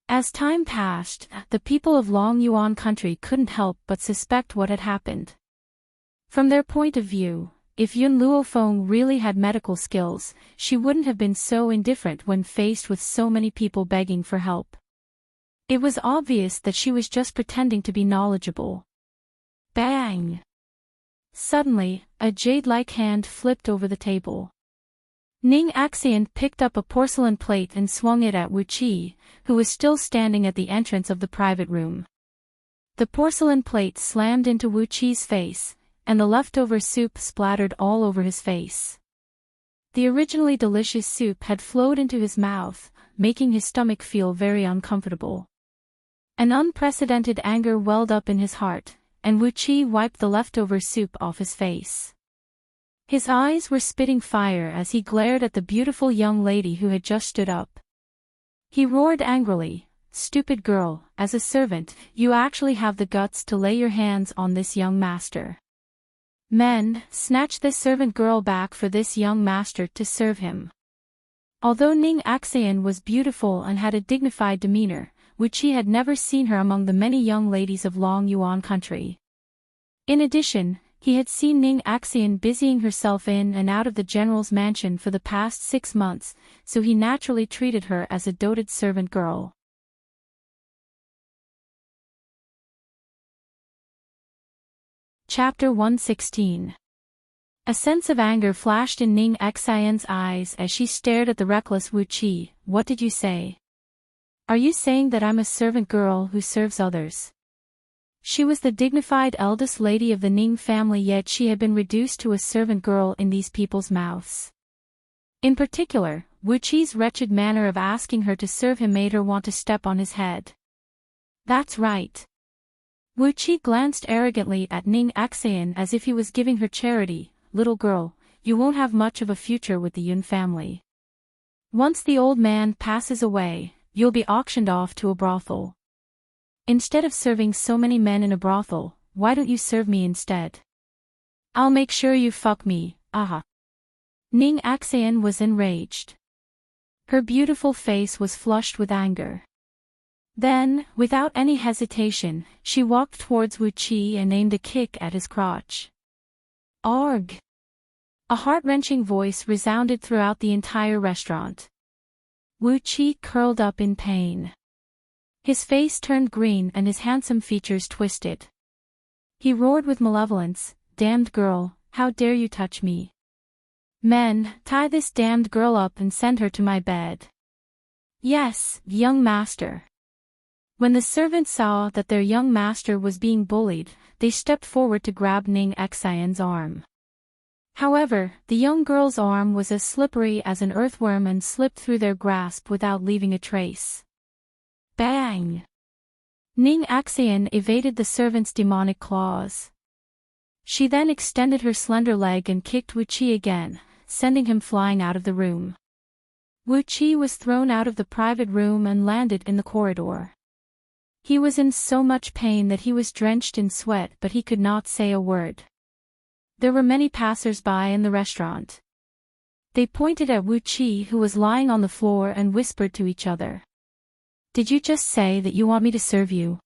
Speaker 1: As time passed, the people of Long Yuan country couldn't help but suspect what had happened. From their point of view, if Yun Luofeng really had medical skills, she wouldn't have been so indifferent when faced with so many people begging for help. It was obvious that she was just pretending to be knowledgeable. Bang! Suddenly, a jade-like hand flipped over the table. Ning Axian picked up a porcelain plate and swung it at Wu Qi, who was still standing at the entrance of the private room. The porcelain plate slammed into Wu Qi's face, and the leftover soup splattered all over his face. The originally delicious soup had flowed into his mouth, making his stomach feel very uncomfortable. An unprecedented anger welled up in his heart, and Wu Qi wiped the leftover soup off his face. His eyes were spitting fire as he glared at the beautiful young lady who had just stood up. He roared angrily, "Stupid girl, as a servant, you actually have the guts to lay your hands on this young master. Men, snatch this servant girl back for this young master to serve him." Although Ning Axian was beautiful and had a dignified demeanor, Wu Qi had never seen her among the many young ladies of Long Yuan country. In addition, he had seen Ning Axian busying herself in and out of the general's mansion for the past 6 months, so he naturally treated her as a doted servant girl. Chapter 116. A sense of anger flashed in Ning Axian's eyes as she stared at the reckless Wu Qi. "What did you say? Are you saying that I'm a servant girl who serves others?" She was the dignified eldest lady of the Ning family, yet she had been reduced to a servant girl in these people's mouths. In particular, Wu Qi's wretched manner of asking her to serve him made her want to step on his head. "That's right." Wu Qi glanced arrogantly at Ning Axian as if he was giving her charity. "Little girl, you won't have much of a future with the Yun family. Once the old man passes away, you'll be auctioned off to a brothel. Instead of serving so many men in a brothel, why don't you serve me instead? I'll make sure you fuck me, aha." Ning Axian was enraged. Her beautiful face was flushed with anger. Then, without any hesitation, she walked towards Wu Qi and aimed a kick at his crotch. "Arg!" A heart-wrenching voice resounded throughout the entire restaurant. Wu Qi curled up in pain. His face turned green and his handsome features twisted. He roared with malevolence, "Damned girl, how dare you touch me? Men, tie this damned girl up and send her to my bed." "Yes, young master." When the servants saw that their young master was being bullied, they stepped forward to grab Ning Axian's arm. However, the young girl's arm was as slippery as an earthworm and slipped through their grasp without leaving a trace. Bang! Ning Axian evaded the servant's demonic claws. She then extended her slender leg and kicked Wu Qi again, sending him flying out of the room. Wu Qi was thrown out of the private room and landed in the corridor. He was in so much pain that he was drenched in sweat, but he could not say a word. There were many passers-by in the restaurant. They pointed at Wu Qi, who was lying on the floor, and whispered to each other. "Did you just say that you want me to serve you?"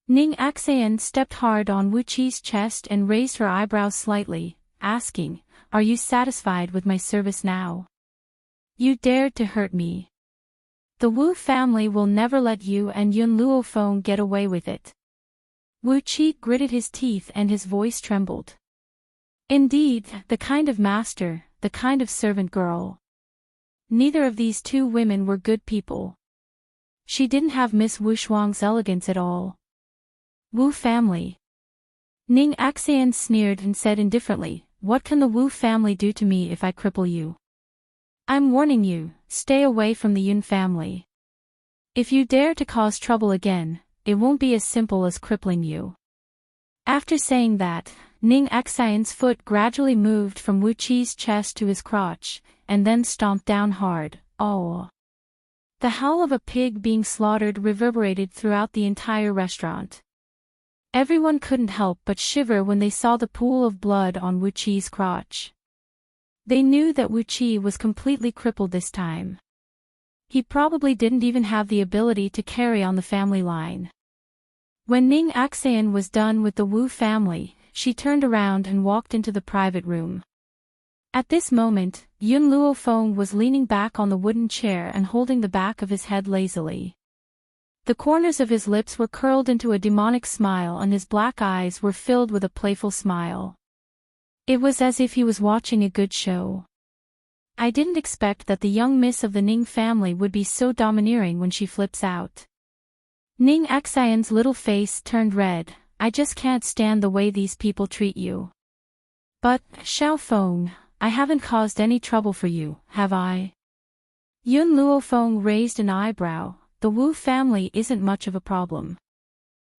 Speaker 1: Ning Axian stepped hard on Wu Qi's chest and raised her eyebrows slightly, asking, "Are you satisfied with my service now? You dared to hurt me. The Wu family will never let you and Yun Luofeng get away with it." Wu Qi gritted his teeth and his voice trembled. Indeed, the kind of master, the kind of servant girl. Neither of these two women were good people. She didn't have Miss Wu Shuang's elegance at all. Wu family. Ning Axian sneered and said indifferently, "What can the Wu family do to me if I cripple you? I'm warning you, stay away from the Yun family. If you dare to cause trouble again, it won't be as simple as crippling you." After saying that, Ning Axian's foot gradually moved from Wu Qi's chest to his crotch, and then stomped down hard. Oh! The howl of a pig being slaughtered reverberated throughout the entire restaurant. Everyone couldn't help but shiver when they saw the pool of blood on Wu Qi's crotch. They knew that Wu Qi was completely crippled this time. He probably didn't even have the ability to carry on the family line. When Ning Axian was done with the Wu family, she turned around and walked into the private room. At this moment, Yun Luofeng was leaning back on the wooden chair and holding the back of his head lazily. The corners of his lips were curled into a demonic smile and his black eyes were filled with a playful smile. It was as if he was watching a good show. I didn't expect that the young miss of the Ning family would be so domineering when she flips out. Ning Xian's little face turned red. I just can't stand the way these people treat you. But, Xiaofeng, I haven't caused any trouble for you, have I? Yun Luofeng raised an eyebrow. The Wu family isn't much of a problem.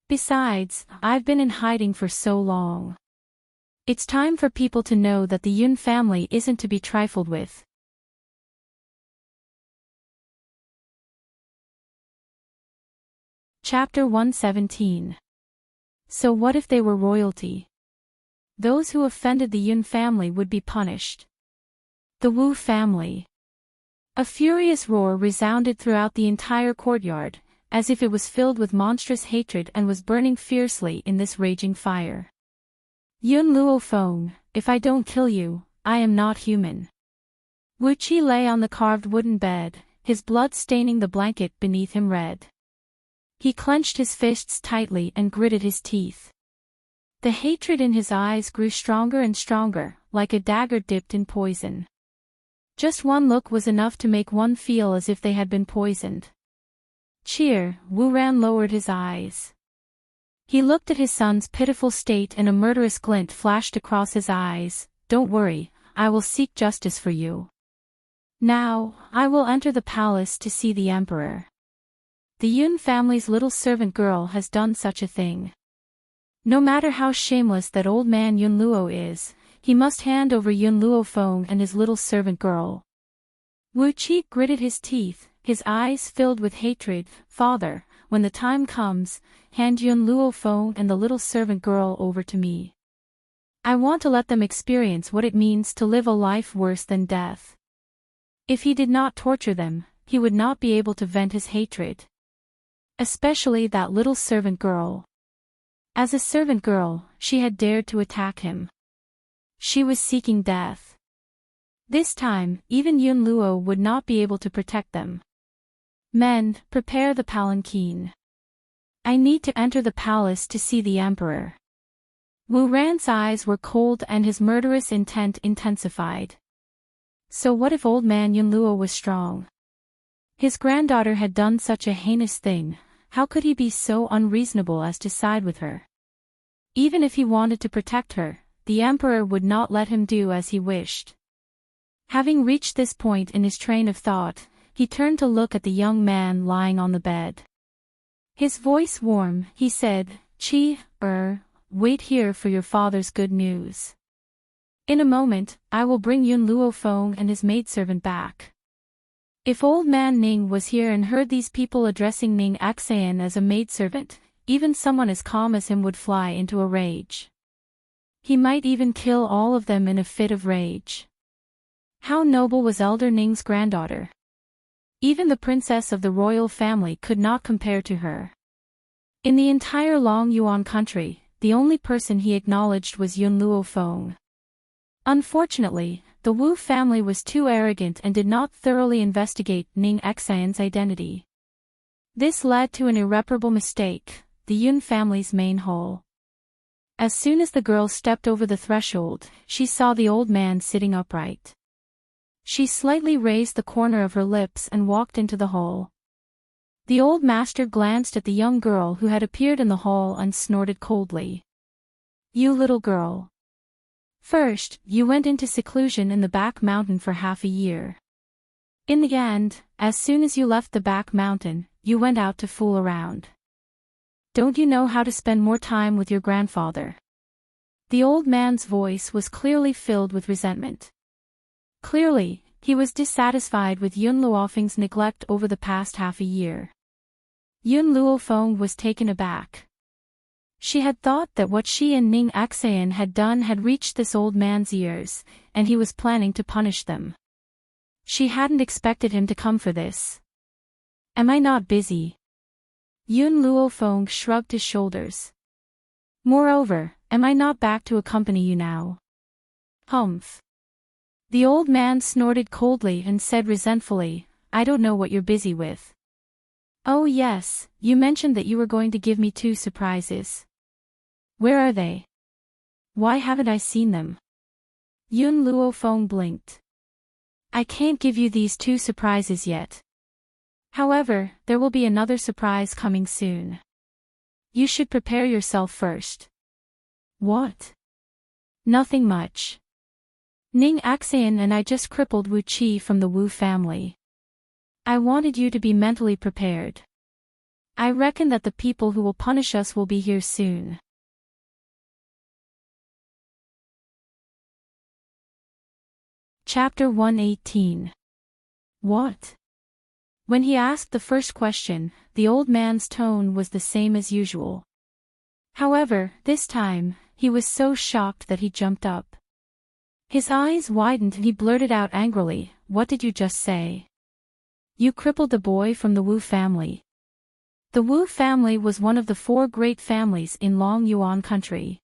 Speaker 1: Besides, I've been in hiding for so long. It's time for people to know that the Yun family isn't to be trifled with. Chapter 117. So what if they were royalty? Those who offended the Yun family would be punished. The Wu family. A furious roar resounded throughout the entire courtyard, as if it was filled with monstrous hatred and was burning fiercely in this raging fire. Yun Luofeng, if I don't kill you, I am not human. Wu Qi lay on the carved wooden bed, his blood staining the blanket beneath him red. He clenched his fists tightly and gritted his teeth. The hatred in his eyes grew stronger and stronger, like a dagger dipped in poison. Just one look was enough to make one feel as if they had been poisoned. Cheer, Wu Ran lowered his eyes. He looked at his son's pitiful state and a murderous glint flashed across his eyes. Don't worry, I will seek justice for you. Now, I will enter the palace to see the emperor. The Yun family's little servant girl has done such a thing. No matter how shameless that old man Yun Luo is, he must hand over Yun Luofeng and his little servant girl. Wu Qi gritted his teeth, his eyes filled with hatred. Father, when the time comes, hand Yun Luofeng and the little servant girl over to me. I want to let them experience what it means to live a life worse than death. If he did not torture them, he would not be able to vent his hatred. Especially that little servant girl. As a servant girl, she had dared to attack him. She was seeking death. This time, even Yun Luo would not be able to protect them. Men, prepare the palanquin. I need to enter the palace to see the emperor. Wu Ran's eyes were cold and his murderous intent intensified. So what if old man Yun Luo was strong? His granddaughter had done such a heinous thing, how could he be so unreasonable as to side with her? Even if he wanted to protect her, the emperor would not let him do as he wished. Having reached this point in his train of thought, he turned to look at the young man lying on the bed. His voice warm, he said, wait here for your father's good news. In a moment, I will bring Yun Luofeng and his maidservant back. If old man Ning was here and heard these people addressing Ning Xian as a maidservant, even someone as calm as him would fly into a rage. He might even kill all of them in a fit of rage. How noble was Elder Ning's granddaughter. Even the princess of the royal family could not compare to her. In the entire Long Yuan country, the only person he acknowledged was Yun Luofeng. Unfortunately, the Wu family was too arrogant and did not thoroughly investigate Ning Xian's identity. This led to an irreparable mistake, the Yun family's main hole. As soon as the girl stepped over the threshold, she saw the old man sitting upright. She slightly raised the corner of her lips and walked into the hall. The old master glanced at the young girl who had appeared in the hall and snorted coldly. You little girl. First, you went into seclusion in the back mountain for half a year. In the end, as soon as you left the back mountain, you went out to fool around. Don't you know how to spend more time with your grandfather? The old man's voice was clearly filled with resentment. Clearly, he was dissatisfied with Yun Luofeng's neglect over the past half a year. Yun Luofeng was taken aback. She had thought that what she and Ning Xian had done had reached this old man's ears, and he was planning to punish them. She hadn't expected him to come for this. Am I not busy? Yun Luofeng shrugged his shoulders. Moreover, am I not back to accompany you now? Humph. The old man snorted coldly and said resentfully, I don't know what you're busy with. Oh yes, you mentioned that you were going to give me 2 surprises. Where are they? Why haven't I seen them? Yun Luofeng blinked. I can't give you these 2 surprises yet. However, there will be another surprise coming soon. You should prepare yourself first. What? Nothing much. Ning Axian and I just crippled Wu Qi from the Wu family. I wanted you to be mentally prepared. I reckon that the people who will punish us will be here soon. Chapter 118. What? When he asked the first question, the old man's tone was the same as usual. However, this time, he was so shocked that he jumped up. His eyes widened and he blurted out angrily, What did you just say? You crippled the boy from the Wu family. The Wu family was one of the 4 great families in Long Yuan country.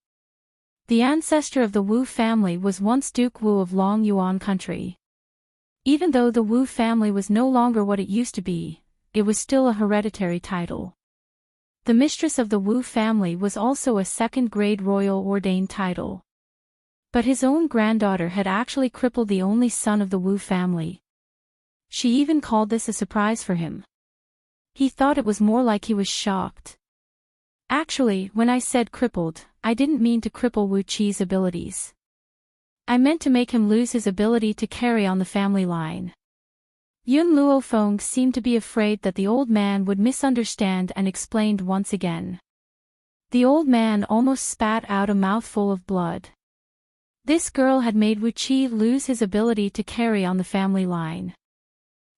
Speaker 1: The ancestor of the Wu family was once Duke Wu of Long Yuan country. Even though the Wu family was no longer what it used to be, it was still a hereditary title. The mistress of the Wu family was also a 2nd-grade royal ordained title. But his own granddaughter had actually crippled the only son of the Wu family. She even called this a surprise for him. He thought it was more like he was shocked. Actually, when I said crippled, I didn't mean to cripple Wu Qi's abilities. I meant to make him lose his ability to carry on the family line. Yun Luofeng seemed to be afraid that the old man would misunderstand and explained once again. The old man almost spat out a mouthful of blood. This girl had made Wu Qi lose his ability to carry on the family line.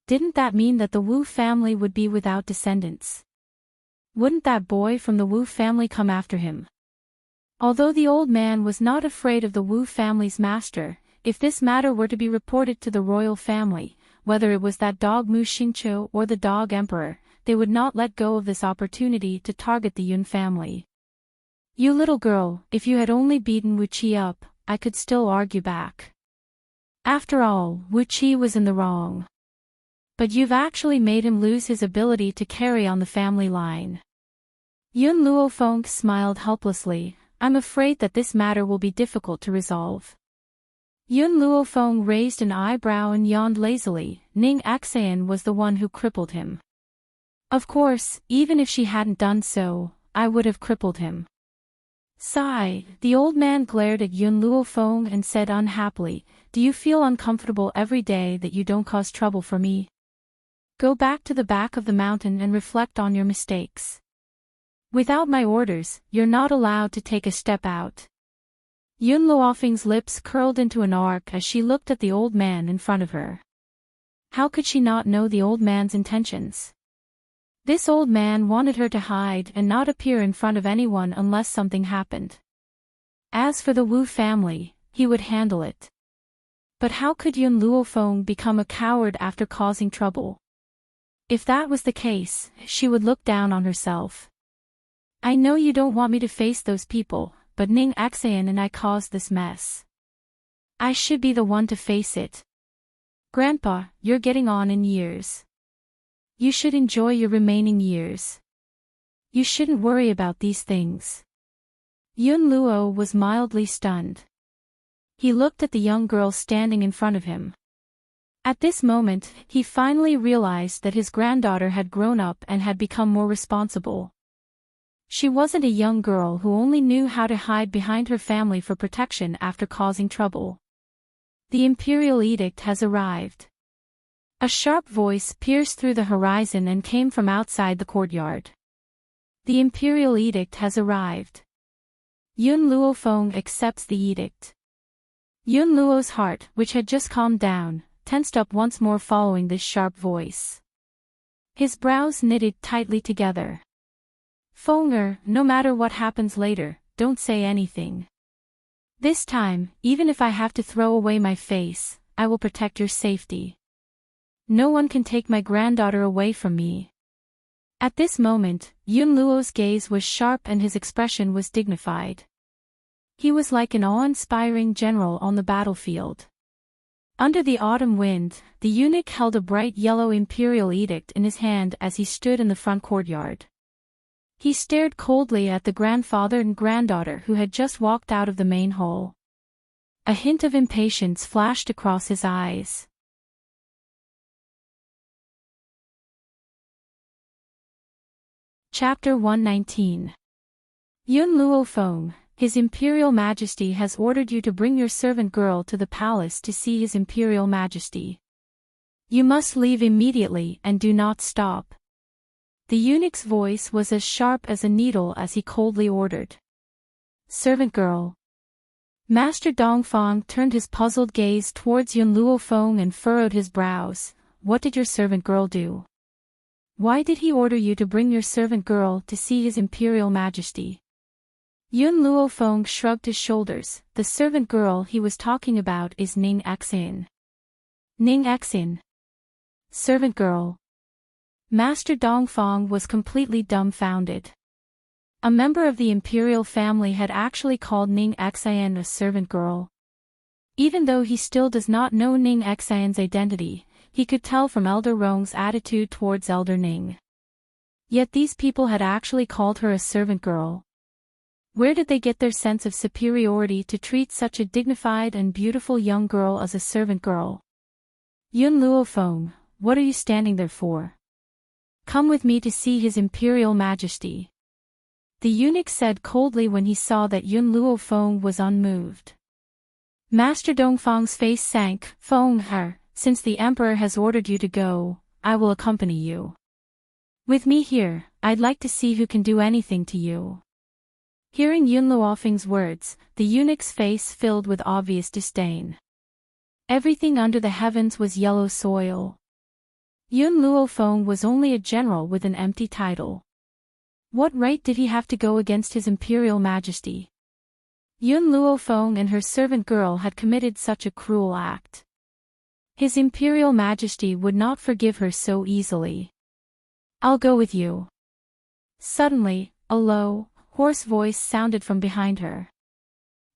Speaker 1: Didn't that mean that the Wu family would be without descendants? Wouldn't that boy from the Wu family come after him? Although the old man was not afraid of the Wu family's master, if this matter were to be reported to the royal family, whether it was that dog Mu Xingqiu or the dog emperor, they would not let go of this opportunity to target the Yun family. You little girl, if you had only beaten Wu Qi up, I could still argue back. After all, Wu Qi was in the wrong. But you've actually made him lose his ability to carry on the family line. Yun Luofeng smiled helplessly, I'm afraid that this matter will be difficult to resolve. Yun Luofeng raised an eyebrow and yawned lazily, Ning Axian was the one who crippled him. Of course, even if she hadn't done so, I would have crippled him. Sigh, the old man glared at Yun Luofeng and said unhappily, Do you feel uncomfortable every day that you don't cause trouble for me? Go back to the back of the mountain and reflect on your mistakes. Without my orders, you're not allowed to take a step out. Yun Luofeng's lips curled into an arc as she looked at the old man in front of her. How could she not know the old man's intentions? This old man wanted her to hide and not appear in front of anyone unless something happened. As for the Wu family, he would handle it. But how could Yun Luofeng become a coward after causing trouble? If that was the case, she would look down on herself. I know you don't want me to face those people, but Ning Axian and I caused this mess. I should be the one to face it. Grandpa, you're getting on in years. You should enjoy your remaining years. You shouldn't worry about these things. Yun Luo was mildly stunned. He looked at the young girl standing in front of him. At this moment, he finally realized that his granddaughter had grown up and had become more responsible. She wasn't a young girl who only knew how to hide behind her family for protection after causing trouble. The imperial edict has arrived. A sharp voice pierced through the horizon and came from outside the courtyard. The imperial edict has arrived. Yun Luofeng accepts the edict. Yun Luo's heart, which had just calmed down, tensed up once more following this sharp voice. His brows knitted tightly together. Fenger, no matter what happens later, don't say anything. This time, even if I have to throw away my face, I will protect your safety. No one can take my granddaughter away from me. At this moment, Yun Luo's gaze was sharp and his expression was dignified. He was like an awe-inspiring general on the battlefield. Under the autumn wind, the eunuch held a bright yellow imperial edict in his hand as he stood in the front courtyard. He stared coldly at the grandfather and granddaughter who had just walked out of the main hall. A hint of impatience flashed across his eyes. Chapter 119. Yun Luo Feng, His Imperial Majesty has ordered you to bring your servant girl to the palace to see His Imperial Majesty. You must leave immediately and do not stop. The eunuch's voice was as sharp as a needle as he coldly ordered. Servant girl. Master Dongfang turned his puzzled gaze towards Yun Luo Feng and furrowed his brows. What did your servant girl do? Why did he order you to bring your servant girl to see His Imperial Majesty? Yun Luo Feng shrugged his shoulders. The servant girl he was talking about is Ning Xin. Ning Xin. Servant girl. Master Dongfang was completely dumbfounded. A member of the imperial family had actually called Ning Xin a servant girl. Even though he still does not know Ning Xin's identity, he could tell from Elder Rong's attitude towards Elder Ning. Yet these people had actually called her a servant girl. Where did they get their sense of superiority to treat such a dignified and beautiful young girl as a servant girl? Yun Luo Feng, what are you standing there for? Come with me to see His Imperial Majesty. The eunuch said coldly when he saw that Yun Luo Feng was unmoved. Master Dongfang's face sank. Feng her, since the emperor has ordered you to go, I will accompany you. With me here, I'd like to see who can do anything to you. Hearing Yun Luo Feng's words, the eunuch's face filled with obvious disdain. Everything under the heavens was yellow soil. Yun Luo Feng was only a general with an empty title. What right did he have to go against His Imperial Majesty? Yun Luo Feng and her servant girl had committed such a cruel act. His Imperial Majesty would not forgive her so easily. I'll go with you. Suddenly, a low, hoarse voice sounded from behind her.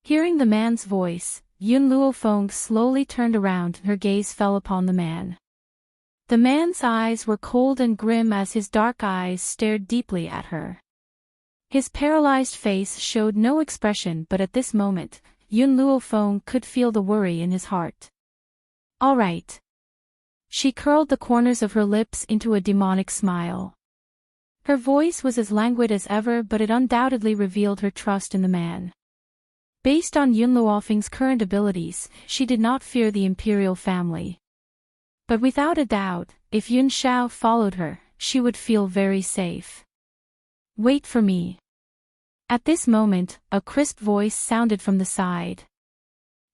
Speaker 1: Hearing the man's voice, Yun Luo Feng slowly turned around and her gaze fell upon the man. The man's eyes were cold and grim as his dark eyes stared deeply at her. His paralyzed face showed no expression, but at this moment, Yun Luo Feng could feel the worry in his heart. All right. She curled the corners of her lips into a demonic smile. Her voice was as languid as ever, but it undoubtedly revealed her trust in the man. Based on Yun Luo Feng's current abilities, she did not fear the imperial family. But without a doubt, if Yun Shao followed her, she would feel very safe. Wait for me. At this moment, a crisp voice sounded from the side.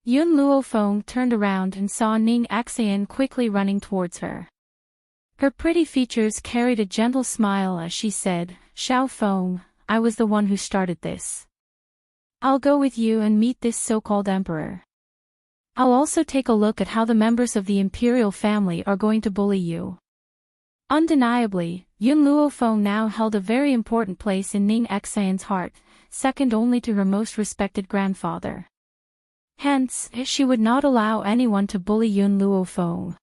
Speaker 1: Yun Luo Feng turned around and saw Ning Xin quickly running towards her. Her pretty features carried a gentle smile as she said, Shao Feng, I was the one who started this. I'll go with you and meet this so-called emperor. I'll also take a look at how the members of the imperial family are going to bully you. Undeniably, Yun Luo Feng now held a very important place in Ning Xin's heart, second only to her most respected grandfather. Hence, she would not allow anyone to bully Yun Luo Feng.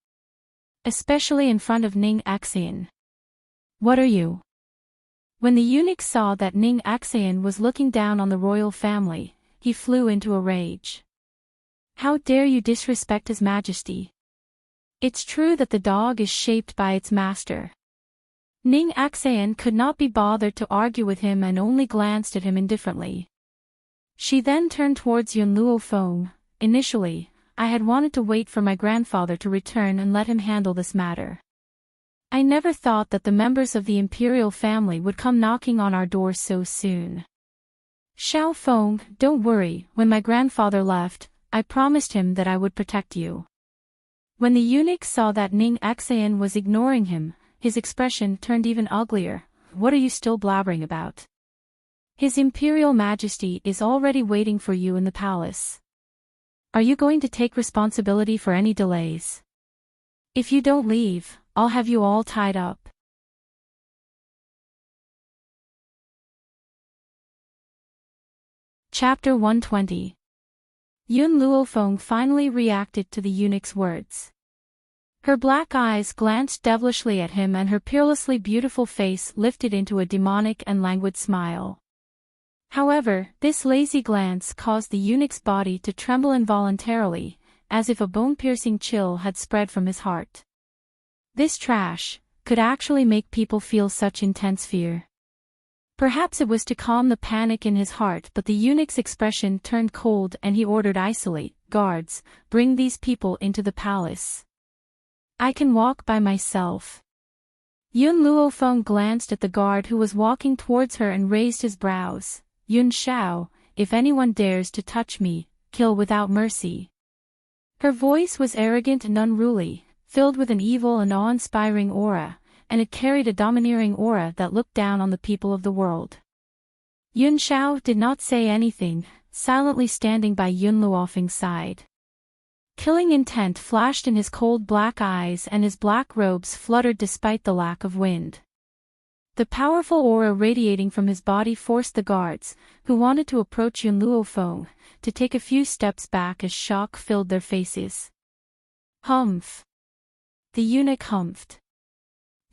Speaker 1: Especially in front of Ning Xin. What are you? When the eunuch saw that Ning Xin was looking down on the royal family, he flew into a rage. How dare you disrespect His Majesty? It's true that the dog is shaped by its master. Ning Xin could not be bothered to argue with him and only glanced at him indifferently. She then turned towards Yun Luo Feng. Initially, I had wanted to wait for my grandfather to return and let him handle this matter. I never thought that the members of the imperial family would come knocking on our door so soon. Shao Feng, don't worry, when my grandfather left, I promised him that I would protect you. When the eunuch saw that Ning Xin was ignoring him, his expression turned even uglier. What are you still blabbering about? His Imperial Majesty is already waiting for you in the palace. Are you going to take responsibility for any delays? If you don't leave, I'll have you all tied up. Chapter 120. Yun Luofeng finally reacted to the eunuch's words. Her black eyes glanced devilishly at him and her peerlessly beautiful face lifted into a demonic and languid smile. However, this lazy glance caused the eunuch's body to tremble involuntarily, as if a bone-piercing chill had spread from his heart. This trash could actually make people feel such intense fear. Perhaps it was to calm the panic in his heart, but the eunuch's expression turned cold and he ordered isolate, guards, bring these people into the palace. I can walk by myself. Yun Luofeng glanced at the guard who was walking towards her and raised his brows. Yun Shao, if anyone dares to touch me, kill without mercy. Her voice was arrogant and unruly, filled with an evil and awe-inspiring aura, and it carried a domineering aura that looked down on the people of the world. Yun Shao did not say anything, silently standing by Yun Luofeng's side. Killing intent flashed in his cold black eyes and his black robes fluttered despite the lack of wind. The powerful aura radiating from his body forced the guards, who wanted to approach Yun Luofeng, to take a few steps back as shock filled their faces. Humph! The eunuch humphed.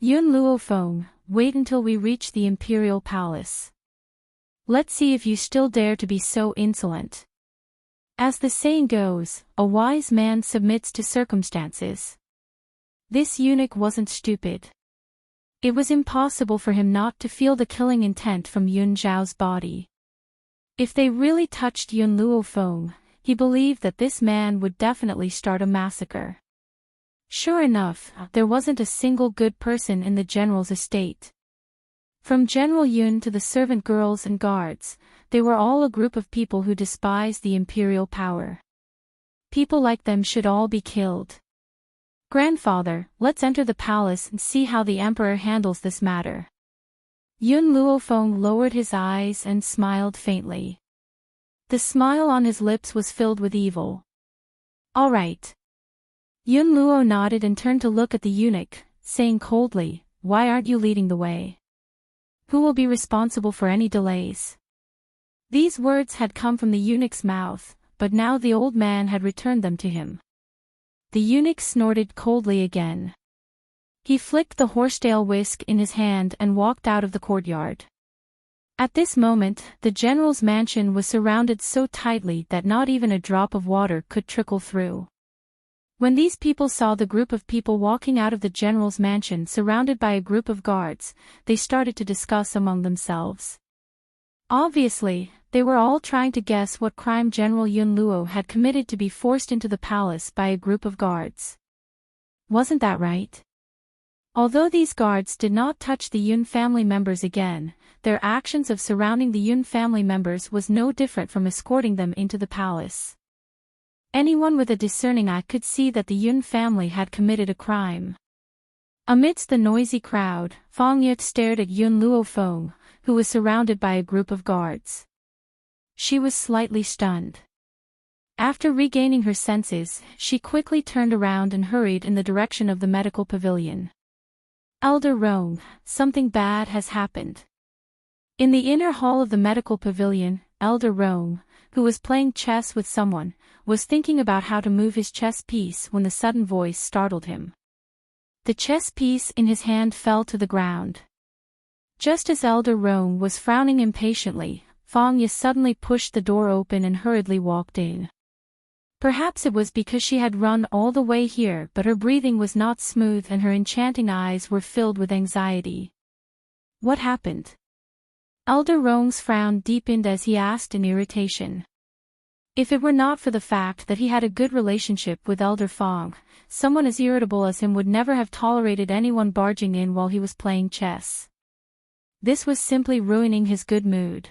Speaker 1: Yun Luofeng, wait until we reach the imperial palace. Let's see if you still dare to be so insolent. As the saying goes, a wise man submits to circumstances. This eunuch wasn't stupid. It was impossible for him not to feel the killing intent from Yun Zhao's body. If they really touched Yun Luofeng, he believed that this man would definitely start a massacre. Sure enough, there wasn't a single good person in the general's estate. From General Yun to the servant girls and guards, they were all a group of people who despised the imperial power. People like them should all be killed. Grandfather, let's enter the palace and see how the emperor handles this matter. Yun Luofeng lowered his eyes and smiled faintly. The smile on his lips was filled with evil. All right. Yun Luo nodded and turned to look at the eunuch, saying coldly, why aren't you leading the way? Who will be responsible for any delays? These words had come from the eunuch's mouth, but now the old man had returned them to him. The eunuch snorted coldly again. He flicked the horsetail whisk in his hand and walked out of the courtyard. At this moment, the general's mansion was surrounded so tightly that not even a drop of water could trickle through. When these people saw the group of people walking out of the general's mansion surrounded by a group of guards, they started to discuss among themselves. Obviously, they were all trying to guess what crime General Yun Luo had committed to be forced into the palace by a group of guards. Wasn't that right? Although these guards did not touch the Yun family members again, their actions of surrounding the Yun family members was no different from escorting them into the palace. Anyone with a discerning eye could see that the Yun family had committed a crime. Amidst the noisy crowd, Fang Yut stared at Yun Luofeng, who was surrounded by a group of guards. She was slightly stunned. After regaining her senses, she quickly turned around and hurried in the direction of the medical pavilion. Elder Rong, something bad has happened. In the inner hall of the medical pavilion, Elder Rong, who was playing chess with someone, was thinking about how to move his chess piece when the sudden voice startled him. The chess piece in his hand fell to the ground. Just as Elder Rong was frowning impatiently, Fang Yi suddenly pushed the door open and hurriedly walked in. Perhaps it was because she had run all the way here, but her breathing was not smooth and her enchanting eyes were filled with anxiety. What happened? Elder Rong's frown deepened as he asked in irritation. If it were not for the fact that he had a good relationship with Elder Fang, someone as irritable as him would never have tolerated anyone barging in while he was playing chess. This was simply ruining his good mood.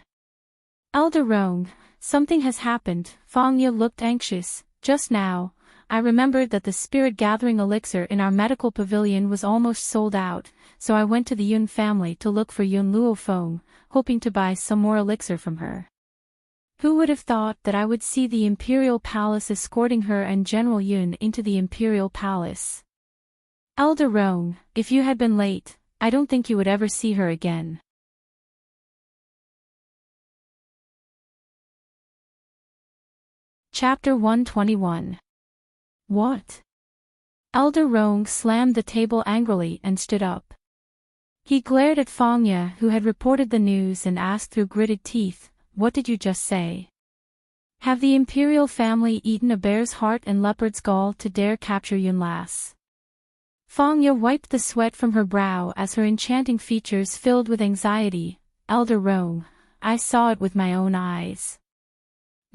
Speaker 1: Elder Rong, something has happened. Fang Ye looked anxious. Just now, I remembered that the spirit-gathering elixir in our medical pavilion was almost sold out, so I went to the Yun family to look for Yun Luofeng, hoping to buy some more elixir from her. Who would have thought that I would see the Imperial Palace escorting her and General Yun into the Imperial Palace? Elder Rong, if you had been late, I don't think you would ever see her again. Chapter 121. What? Elder Rong slammed the table angrily and stood up. He glared at Fangya, who had reported the news, and asked through gritted teeth, "What did you just say? Have the imperial family eaten a bear's heart and leopard's gall to dare capture Yunlas?" Fangya wiped the sweat from her brow as her enchanting features filled with anxiety. "Elder Rong, I saw it with my own eyes.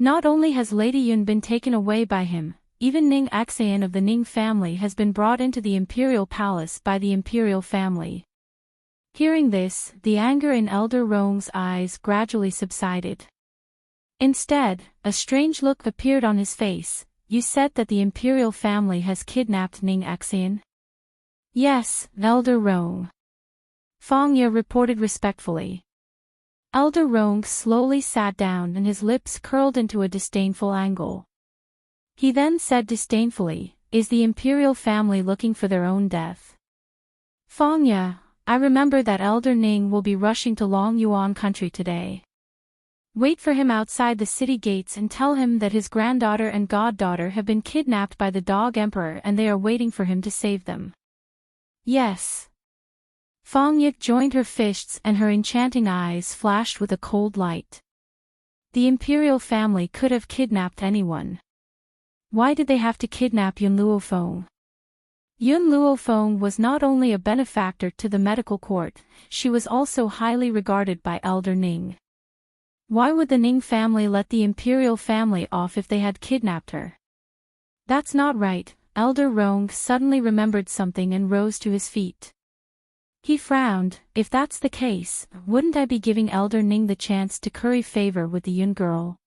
Speaker 1: Not only has Lady Yun been taken away by him, even Ning Axayan of the Ning family has been brought into the imperial palace by the imperial family." Hearing this, the anger in Elder Rong's eyes gradually subsided. Instead, a strange look appeared on his face. "You said that the imperial family has kidnapped Ning Axayan?" "Yes, Elder Rong," Fangya reported respectfully. Elder Rong slowly sat down and his lips curled into a disdainful angle. He then said disdainfully, "Is the imperial family looking for their own death?" "Fangya, I remember that Elder Ning will be rushing to Long Yuan country today. Wait for him outside the city gates and tell him that his granddaughter and goddaughter have been kidnapped by the Dog Emperor and they are waiting for him to save them." "Yes." Fangya joined her fists and her enchanting eyes flashed with a cold light. The imperial family could have kidnapped anyone. Why did they have to kidnap Yun Luofeng? Yun Luofeng was not only a benefactor to the medical court, she was also highly regarded by Elder Ning. Why would the Ning family let the imperial family off if they had kidnapped her? "That's not right." Elder Rong suddenly remembered something and rose to his feet. He frowned. "If that's the case, wouldn't I be giving Elder Ning the chance to curry favor with the Yun girl?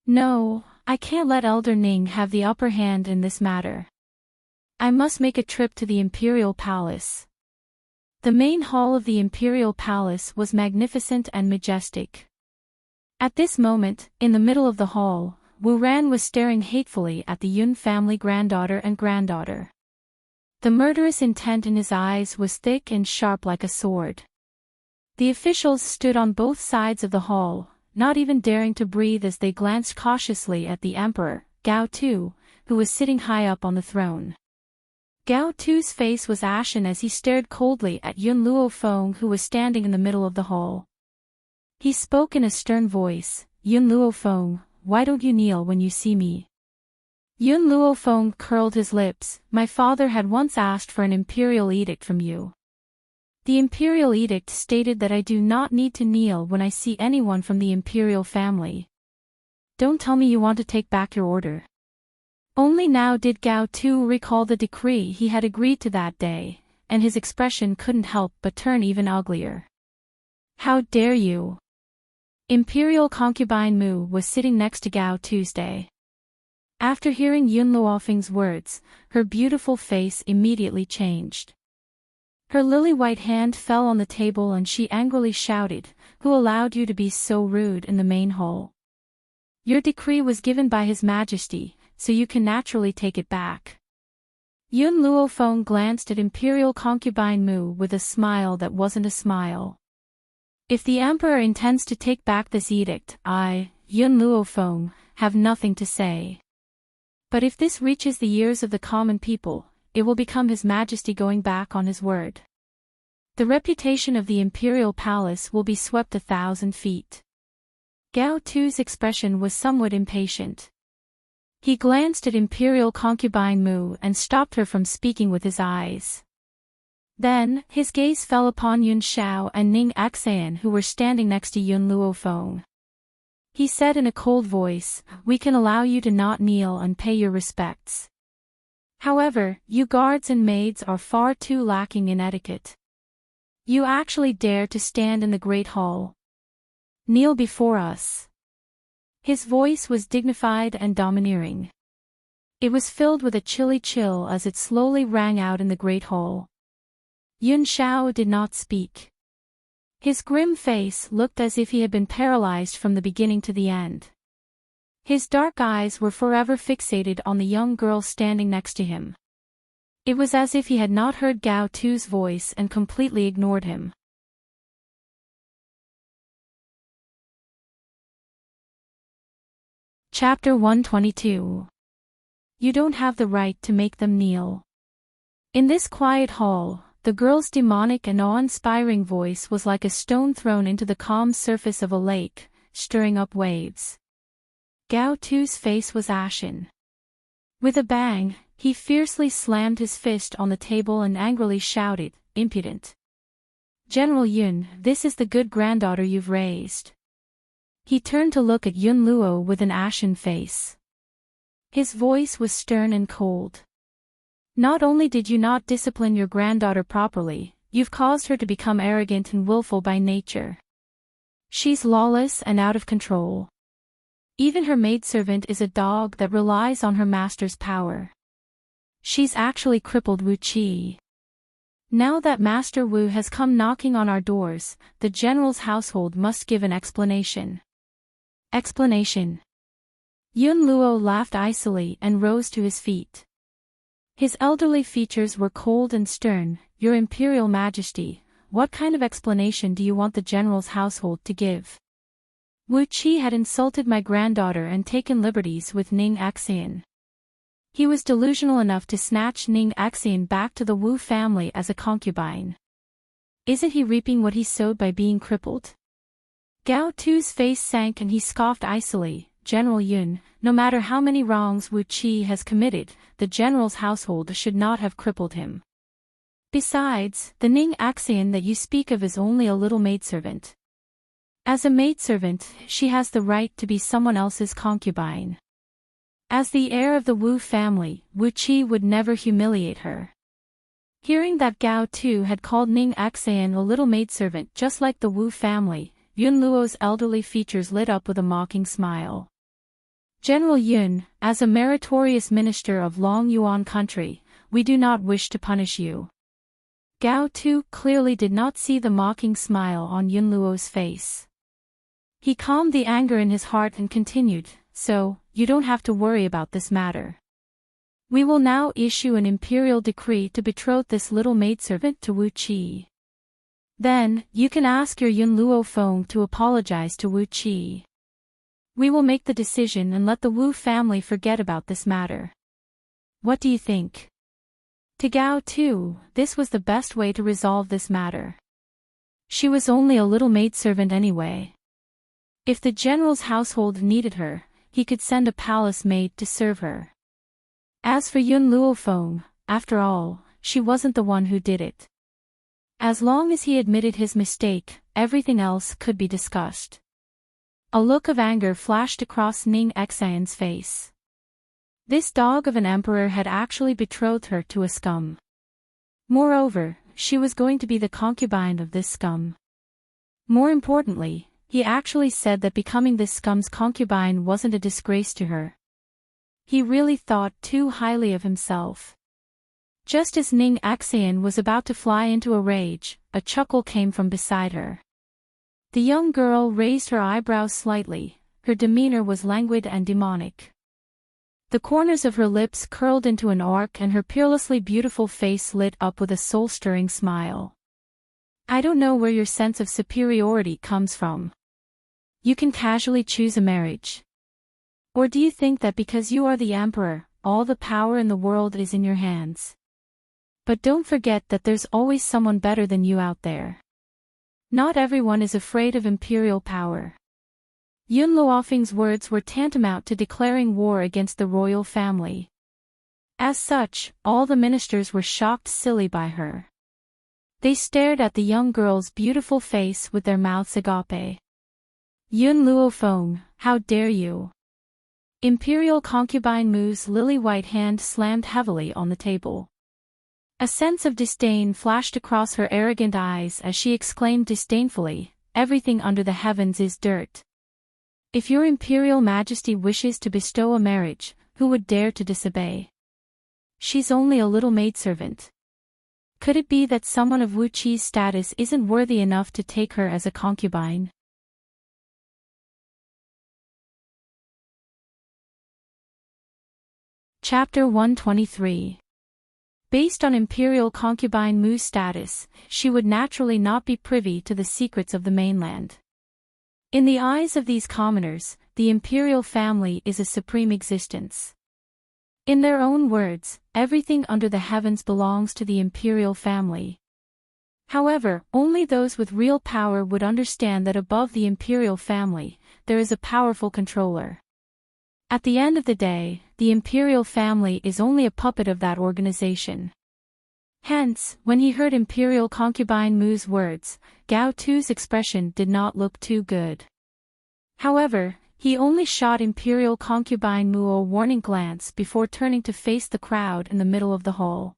Speaker 1: No, I can't let Elder Ning have the upper hand in this matter. I must make a trip to the Imperial Palace." The main hall of the Imperial Palace was magnificent and majestic. At this moment, in the middle of the hall, Wu Ran was staring hatefully at the Yun family granddaughter and granddaughter. The murderous intent in his eyes was thick and sharp like a sword. The officials stood on both sides of the hall, not even daring to breathe as they glanced cautiously at the emperor, Gao Tu, who was sitting high up on the throne. Gao Tu's face was ashen as he stared coldly at Yun Luofeng, who was standing in the middle of the hall. He spoke in a stern voice, "Yun Luofeng, why don't you kneel when you see me?" Yun Luofeng curled his lips. "My father had once asked for an imperial edict from you. The imperial edict stated that I do not need to kneel when I see anyone from the imperial family. Don't tell me you want to take back your order." Only now did Gao Tu recall the decree he had agreed to that day, and his expression couldn't help but turn even uglier. "How dare you!" Imperial concubine Mu was sitting next to Gao Tuesday. After hearing Yun Luofeng's words, her beautiful face immediately changed. Her lily-white hand fell on the table and she angrily shouted, "Who allowed you to be so rude in the main hall? Your decree was given by His Majesty, so you can naturally take it back." Yun Luofeng glanced at Imperial concubine Mu with a smile that wasn't a smile. "If the Emperor intends to take back this edict, I, Yun Luofeng, have nothing to say. But if this reaches the ears of the common people, it will become His Majesty going back on his word. The reputation of the Imperial Palace will be swept 1,000 feet. Gao Tu's expression was somewhat impatient. He glanced at Imperial concubine Mu and stopped her from speaking with his eyes. Then, his gaze fell upon Yun Shao and Ning Axayan, who were standing next to Yun Luofeng. He said in a cold voice, "We can allow you to not kneel and pay your respects. However, you guards and maids are far too lacking in etiquette. You actually dare to stand in the Great Hall. Kneel before us." His voice was dignified and domineering. It was filled with a chilly chill as it slowly rang out in the Great Hall. Yun Shao did not speak. His grim face looked as if he had been paralyzed from the beginning to the end. His dark eyes were forever fixated on the young girl standing next to him. It was as if he had not heard Gao Tu's voice and completely ignored him. Chapter 122. You don't have the right to make them kneel. In this quiet hall, the girl's demonic and awe-inspiring voice was like a stone thrown into the calm surface of a lake, stirring up waves. Gao Tu's face was ashen. With a bang, he fiercely slammed his fist on the table and angrily shouted, "Impudent! General Yun, this is the good granddaughter you've raised." He turned to look at Yun Luo with an ashen face. His voice was stern and cold. "Not only did you not discipline your granddaughter properly, you've caused her to become arrogant and willful by nature. She's lawless and out of control. Even her maidservant is a dog that relies on her master's power. She's actually crippled Wu Qi. Now that Master Wu has come knocking on our doors, the general's household must give an explanation." Explanation. Yun Luo laughed icily and rose to his feet. His elderly features were cold and stern. "Your Imperial Majesty, what kind of explanation do you want the general's household to give? Wu Qi had insulted my granddaughter and taken liberties with Ning Axian. He was delusional enough to snatch Ning Axian back to the Wu family as a concubine. Isn't he reaping what he sowed by being crippled?" Gao Tu's face sank and he scoffed icily. "General Yun, no matter how many wrongs Wu Qi has committed, the general's household should not have crippled him. Besides, the Ning Axian that you speak of is only a little maidservant. As a maidservant, she has the right to be someone else's concubine. As the heir of the Wu family, Wu Qi would never humiliate her." Hearing that Gao Tu had called Ning Axian a little maidservant just like the Wu family, Yun Luo's elderly features lit up with a mocking smile. "General Yun, as a meritorious minister of Long Yuan country, we do not wish to punish you." Gao Tu clearly did not see the mocking smile on Yun Luo's face. He calmed the anger in his heart and continued, "So, you don't have to worry about this matter. We will now issue an imperial decree to betroth this little maidservant to Wu Qi. Then, you can ask your Yun Luo Feng to apologize to Wu Qi. We will make the decision and let the Wu family forget about this matter. What do you think?" To Gao Tu, this was the best way to resolve this matter. She was only a little maidservant anyway. If the general's household needed her, he could send a palace maid to serve her. As for Yun Luo Feng, after all, she wasn't the one who did it. As long as he admitted his mistake, everything else could be discussed. A look of anger flashed across Ning Axian's face. This dog of an emperor had actually betrothed her to a scum. Moreover, she was going to be the concubine of this scum. More importantly, he actually said that becoming this scum's concubine wasn't a disgrace to her. He really thought too highly of himself. Just as Ning Axian was about to fly into a rage, a chuckle came from beside her. The young girl raised her eyebrows slightly. Her demeanor was languid and demonic. The corners of her lips curled into an arc and her peerlessly beautiful face lit up with a soul-stirring smile. "I don't know where your sense of superiority comes from. You can casually choose a marriage. Or do you think that because you are the emperor, all the power in the world is in your hands? But don't forget that there's always someone better than you out there. Not everyone is afraid of imperial power." Yun Luofeng's words were tantamount to declaring war against the royal family. As such, all the ministers were shocked silly by her. They stared at the young girl's beautiful face with their mouths agape. "Yun Luofeng, how dare you!" Imperial concubine Mu's lily-white hand slammed heavily on the table. A sense of disdain flashed across her arrogant eyes as she exclaimed disdainfully, "Everything under the heavens is dirt. If your Imperial Majesty wishes to bestow a marriage, who would dare to disobey? She's only a little maidservant. Could it be that someone of Wu Qi's status isn't worthy enough to take her as a concubine?" Chapter 123. Based on imperial concubine Mu's status, she would naturally not be privy to the secrets of the mainland. In the eyes of these commoners, the imperial family is a supreme existence. In their own words, everything under the heavens belongs to the imperial family. However, only those with real power would understand that above the imperial family, there is a powerful controller. At the end of the day, the imperial family is only a puppet of that organization. Hence, when he heard imperial concubine Mu's words, Gao Tu's expression did not look too good. However, he only shot imperial concubine Mu a warning glance before turning to face the crowd in the middle of the hall.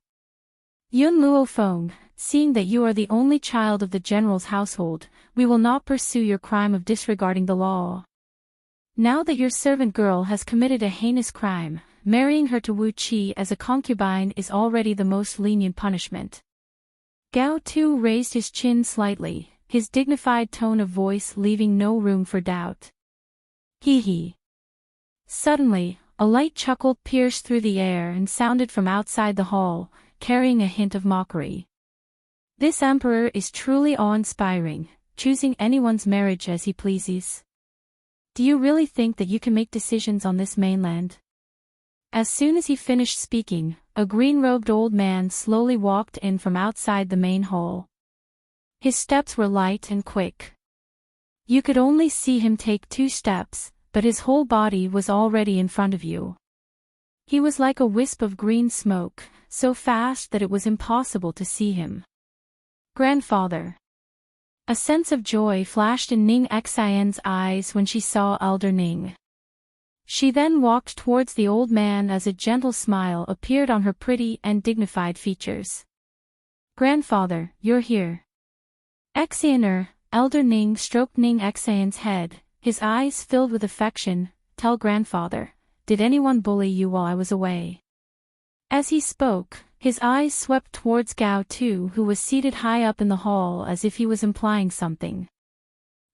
Speaker 1: Yun Luo Feng, seeing that you are the only child of the general's household, we will not pursue your crime of disregarding the law. Now that your servant girl has committed a heinous crime, marrying her to Wu Qi as a concubine is already the most lenient punishment. Gao Tu raised his chin slightly, his dignified tone of voice leaving no room for doubt. Hee hee. Suddenly, a light chuckle pierced through the air and sounded from outside the hall, carrying a hint of mockery. This emperor is truly awe-inspiring, choosing anyone's marriage as he pleases. Do you really think that you can make decisions on this mainland? As soon as he finished speaking, a green-robed old man slowly walked in from outside the main hall. His steps were light and quick. You could only see him take 2 steps, but his whole body was already in front of you. He was like a wisp of green smoke, so fast that it was impossible to see him. Grandfather. A sense of joy flashed in Ning Xian's eyes when she saw Elder Ning. She then walked towards the old man as a gentle smile appeared on her pretty and dignified features. Grandfather, you're here. Xian Elder Ning stroked Ning Xian's head, his eyes filled with affection. Tell grandfather, did anyone bully you while I was away? As he spoke, his eyes swept towards Gao Tu, who was seated high up in the hall as if he was implying something.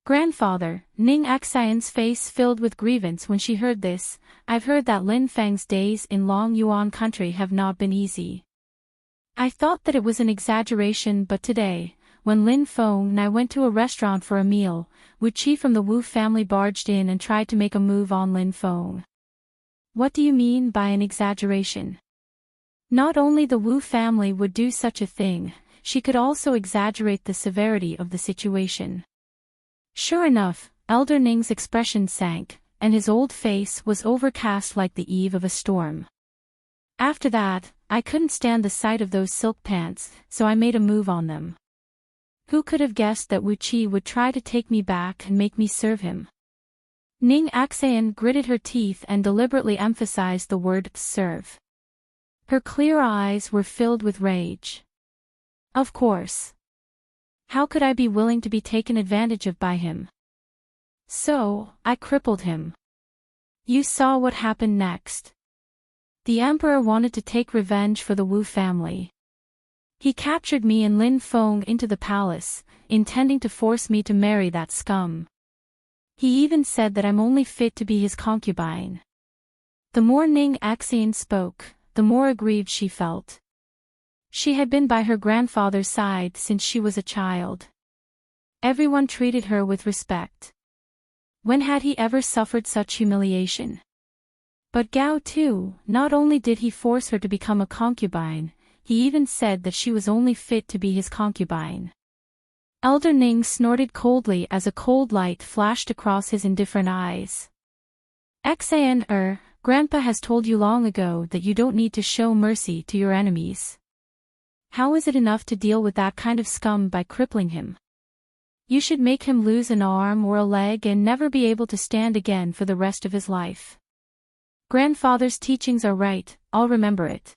Speaker 1: Grandfather, Ning Xian's face filled with grievance when she heard this. I've heard that Lin Feng's days in Long Yuan country have not been easy. I thought that it was an exaggeration, but today, when Lin Feng and I went to a restaurant for a meal, Wu Qi from the Wu family barged in and tried to make a move on Lin Feng. What do you mean by an exaggeration? Not only the Wu family would do such a thing, she could also exaggerate the severity of the situation. Sure enough, Elder Ning's expression sank, and his old face was overcast like the eve of a storm. After that, I couldn't stand the sight of those silk pants, so I made a move on them. Who could have guessed that Wu Qi would try to take me back and make me serve him? Ning Xian gritted her teeth and deliberately emphasized the word serve. Her clear eyes were filled with rage. Of course. How could I be willing to be taken advantage of by him? So, I crippled him. You saw what happened next. The emperor wanted to take revenge for the Wu family. He captured me and Lin Feng into the palace, intending to force me to marry that scum. He even said that I'm only fit to be his concubine. The more Ning Xian spoke, the more aggrieved she felt. She had been by her grandfather's side since she was a child. Everyone treated her with respect. When had he ever suffered such humiliation? But Gao Tu, not only did he force her to become a concubine, he even said that she was only fit to be his concubine. Elder Ning snorted coldly as a cold light flashed across his indifferent eyes. Xian Grandpa has told you long ago that you don't need to show mercy to your enemies. How is it enough to deal with that kind of scum by crippling him? You should make him lose an arm or a leg and never be able to stand again for the rest of his life. Grandfather's teachings are right, I'll remember it.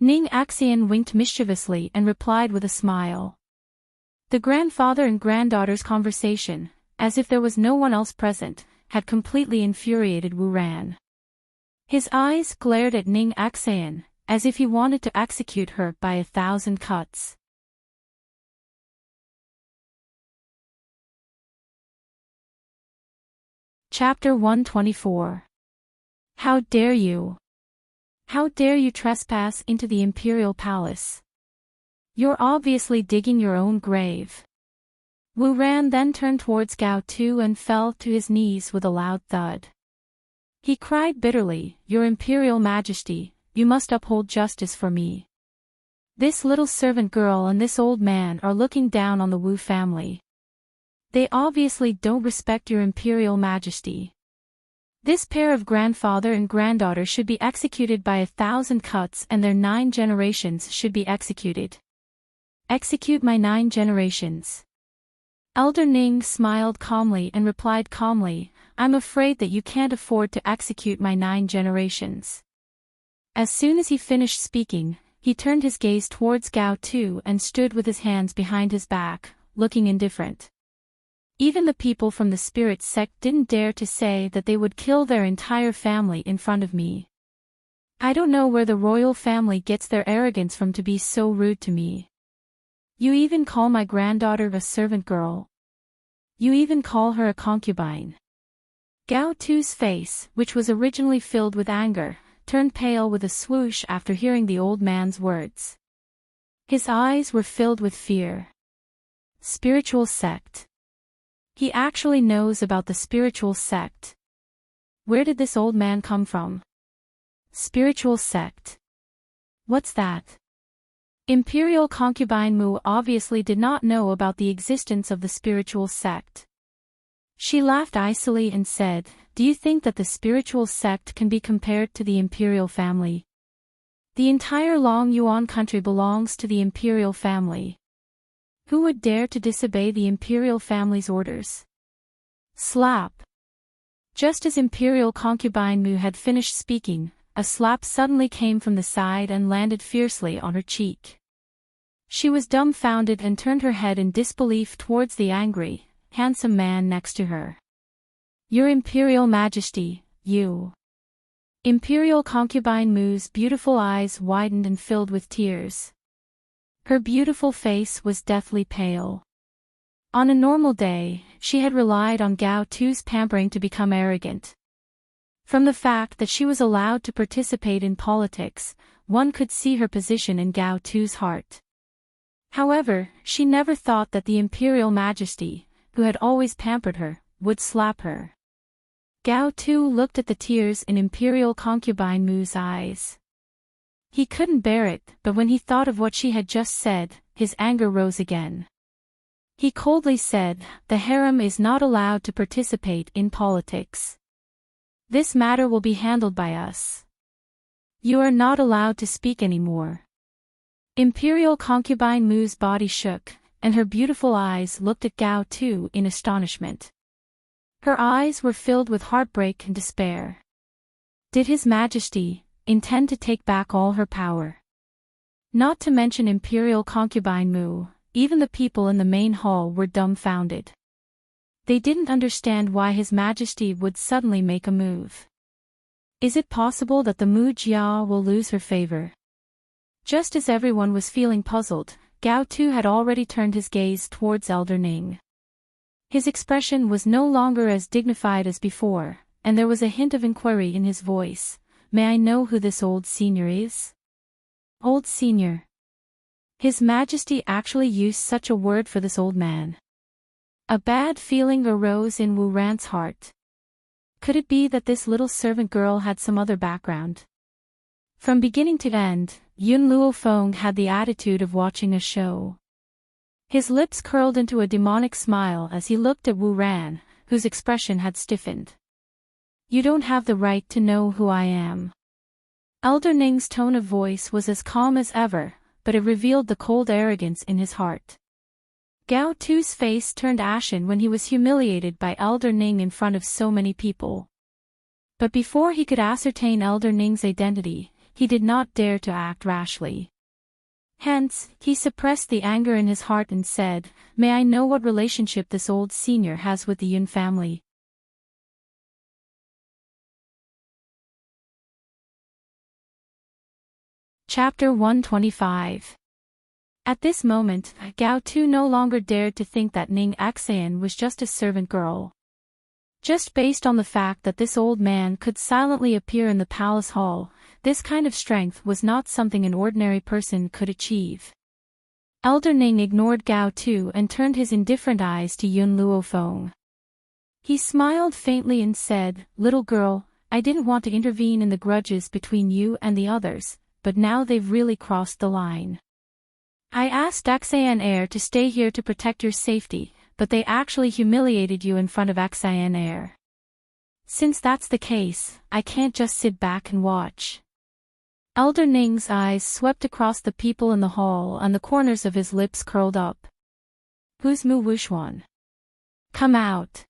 Speaker 1: Ning Xian winked mischievously and replied with a smile. The grandfather and granddaughter's conversation, as if there was no one else present, had completely infuriated Wu Ran. His eyes glared at Ning Xian, as if he wanted to execute her by 1,000 cuts. Chapter 124. How dare you? How dare you trespass into the imperial palace? You're obviously digging your own grave. Wu Ran then turned towards Gao Tu and fell to his knees with a loud thud. He cried bitterly, "Your Imperial Majesty, you must uphold justice for me. This little servant girl and this old man are looking down on the Wu family. They obviously don't respect your Imperial Majesty. This pair of grandfather and granddaughter should be executed by 1,000 cuts and their 9 generations should be executed. Execute my 9 generations." Elder Ning smiled calmly and replied calmly, "I'm afraid that you can't afford to execute my 9 generations." As soon as he finished speaking, he turned his gaze towards Gao Tu and stood with his hands behind his back, looking indifferent. Even the people from the spirit sect didn't dare to say that they would kill their entire family in front of me. I don't know where the royal family gets their arrogance from to be so rude to me. You even call my granddaughter a servant girl. You even call her a concubine. Gao Tu's face, which was originally filled with anger, turned pale with a swoosh after hearing the old man's words. His eyes were filled with fear. Spiritual sect. He actually knows about the spiritual sect. Where did this old man come from? Spiritual sect. What's that? Imperial concubine Mu obviously did not know about the existence of the spiritual sect. She laughed icily and said, "Do you think that the spiritual sect can be compared to the imperial family? The entire Long Yuan country belongs to the imperial family. Who would dare to disobey the imperial family's orders?" Slap. Just as Imperial concubine Mu had finished speaking, a slap suddenly came from the side and landed fiercely on her cheek. She was dumbfounded and turned her head in disbelief towards the angry, handsome man next to her. "Your Imperial Majesty, you." Imperial concubine Mu's beautiful eyes widened and filled with tears. Her beautiful face was deathly pale. On a normal day, she had relied on Gao Tu's pampering to become arrogant. From the fact that she was allowed to participate in politics, one could see her position in Gao Tu's heart. However, she never thought that the Imperial Majesty, who had always pampered her, would slap her. Gao Tu looked at the tears in Imperial concubine Mu's eyes. He couldn't bear it, but when he thought of what she had just said, his anger rose again. He coldly said, "The harem is not allowed to participate in politics. This matter will be handled by us. You are not allowed to speak anymore." Imperial concubine Mu's body shook, and her beautiful eyes looked at Gao Tu in astonishment. Her eyes were filled with heartbreak and despair. Did His Majesty intend to take back all her power? Not to mention Imperial concubine Mu, even the people in the main hall were dumbfounded. They didn't understand why His Majesty would suddenly make a move. Is it possible that the Mu Jia will lose her favor? Just as everyone was feeling puzzled, Gao Tu had already turned his gaze towards Elder Ning. His expression was no longer as dignified as before, and there was a hint of inquiry in his voice. "May I know who this old senior is?" Old senior. His Majesty actually used such a word for this old man. A bad feeling arose in Wu Ran's heart. Could it be that this little servant girl had some other background? From beginning to end, Yun Luofeng had the attitude of watching a show. His lips curled into a demonic smile as he looked at Wu Ran, whose expression had stiffened. "You don't have the right to know who I am." Elder Ning's tone of voice was as calm as ever, but it revealed the cold arrogance in his heart. Gao Tu's face turned ashen when he was humiliated by Elder Ning in front of so many people. But before he could ascertain Elder Ning's identity, he did not dare to act rashly. Hence, he suppressed the anger in his heart and said, "May I know what relationship this old senior has with the Yun family?" Chapter 125. At this moment, Gao Tu no longer dared to think that Ning Xan was just a servant girl. Just based on the fact that this old man could silently appear in the palace hall, this kind of strength was not something an ordinary person could achieve. Elder Ning ignored Gao Tu and turned his indifferent eyes to Yun Luofeng. He smiled faintly and said, "Little girl, I didn't want to intervene in the grudges between you and the others, but now they've really crossed the line. I asked Xian Air to stay here to protect your safety, but they actually humiliated you in front of Xian Air. Since that's the case, I can't just sit back and watch." Elder Ning's eyes swept across the people in the hall and the corners of his lips curled up. "Who's Mu Wuxuan? Come out."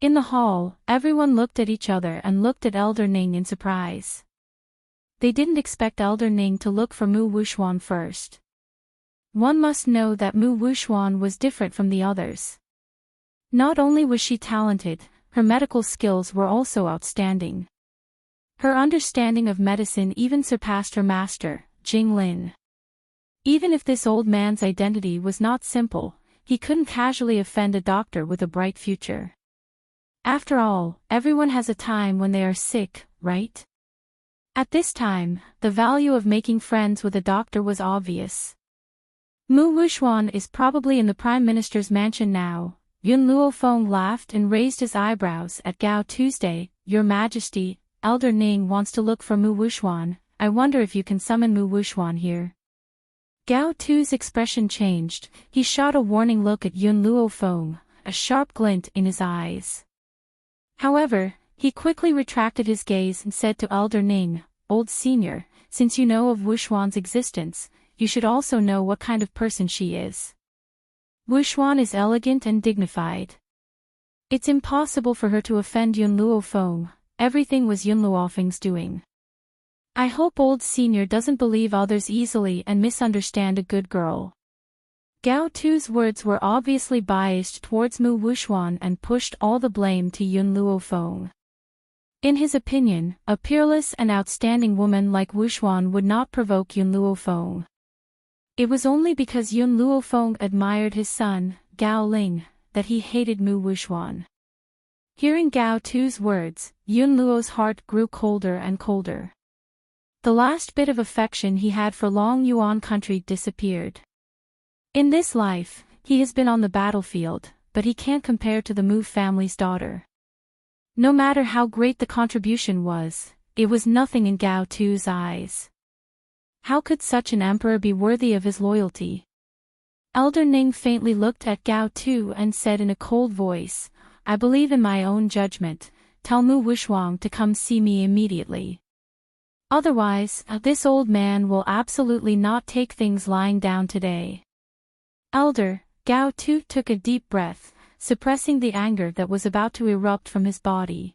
Speaker 1: In the hall, everyone looked at each other and looked at Elder Ning in surprise. They didn't expect Elder Ning to look for Mu Wuxuan first. One must know that Mu Wuxuan was different from the others. Not only was she talented, her medical skills were also outstanding. Her understanding of medicine even surpassed her master, Jing Lin. Even if this old man's identity was not simple, he couldn't casually offend a doctor with a bright future. After all, everyone has a time when they are sick, right? At this time, the value of making friends with a doctor was obvious. Mu Wuxuan is probably in the Prime Minister's mansion now. Yun Luofeng laughed and raised his eyebrows at Gao Tuesday. "Your Majesty, Elder Ning wants to look for Mu Wuxuan. I wonder if you can summon Mu Wuxuan here." Gao Tu's expression changed. He shot a warning look at Yun Luofeng, a sharp glint in his eyes. However, he quickly retracted his gaze and said to Elder Ning, "Old senior, since you know of Wuxuan's existence, you should also know what kind of person she is. Wuxuan is elegant and dignified. It's impossible for her to offend Yun Luofeng. Everything was Yun Luofeng's doing. I hope old senior doesn't believe others easily and misunderstand a good girl." Gao Tu's words were obviously biased towards Mu Wuxuan and pushed all the blame to Yun Luofeng. In his opinion, a peerless and outstanding woman like Wuxuan would not provoke Yun Luofeng. It was only because Yun Luofeng admired his son, Gao Ling, that he hated Mu Wuxuan. Hearing Gao Tu's words, Yun Luo's heart grew colder and colder. The last bit of affection he had for Long Yuan country disappeared. In this life, he has been on the battlefield, but he can't compare to the Mu family's daughter. No matter how great the contribution was, it was nothing in Gao Tu's eyes. How could such an emperor be worthy of his loyalty? Elder Ning faintly looked at Gao Tu and said in a cold voice, "I believe in my own judgment. Tell Mu Wuxuan to come see me immediately. Otherwise, this old man will absolutely not take things lying down today." Elder, Gao Tu took a deep breath, suppressing the anger that was about to erupt from his body.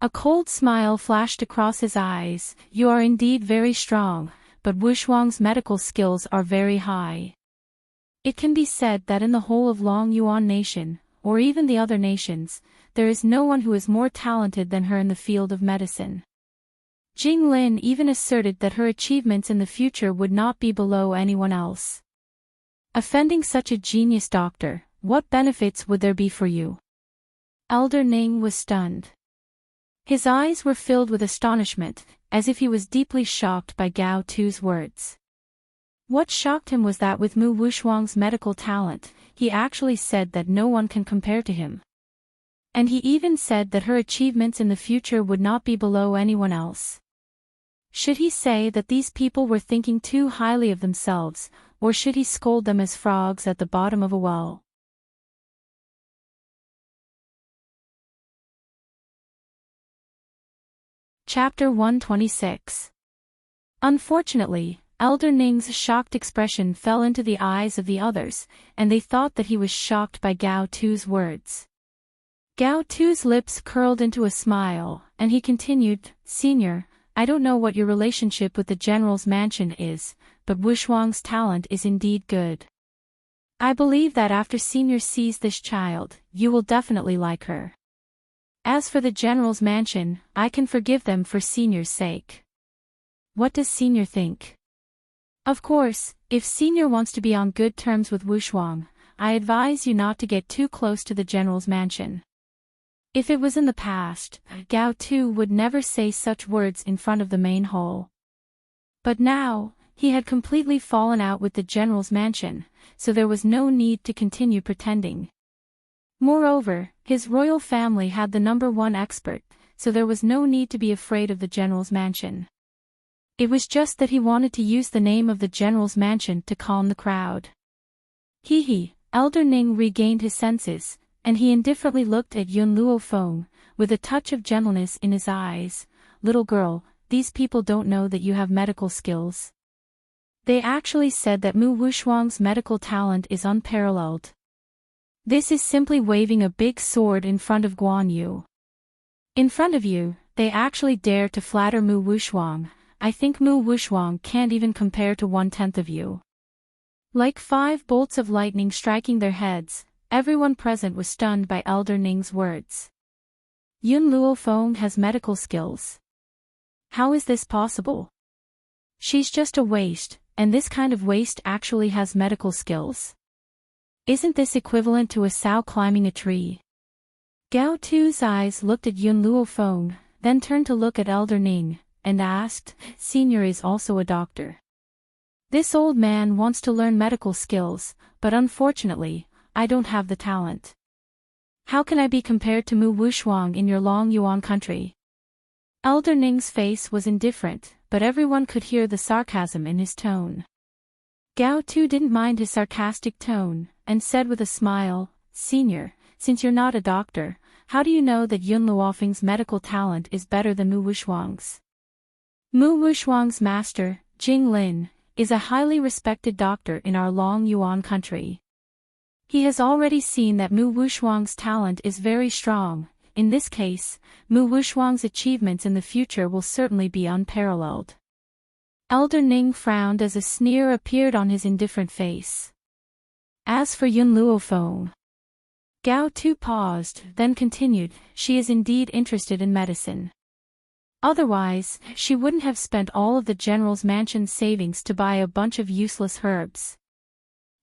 Speaker 1: A cold smile flashed across his eyes. "You are indeed very strong, but Wuxuan's medical skills are very high. It can be said that in the whole of Long Yuan nation, or even the other nations, there is no one who is more talented than her in the field of medicine." Jing Lin even asserted that her achievements in the future would not be below anyone else. "Offending such a genius doctor, what benefits would there be for you?" Elder Ning was stunned. His eyes were filled with astonishment, as if he was deeply shocked by Gao Tu's words. What shocked him was that with Mu Wuxuan's medical talent, he actually said that no one can compare to him. And he even said that her achievements in the future would not be below anyone else. Should he say that these people were thinking too highly of themselves, or should he scold them as frogs at the bottom of a well? Chapter 126. Unfortunately, Elder Ning's shocked expression fell into the eyes of the others, and they thought that he was shocked by Gao Tu's words. Gao Tu's lips curled into a smile, and he continued, "Senior, I don't know what your relationship with the general's mansion is, but Wuxuan's talent is indeed good. I believe that after Senior sees this child, you will definitely like her. As for the general's mansion, I can forgive them for Senior's sake. What does Senior think?" "Of course, if Senior wants to be on good terms with Wuxuan, I advise you not to get too close to the general's mansion." If it was in the past, Gao Tu would never say such words in front of the main hall. But now, He had completely fallen out with the general's mansion, so there was no need to continue pretending. Moreover, his royal family had the #1 expert, so there was no need to be afraid of the general's mansion. It was just that he wanted to use the name of the general's mansion to calm the crowd. Hee. Elder Ning regained his senses, and he indifferently looked at Yun Luofeng, with a touch of gentleness in his eyes. Little girl, these people don't know that you have medical skills. They actually said that Mu Wushuang's medical talent is unparalleled. This is simply waving a big sword in front of Guan Yu. In front of you, they actually dare to flatter Mu Wushuang. I think Mu Wushuang can't even compare to 1/10 of you. Like 5 bolts of lightning striking their heads, everyone present was stunned by Elder Ning's words. Yun Luofeng has medical skills. How is this possible? She's just a waste, and this kind of waste actually has medical skills. Isn't this equivalent to a sow climbing a tree? Gao Tu's eyes looked at Yun Luofeng, then turned to look at Elder Ning, and asked, Senior is also a doctor. This old man wants to learn medical skills, but unfortunately, I don't have the talent. How can I be compared to Mu Wushuang in your Long Yuan country? Elder Ning's face was indifferent, but everyone could hear the sarcasm in his tone. Gao Tu didn't mind his sarcastic tone, and said with a smile, Senior, since you're not a doctor, how do you know that Yun Luofeng's medical talent is better than Mu Wushuang's? Mu Wushuang's master, Jing Lin, is a highly respected doctor in our Long Yuan country. He has already seen that Mu Wushuang's talent is very strong. In this case, Mu Wushuang's achievements in the future will certainly be unparalleled. Elder Ning frowned as a sneer appeared on his indifferent face. As for Yun Luofeng, Gao Tu paused, then continued, she is indeed interested in medicine. Otherwise, she wouldn't have spent all of the general's mansion's savings to buy a bunch of useless herbs.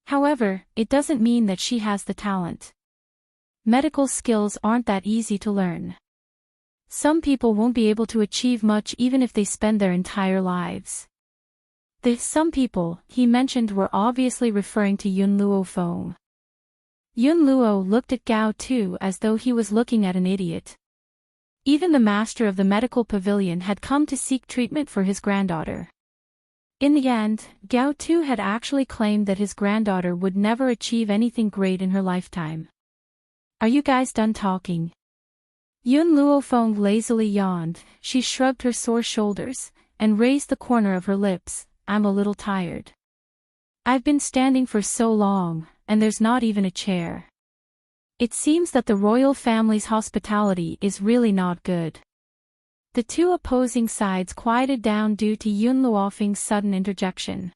Speaker 1: However, it doesn't mean that she has the talent. Medical skills aren't that easy to learn. Some people won't be able to achieve much even if they spend their entire lives. The some people he mentioned were obviously referring to Yun Luofeng. Yun Luo looked at Gao Tu as though he was looking at an idiot. Even the master of the medical pavilion had come to seek treatment for his granddaughter. In the end, Gao Tu had actually claimed that his granddaughter would never achieve anything great in her lifetime. Are you guys done talking? Yun Luofeng lazily yawned, she shrugged her sore shoulders, and raised the corner of her lips, I'm a little tired. I've been standing for so long, and there's not even a chair. It seems that the royal family's hospitality is really not good. The two opposing sides quieted down due to Yun Luofeng's sudden interjection.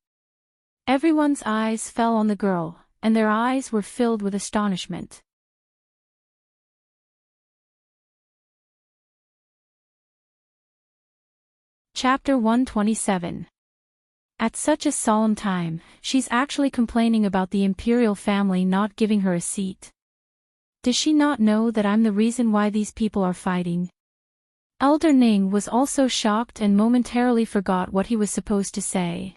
Speaker 1: Everyone's eyes fell on the girl, and their eyes were filled with astonishment. Chapter 127. At such a solemn time, she's actually complaining about the imperial family not giving her a seat. Does she not know that I'm the reason why these people are fighting? Elder Ning was also shocked and momentarily forgot what he was supposed to say.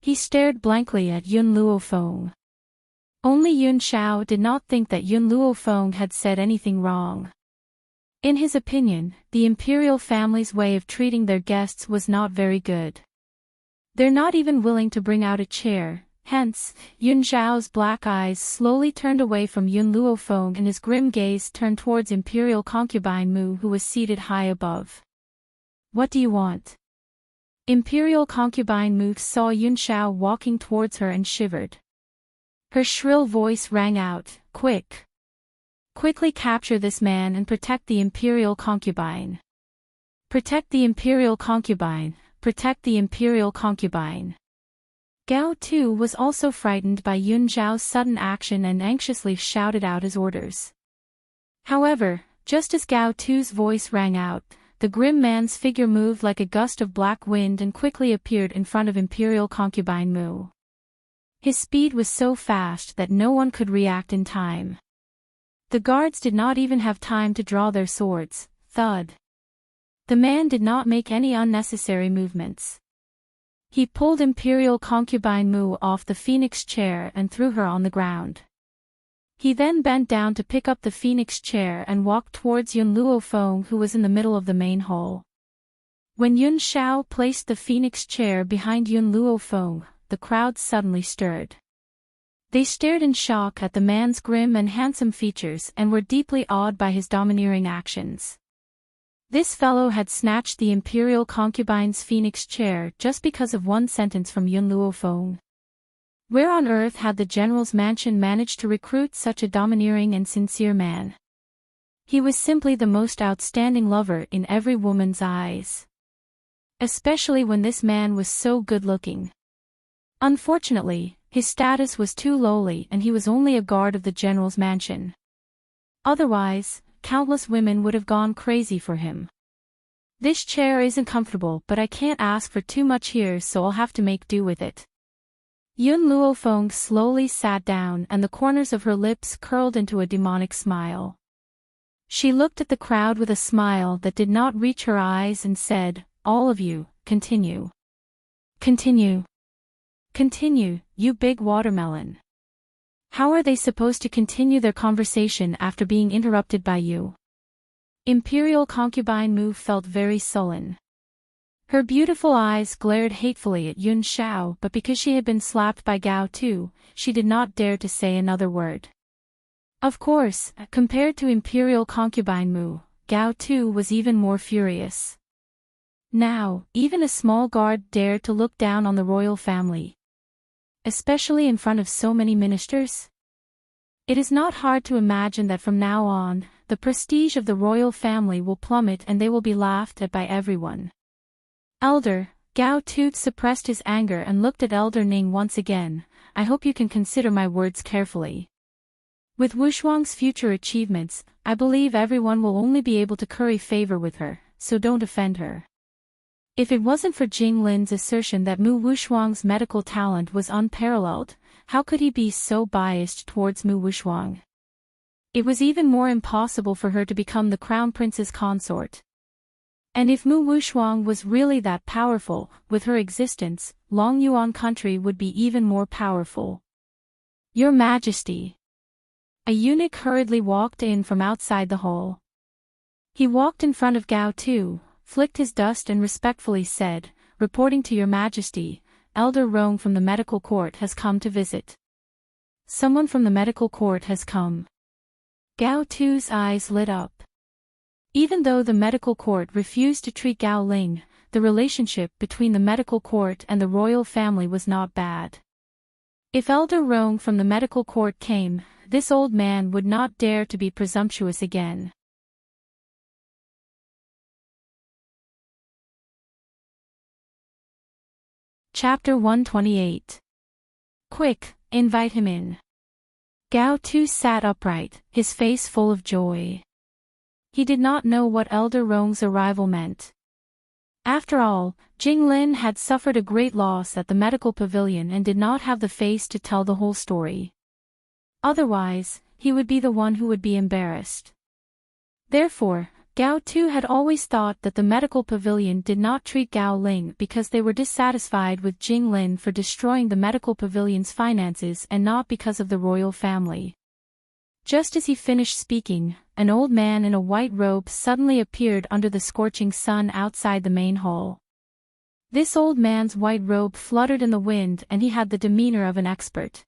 Speaker 1: He stared blankly at Yun Luofeng. Only Yun Xiao did not think that Yun Luofeng had said anything wrong. In his opinion, the imperial family's way of treating their guests was not very good. They're not even willing to bring out a chair, hence, Yun Xiao's black eyes slowly turned away from Yun Luofeng and his grim gaze turned towards imperial concubine Mu who was seated high above. What do you want? Imperial concubine Mu saw Yun Xiao walking towards her and shivered. Her shrill voice rang out, quick! Quickly capture this man and protect the imperial concubine. Protect the imperial concubine, protect the imperial concubine. Gao Tu was also frightened by Yun Xiao's sudden action and anxiously shouted out his orders. However, just as Gao Tu's voice rang out, the grim man's figure moved like a gust of black wind and quickly appeared in front of imperial concubine Mu. His speed was so fast that no one could react in time. The guards did not even have time to draw their swords. Thud. The man did not make any unnecessary movements. He pulled Imperial concubine Mu off the phoenix chair and threw her on the ground. He then bent down to pick up the phoenix chair and walked towards Yun Luofeng, who was in the middle of the main hall. When Yun Xiao placed the phoenix chair behind Yun Luofeng, the crowd suddenly stirred. They stared in shock at the man's grim and handsome features and were deeply awed by his domineering actions. This fellow had snatched the imperial concubine's phoenix chair just because of one sentence from Yun Luofeng. Where on earth had the general's mansion managed to recruit such a domineering and sincere man? He was simply the most outstanding lover in every woman's eyes. Especially when this man was so good-looking. Unfortunately, his status was too lowly and he was only a guard of the general's mansion. Otherwise, countless women would have gone crazy for him. This chair isn't comfortable, but I can't ask for too much here, so I'll have to make do with it. Yun Luofeng slowly sat down and the corners of her lips curled into a demonic smile. She looked at the crowd with a smile that did not reach her eyes and said, "All of you, continue. Continue. Continue, you big watermelon. How are they supposed to continue their conversation after being interrupted by you?" Imperial concubine Mu felt very sullen. Her beautiful eyes glared hatefully at Yun Xiao, but because she had been slapped by Gao Tu, she did not dare to say another word. Of course, compared to Imperial concubine Mu, Gao Tu was even more furious. Now, even a small guard dared to look down on the royal family. Especially in front of so many ministers? It is not hard to imagine that from now on, the prestige of the royal family will plummet and they will be laughed at by everyone. Elder, Gao Tu suppressed his anger and looked at Elder Ning once again. "I hope you can consider my words carefully. With Wushuang's future achievements, I believe everyone will only be able to curry favor with her, so don't offend her." If it wasn't for Jing Lin's assertion that Mu Wushuang's medical talent was unparalleled, how could he be so biased towards Mu Wushuang? It was even more impossible for her to become the crown prince's consort. And if Mu Wushuang was really that powerful, with her existence, Long Yuan country would be even more powerful. "Your Majesty." A eunuch hurriedly walked in from outside the hall. He walked in front of Gao Tu, flicked his dust and respectfully said, "Reporting to Your Majesty, Elder Rong from the medical court has come to visit." "Someone from the medical court has come." Gao Tu's eyes lit up. Even though the medical court refused to treat Gao Ling, the relationship between the medical court and the royal family was not bad. If Elder Rong from the medical court came, this old man would not dare to be presumptuous again. Chapter 128. Quick, invite him in. Gao Tu sat upright, his face full of joy. He did not know what Elder Rong's arrival meant. After all, Jing Lin had suffered a great loss at the medical pavilion and did not have the face to tell the whole story. Otherwise, he would be the one who would be embarrassed. Therefore, Gao Tu had always thought that the medical pavilion did not treat Gao Ling because they were dissatisfied with Jing Lin for destroying the medical pavilion's finances and not because of the royal family. Just as he finished speaking, an old man in a white robe suddenly appeared under the scorching sun outside the main hall. This old man's white robe fluttered in the wind and he had the demeanor of an expert.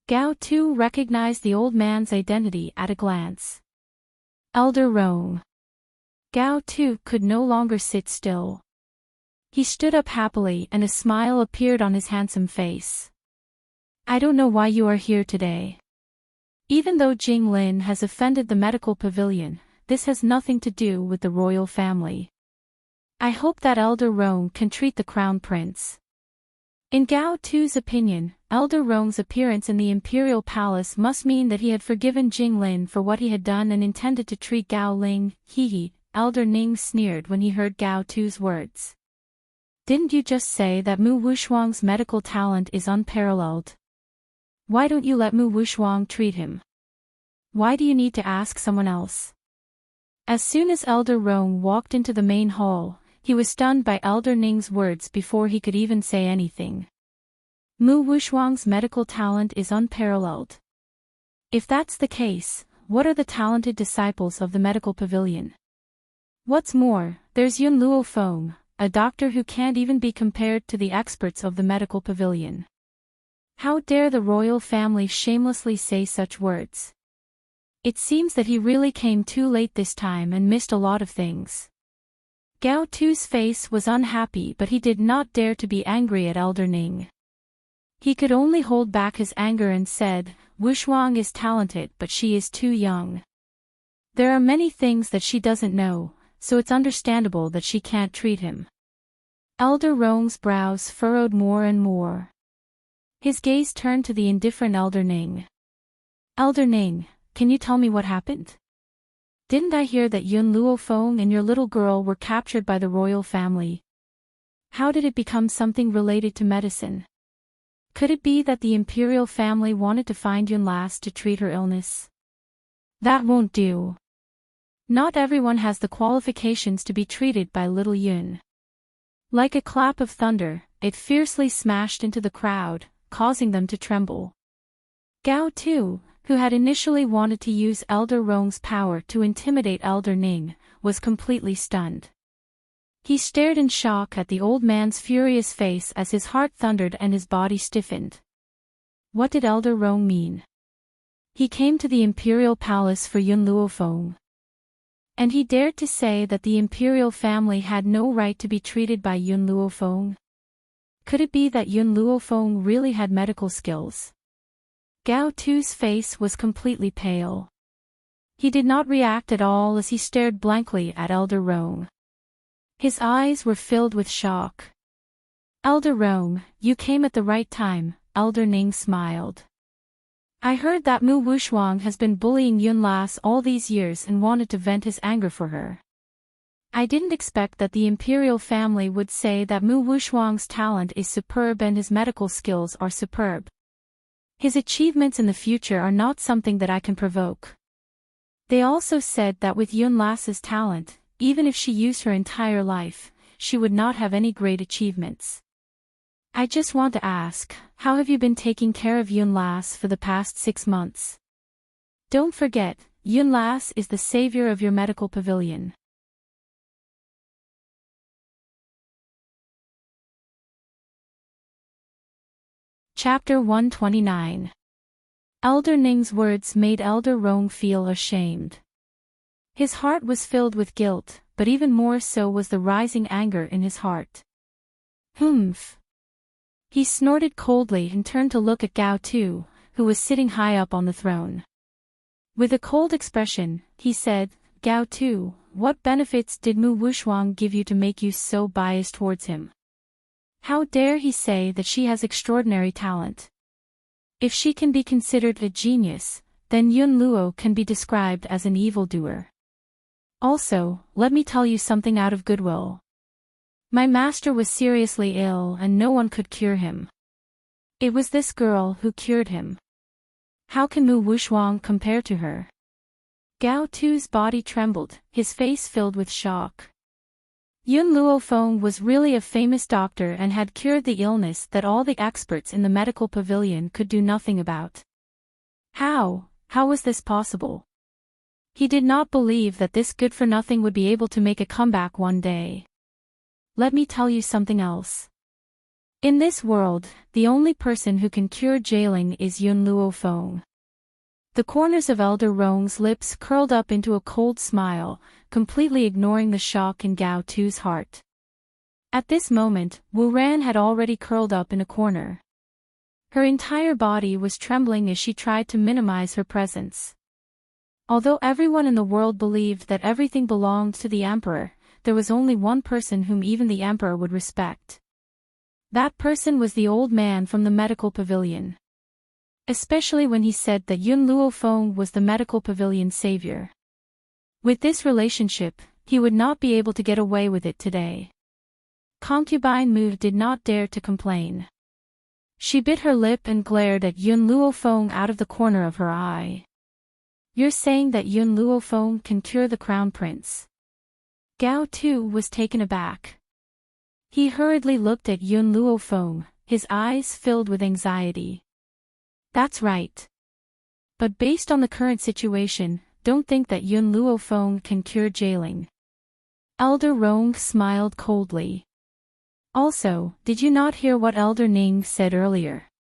Speaker 1: Gao Tu recognized the old man's identity at a glance. Elder Rong. Gao Tu could no longer sit still. He stood up happily and a smile appeared on his handsome face. "I don't know why you are here today. Even though Jing Lin has offended the medical pavilion, this has nothing to do with the royal family. I hope that Elder Rong can treat the crown prince." In Gao Tu's opinion, Elder Rong's appearance in the imperial palace must mean that he had forgiven Jing Lin for what he had done and intended to treat Gao Ling. Hee. Elder Ning sneered when he heard Gao Tu's words. "Didn't you just say that Mu Wushuang's medical talent is unparalleled? Why don't you let Mu Wushuang treat him? Why do you need to ask someone else?" As soon as Elder Rong walked into the main hall, He was stunned by Elder Ning's words before he could even say anything. Mu Wuxuang's medical talent is unparalleled. If that's the case, what are the talented disciples of the medical pavilion? What's more, there's Yun Luofeng, a doctor who can't even be compared to the experts of the medical pavilion. How dare the royal family shamelessly say such words? It seems that he really came too late this time and missed a lot of things. Gao Tu's face was unhappy, but he did not dare to be angry at Elder Ning. He could only hold back his anger and said, Wuxuang is talented but she is too young. There are many things that she doesn't know, so it's understandable that she can't treat him. Elder Rong's brows furrowed more and more. His gaze turned to the indifferent Elder Ning. Elder Ning, can you tell me what happened? Didn't I hear that Yun Luofeng and your little girl were captured by the royal family? How did it become something related to medicine? Could it be that the imperial family wanted to find Yun Las to treat her illness? That won't do. Not everyone has the qualifications to be treated by little Yun. Like a clap of thunder, it fiercely smashed into the crowd, causing them to tremble. Gao Tu, who had initially wanted to use Elder Rong's power to intimidate Elder Ning, was completely stunned. He stared in shock at the old man's furious face as his heart thundered and his body stiffened. What did Elder Rong mean? He came to the imperial palace for Yun Luofeng. And he dared to say that the imperial family had no right to be treated by Yun Luofeng? Could it be that Yun Luofeng really had medical skills? Gao Tu's face was completely pale. He did not react at all as he stared blankly at Elder Rong. His eyes were filled with shock. Elder Rong, you came at the right time, Elder Ning smiled. I heard that Mu Wuxuang has been bullying Yun Las all these years and wanted to vent his anger for her. I didn't expect that the imperial family would say that Mu Wuxuang's talent is superb and his medical skills are superb. His achievements in the future are not something that I can provoke. They also said that with Yun Las's talent, even if she used her entire life, she would not have any great achievements. I just want to ask, how have you been taking care of Yun Las for the past 6 months? Don't forget, Yun Las is the savior of your medical pavilion. Chapter 129. Elder Ning's words made Elder Rong feel ashamed. His heart was filled with guilt, but even more so was the rising anger in his heart. Humph. He snorted coldly and turned to look at Gao Tu, who was sitting high up on the throne. With a cold expression, he said, Gao Tu, what benefits did Mu Wuxuang give you to make you so biased towards him? How dare he say that she has extraordinary talent? If she can be considered a genius, then Yun Luo can be described as an evildoer. Also, let me tell you something out of goodwill. My master was seriously ill and no one could cure him. It was this girl who cured him. How can Mu Wuxuang compare to her? Gao Tu's body trembled, his face filled with shock. Yun Luofeng was really a famous doctor and had cured the illness that all the experts in the medical pavilion could do nothing about. How was this possible? He did not believe that this good-for-nothing would be able to make a comeback one day. Let me tell you something else. In this world, the only person who can cure jailing is Yun Luofeng. The corners of Elder Rong's lips curled up into a cold smile, completely ignoring the shock in Gao Tu's heart. At this moment, Wu Ran had already curled up in a corner. Her entire body was trembling as she tried to minimize her presence. Although everyone in the world believed that everything belonged to the emperor, there was only one person whom even the emperor would respect. That person was the old man from the medical pavilion. Especially when he said that Yun Luofeng was the medical pavilion savior. With this relationship, he would not be able to get away with it today. Concubine Mu did not dare to complain. She bit her lip and glared at Yun Luofeng out of the corner of her eye. You're saying that Yun Luofeng can cure the crown prince? Gao Tu was taken aback. He hurriedly looked at Yun Luofeng, his eyes filled with anxiety. That's right. But based on the current situation, don't think that Yun Luofeng can cure jailing. Elder Rong smiled coldly. Also, did you not hear what Elder Ning said earlier?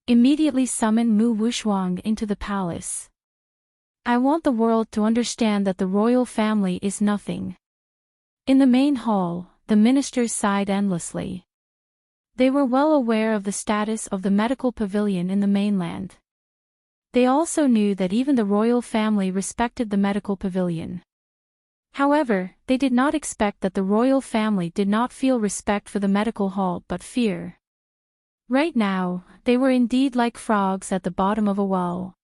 Speaker 1: Immediately summon Mu Wuxuang into the palace. I want the world to understand that the royal family is nothing. In the main hall, the ministers sighed endlessly. They were well aware of the status of the medical pavilion in the mainland. They also knew that even the royal family respected the medical pavilion. However, they did not expect that the royal family did not feel respect for the medical hall but fear. Right now, they were indeed like frogs at the bottom of a well.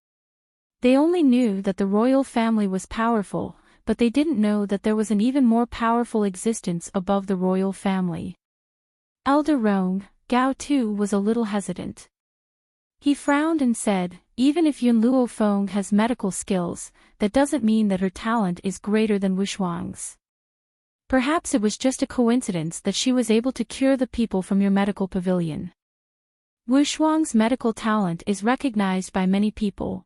Speaker 1: They only knew that the royal family was powerful, but they didn't know that there was an even more powerful existence above the royal family. Elder Rong, Gao Tu was a little hesitant. He frowned and said, even if Yun Luofeng has medical skills, that doesn't mean that her talent is greater than Wuxuang's. Perhaps it was just a coincidence that she was able to cure the people from your medical pavilion. Wuxuang's medical talent is recognized by many people.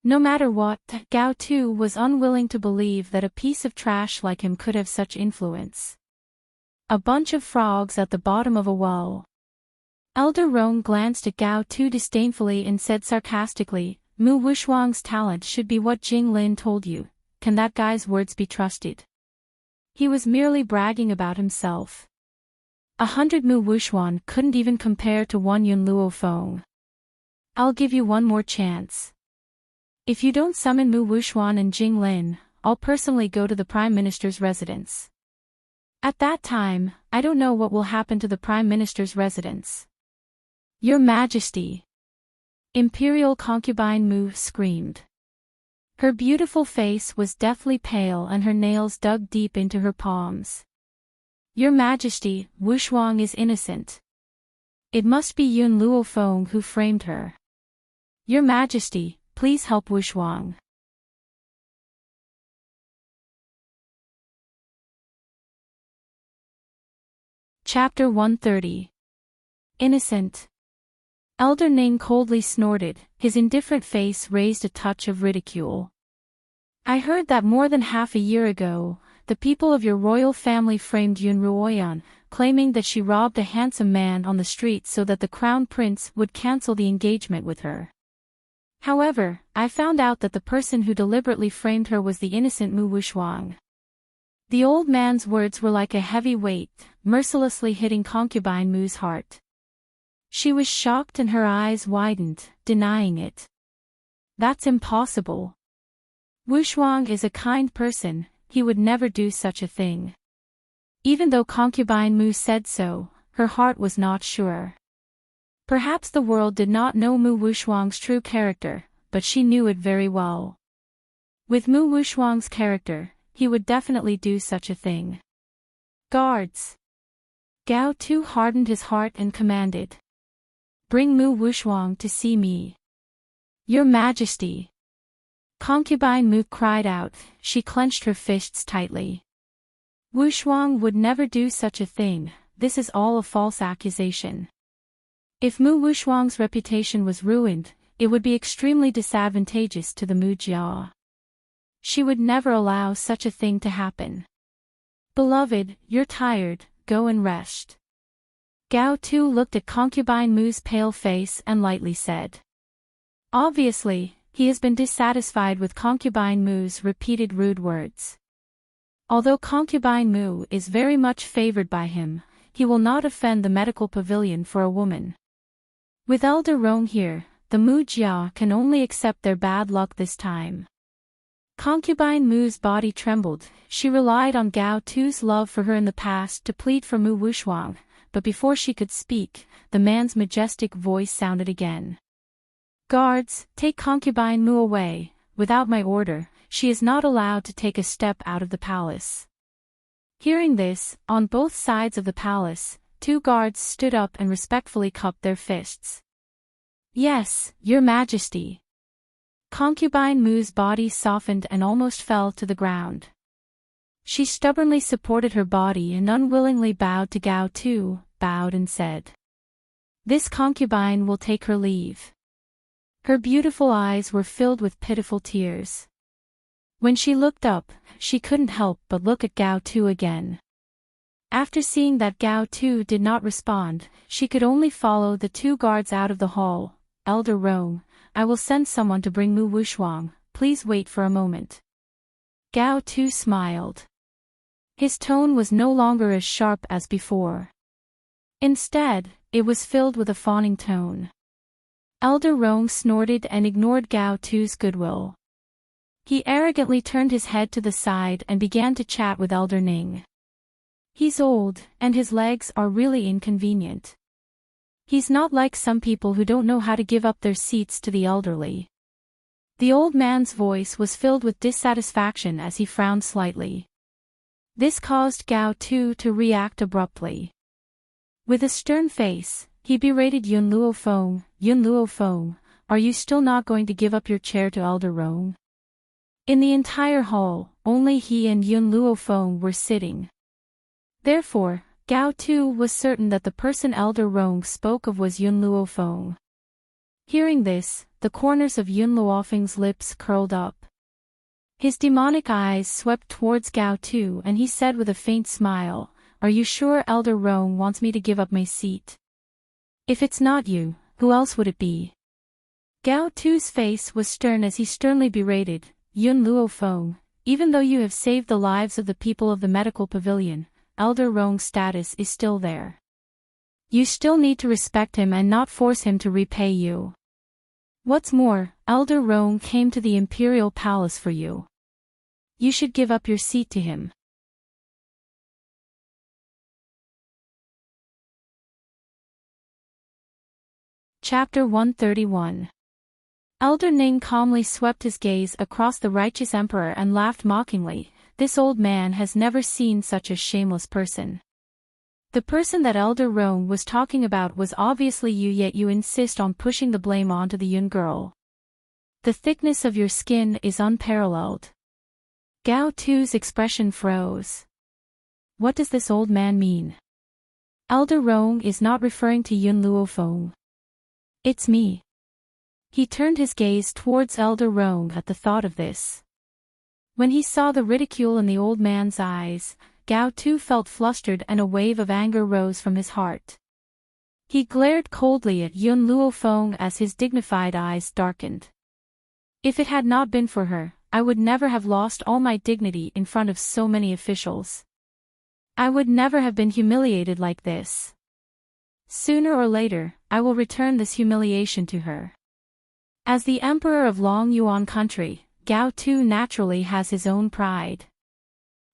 Speaker 1: No matter what, Gao Tu was unwilling to believe that a piece of trash like him could have such influence. A bunch of frogs at the bottom of a well. Elder Rong glanced at Gao Tu disdainfully and said sarcastically, Mu Wuxuang's talent should be what Jing Lin told you. Can that guy's words be trusted? He was merely bragging about himself. 100 Mu Wuxuan couldn't even compare to 1 Yun Luofeng. I'll give you one more chance. If you don't summon Mu Wuxuan and Jing Lin, I'll personally go to the Prime Minister's residence. At that time, I don't know what will happen to the Prime Minister's residence. Your Majesty! Imperial concubine Mu screamed. Her beautiful face was deathly pale and her nails dug deep into her palms. Your Majesty, Wuxuang is innocent. It must be Yun Luofeng who framed her. Your Majesty, please help Wuxuang. Chapter 130. Innocent. Elder Ning coldly snorted, his indifferent face raised a touch of ridicule. I heard that more than half a year ago, the people of your royal family framed Yun Ruoyan, claiming that she robbed a handsome man on the street so that the crown prince would cancel the engagement with her. However, I found out that the person who deliberately framed her was the innocent Mu Wuxuang. The old man's words were like a heavy weight, mercilessly hitting concubine Mu's heart. She was shocked and her eyes widened, denying it. That's impossible. Wuxuang is a kind person, he would never do such a thing. Even though concubine Mu said so, her heart was not sure. Perhaps the world did not know Mu Wuxuang's true character, but she knew it very well. With Mu Wuxuang's character, he would definitely do such a thing. Guards! Gao Tu hardened his heart and commanded. Bring Mu Wuxuang to see me. Your Majesty! Concubine Mu cried out, she clenched her fists tightly. Wuxuang would never do such a thing, this is all a false accusation. If Mu Wuxuang's reputation was ruined, it would be extremely disadvantageous to the Mu Jia. She would never allow such a thing to happen. Beloved, you're tired, go and rest. Gao Tu looked at concubine Mu's pale face and lightly said. Obviously, he has been dissatisfied with concubine Mu's repeated rude words. Although concubine Mu is very much favored by him, he will not offend the medical pavilion for a woman. With Elder Rong here, the Mu Jia can only accept their bad luck this time. Concubine Mu's body trembled, she relied on Gao Tu's love for her in the past to plead for Mu Wuxuang, but before she could speak, the man's majestic voice sounded again. Guards, take concubine Mu away, without my order, she is not allowed to take a step out of the palace. Hearing this, on both sides of the palace, 2 guards stood up and respectfully cupped their fists. Yes, Your Majesty. Concubine Mu's body softened and almost fell to the ground. She stubbornly supported her body and unwillingly bowed to Gao Tu, bowed and said, "This concubine will take her leave." Her beautiful eyes were filled with pitiful tears. When she looked up, she couldn't help but look at Gao Tu again. After seeing that Gao Tu did not respond, she could only follow the two guards out of the hall. "Elder Rong, I will send someone to bring Mu Wushuang, please wait for a moment." Gao Tu smiled. His tone was no longer as sharp as before. Instead, it was filled with a fawning tone. Elder Rong snorted and ignored Gao Tu's goodwill. He arrogantly turned his head to the side and began to chat with Elder Ning. "He's old, and his legs are really inconvenient. He's not like some people who don't know how to give up their seats to the elderly." The old man's voice was filled with dissatisfaction as he frowned slightly. This caused Gao Tu to react abruptly. With a stern face, he berated Yun Luofeng. "Yun Luofeng, are you still not going to give up your chair to Elder Rong?" In the entire hall, only he and Yun Luofeng were sitting. Therefore, Gao Tu was certain that the person Elder Rong spoke of was Yun Luofeng. Hearing this, the corners of Yun Luofeng's lips curled up. His demonic eyes swept towards Gao Tu and he said with a faint smile, "Are you sure Elder Rong wants me to give up my seat? If it's not you, who else would it be?" Gao Tu's face was stern as he sternly berated, "Yun Luofeng, even though you have saved the lives of the people of the medical pavilion, Elder Rong's status is still there. You still need to respect him and not force him to repay you. What's more, Elder Rong came to the Imperial Palace for you. You should give up your seat to him." Chapter 131. Elder Ning calmly swept his gaze across the righteous emperor and laughed mockingly. "This old man has never seen such a shameless person. The person that Elder Rong was talking about was obviously you, yet you insist on pushing the blame onto the Yun girl. The thickness of your skin is unparalleled." Gao Tu's expression froze. What does this old man mean? Elder Rong is not referring to Yun Luofeng. It's me. He turned his gaze towards Elder Rong at the thought of this. When he saw the ridicule in the old man's eyes, Gao Tu felt flustered and a wave of anger rose from his heart. He glared coldly at Yun Luofeng as his dignified eyes darkened. "If it had not been for her, I would never have lost all my dignity in front of so many officials. I would never have been humiliated like this. Sooner or later, I will return this humiliation to her." As the emperor of Long Yuan country, Gao Tu naturally has his own pride.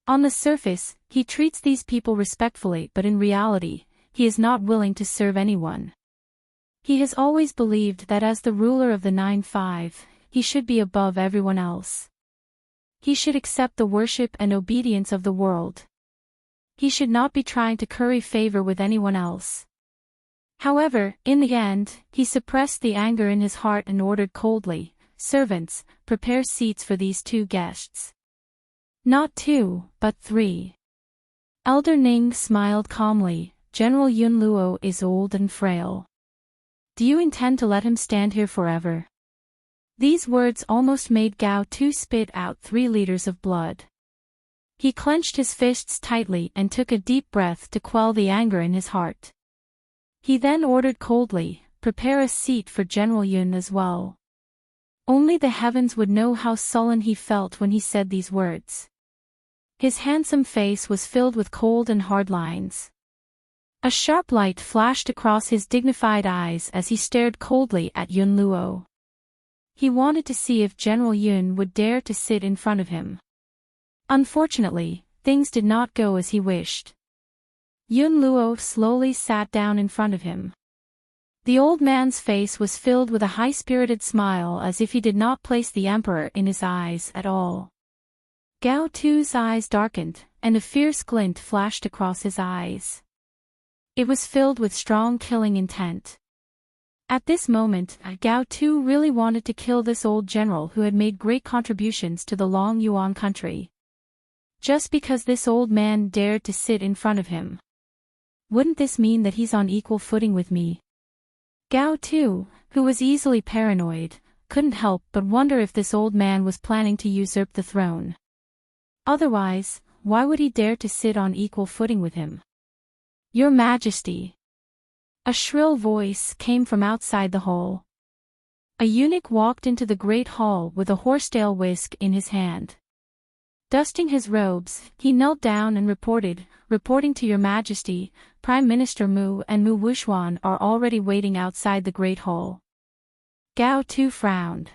Speaker 1: On the surface, he treats these people respectfully, but in reality, he is not willing to serve anyone. He has always believed that as the ruler of the 9-5, he should be above everyone else. He should accept the worship and obedience of the world. He should not be trying to curry favor with anyone else. However, in the end, he suppressed the anger in his heart and ordered coldly, "Servants, prepare seats for these two guests." Not 2, but 3. Elder Ning smiled calmly. "General Yun Luo is old and frail. Do you intend to let him stand here forever?" These words almost made Gao Tu spit out 3 liters of blood. He clenched his fists tightly and took a deep breath to quell the anger in his heart. He then ordered coldly, "Prepare a seat for General Yun as well." Only the heavens would know how sullen he felt when he said these words. His handsome face was filled with cold and hard lines. A sharp light flashed across his dignified eyes as he stared coldly at Yun Luo. He wanted to see if General Yun would dare to sit in front of him. Unfortunately, things did not go as he wished. Yun Luo slowly sat down in front of him. The old man's face was filled with a high-spirited smile as if he did not place the emperor in his eyes at all. Gao Tu's eyes darkened, and a fierce glint flashed across his eyes. It was filled with strong killing intent. At this moment, Gao Tu really wanted to kill this old general who had made great contributions to the Long Yuan country. Just because this old man dared to sit in front of him. Wouldn't this mean that he's on equal footing with me? Gao Tu, who was easily paranoid, couldn't help but wonder if this old man was planning to usurp the throne. Otherwise, why would he dare to sit on equal footing with him? Your Majesty. A shrill voice came from outside the hall. A eunuch walked into the great hall with a horsetail whisk in his hand. Dusting his robes, he knelt down and reporting to Your Majesty, Prime Minister Mu and Mu Wuxuan are already waiting outside the great hall. Gao Tu frowned.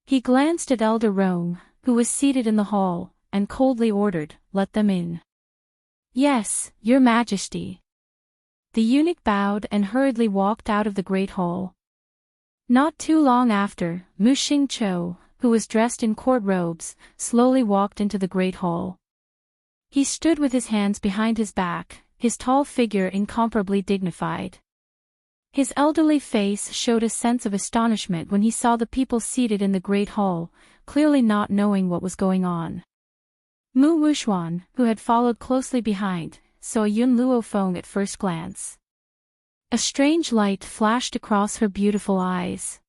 Speaker 1: He glanced at Elder Rome, who was seated in the hall, and coldly ordered, "Let them in." "Yes, Your Majesty." The eunuch bowed and hurriedly walked out of the great hall. Not too long after, Mu Xingqiu, who was dressed in court robes, slowly walked into the great hall. He stood with his hands behind his back, his tall figure incomparably dignified. His elderly face showed a sense of astonishment when he saw the people seated in the great hall, clearly not knowing what was going on. Mu Wuxuan, who had followed closely behind, saw Yun Luofeng at first glance. A strange light flashed across her beautiful eyes.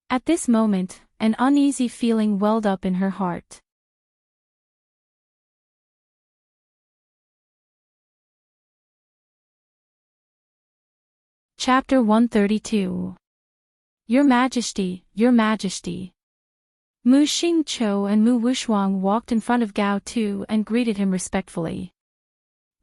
Speaker 1: At this moment, an uneasy feeling welled up in her heart. Chapter 132. Your Majesty, Your Majesty. Mu Xingqiu and Mu Wuxuan walked in front of Gao Tu and greeted him respectfully.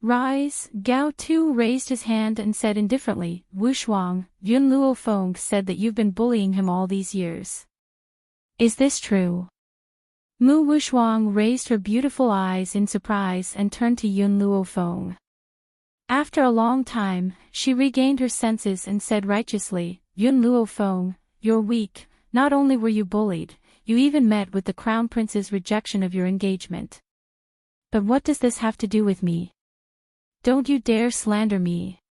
Speaker 1: "Rise." Gao Tu raised his hand and said indifferently, "Wuxuan, Yun Luofeng said that you've been bullying him all these years. Is this true?" Mu Wuxuan raised her beautiful eyes in surprise and turned to Yun Luofeng. After a long time, she regained her senses and said righteously, "Yun Luofeng, you're weak. Not only were you bullied, you even met with the Crown Prince's rejection of your engagement. But what does this have to do with me? Don't you dare slander me.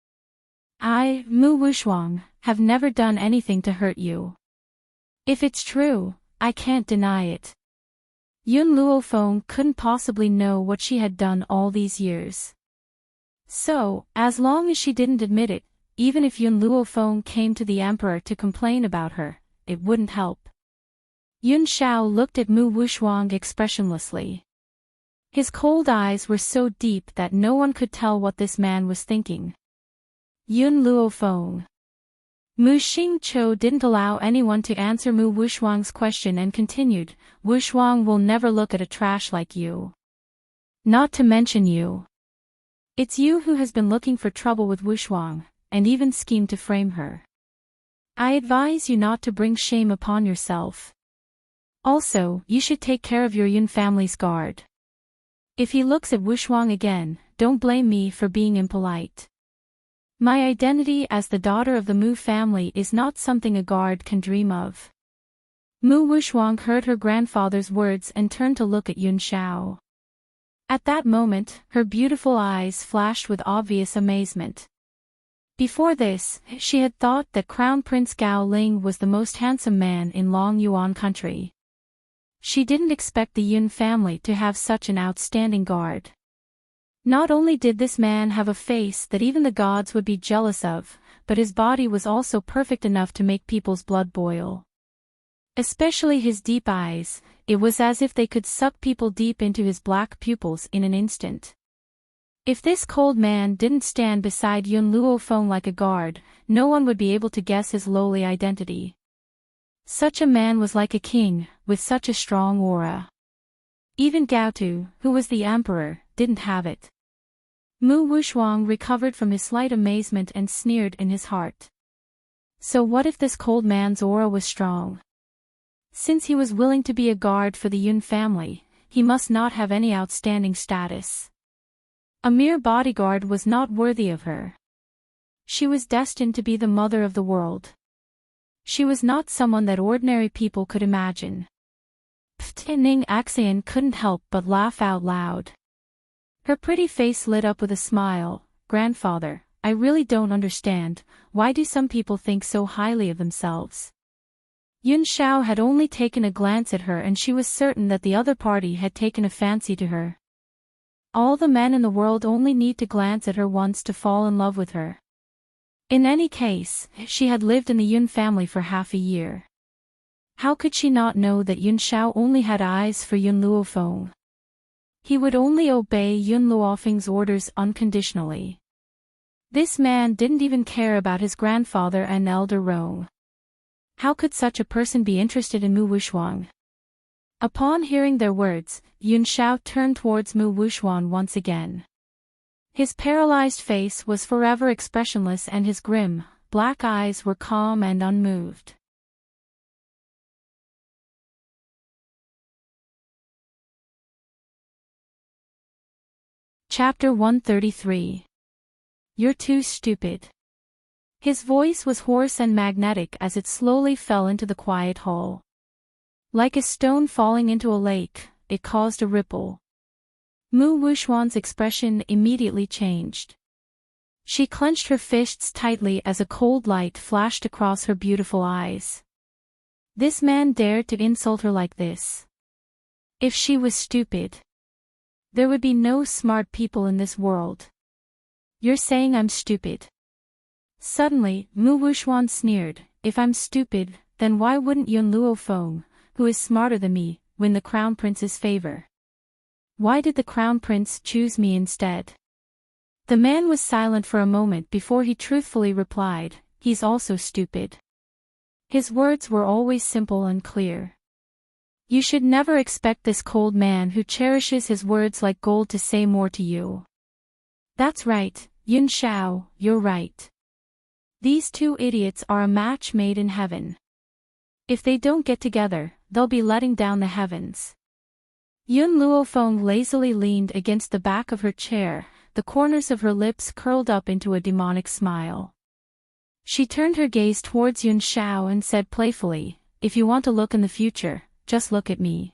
Speaker 1: I, Mu Wuxuan, have never done anything to hurt you. If it's true, I can't deny it." Yun Luofeng couldn't possibly know what she had done all these years. So, as long as she didn't admit it, even if Yun Luofeng came to the emperor to complain about her, it wouldn't help. Yun Shao looked at Mu Wuxuan expressionlessly. His cold eyes were so deep that no one could tell what this man was thinking. Yun Luofeng. Mu Xingqiu didn't allow anyone to answer Mu Wuxuan's question and continued, "Wuxuan will never look at a trash like you. Not to mention you. It's you who has been looking for trouble with Wuxuan, and even schemed to frame her. I advise you not to bring shame upon yourself. Also, you should take care of your Yun family's guard. If he looks at Wuxuan again, don't blame me for being impolite. My identity as the daughter of the Mu family is not something a guard can dream of." Mu Wuxuan heard her grandfather's words and turned to look at Yun Shao. At that moment, her beautiful eyes flashed with obvious amazement. Before this, she had thought that Crown Prince Gao Ling was the most handsome man in Long Yuan country. She didn't expect the Yun family to have such an outstanding guard. Not only did this man have a face that even the gods would be jealous of, but his body was also perfect enough to make people's blood boil. Especially his deep eyes, it was as if they could suck people deep into his black pupils in an instant. If this cold man didn't stand beside Yun Luofeng like a guard, no one would be able to guess his lowly identity. Such a man was like a king, with such a strong aura. Even Gao Tu, who was the emperor, didn't have it. Mu Wuxuan recovered from his slight amazement and sneered in his heart. So what if this cold man's aura was strong? Since he was willing to be a guard for the Yun family, he must not have any outstanding status. A mere bodyguard was not worthy of her. She was destined to be the mother of the world. She was not someone that ordinary people could imagine. Ning Axian couldn't help but laugh out loud. Her pretty face lit up with a smile. "Grandfather, I really don't understand, why do some people think so highly of themselves?" Yun Shao had only taken a glance at her and she was certain that the other party had taken a fancy to her. All the men in the world only need to glance at her once to fall in love with her. In any case, she had lived in the Yun family for half a year. How could she not know that Yun Shao only had eyes for Yun Luofeng? He would only obey Yun Luofeng's orders unconditionally. This man didn't even care about his grandfather and elder Rong. How could such a person be interested in Mu Wuxuan? Upon hearing their words, Yun Shao turned towards Mu Wuxuan once again. His paralyzed face was forever expressionless and his grim, black eyes were calm and unmoved. Chapter 133. You're too stupid. His voice was hoarse and magnetic as it slowly fell into the quiet hall. Like a stone falling into a lake, it caused a ripple. Mu Wuxuan's expression immediately changed. She clenched her fists tightly as a cold light flashed across her beautiful eyes. This man dared to insult her like this. If she was stupid, there would be no smart people in this world. You're saying I'm stupid? Suddenly, Mu Wuxuan sneered. If I'm stupid, then why wouldn't Yun Luofeng, who is smarter than me, win the crown prince's favor? Why did the crown prince choose me instead? The man was silent for a moment before he truthfully replied, he's also stupid. His words were always simple and clear. You should never expect this cold man who cherishes his words like gold to say more to you. That's right, Yun Shao, you're right. These two idiots are a match made in heaven. If they don't get together, they'll be letting down the heavens. Yun Luofeng lazily leaned against the back of her chair, the corners of her lips curled up into a demonic smile. She turned her gaze towards Yun Shao and said playfully, if you want to look in the future, just look at me.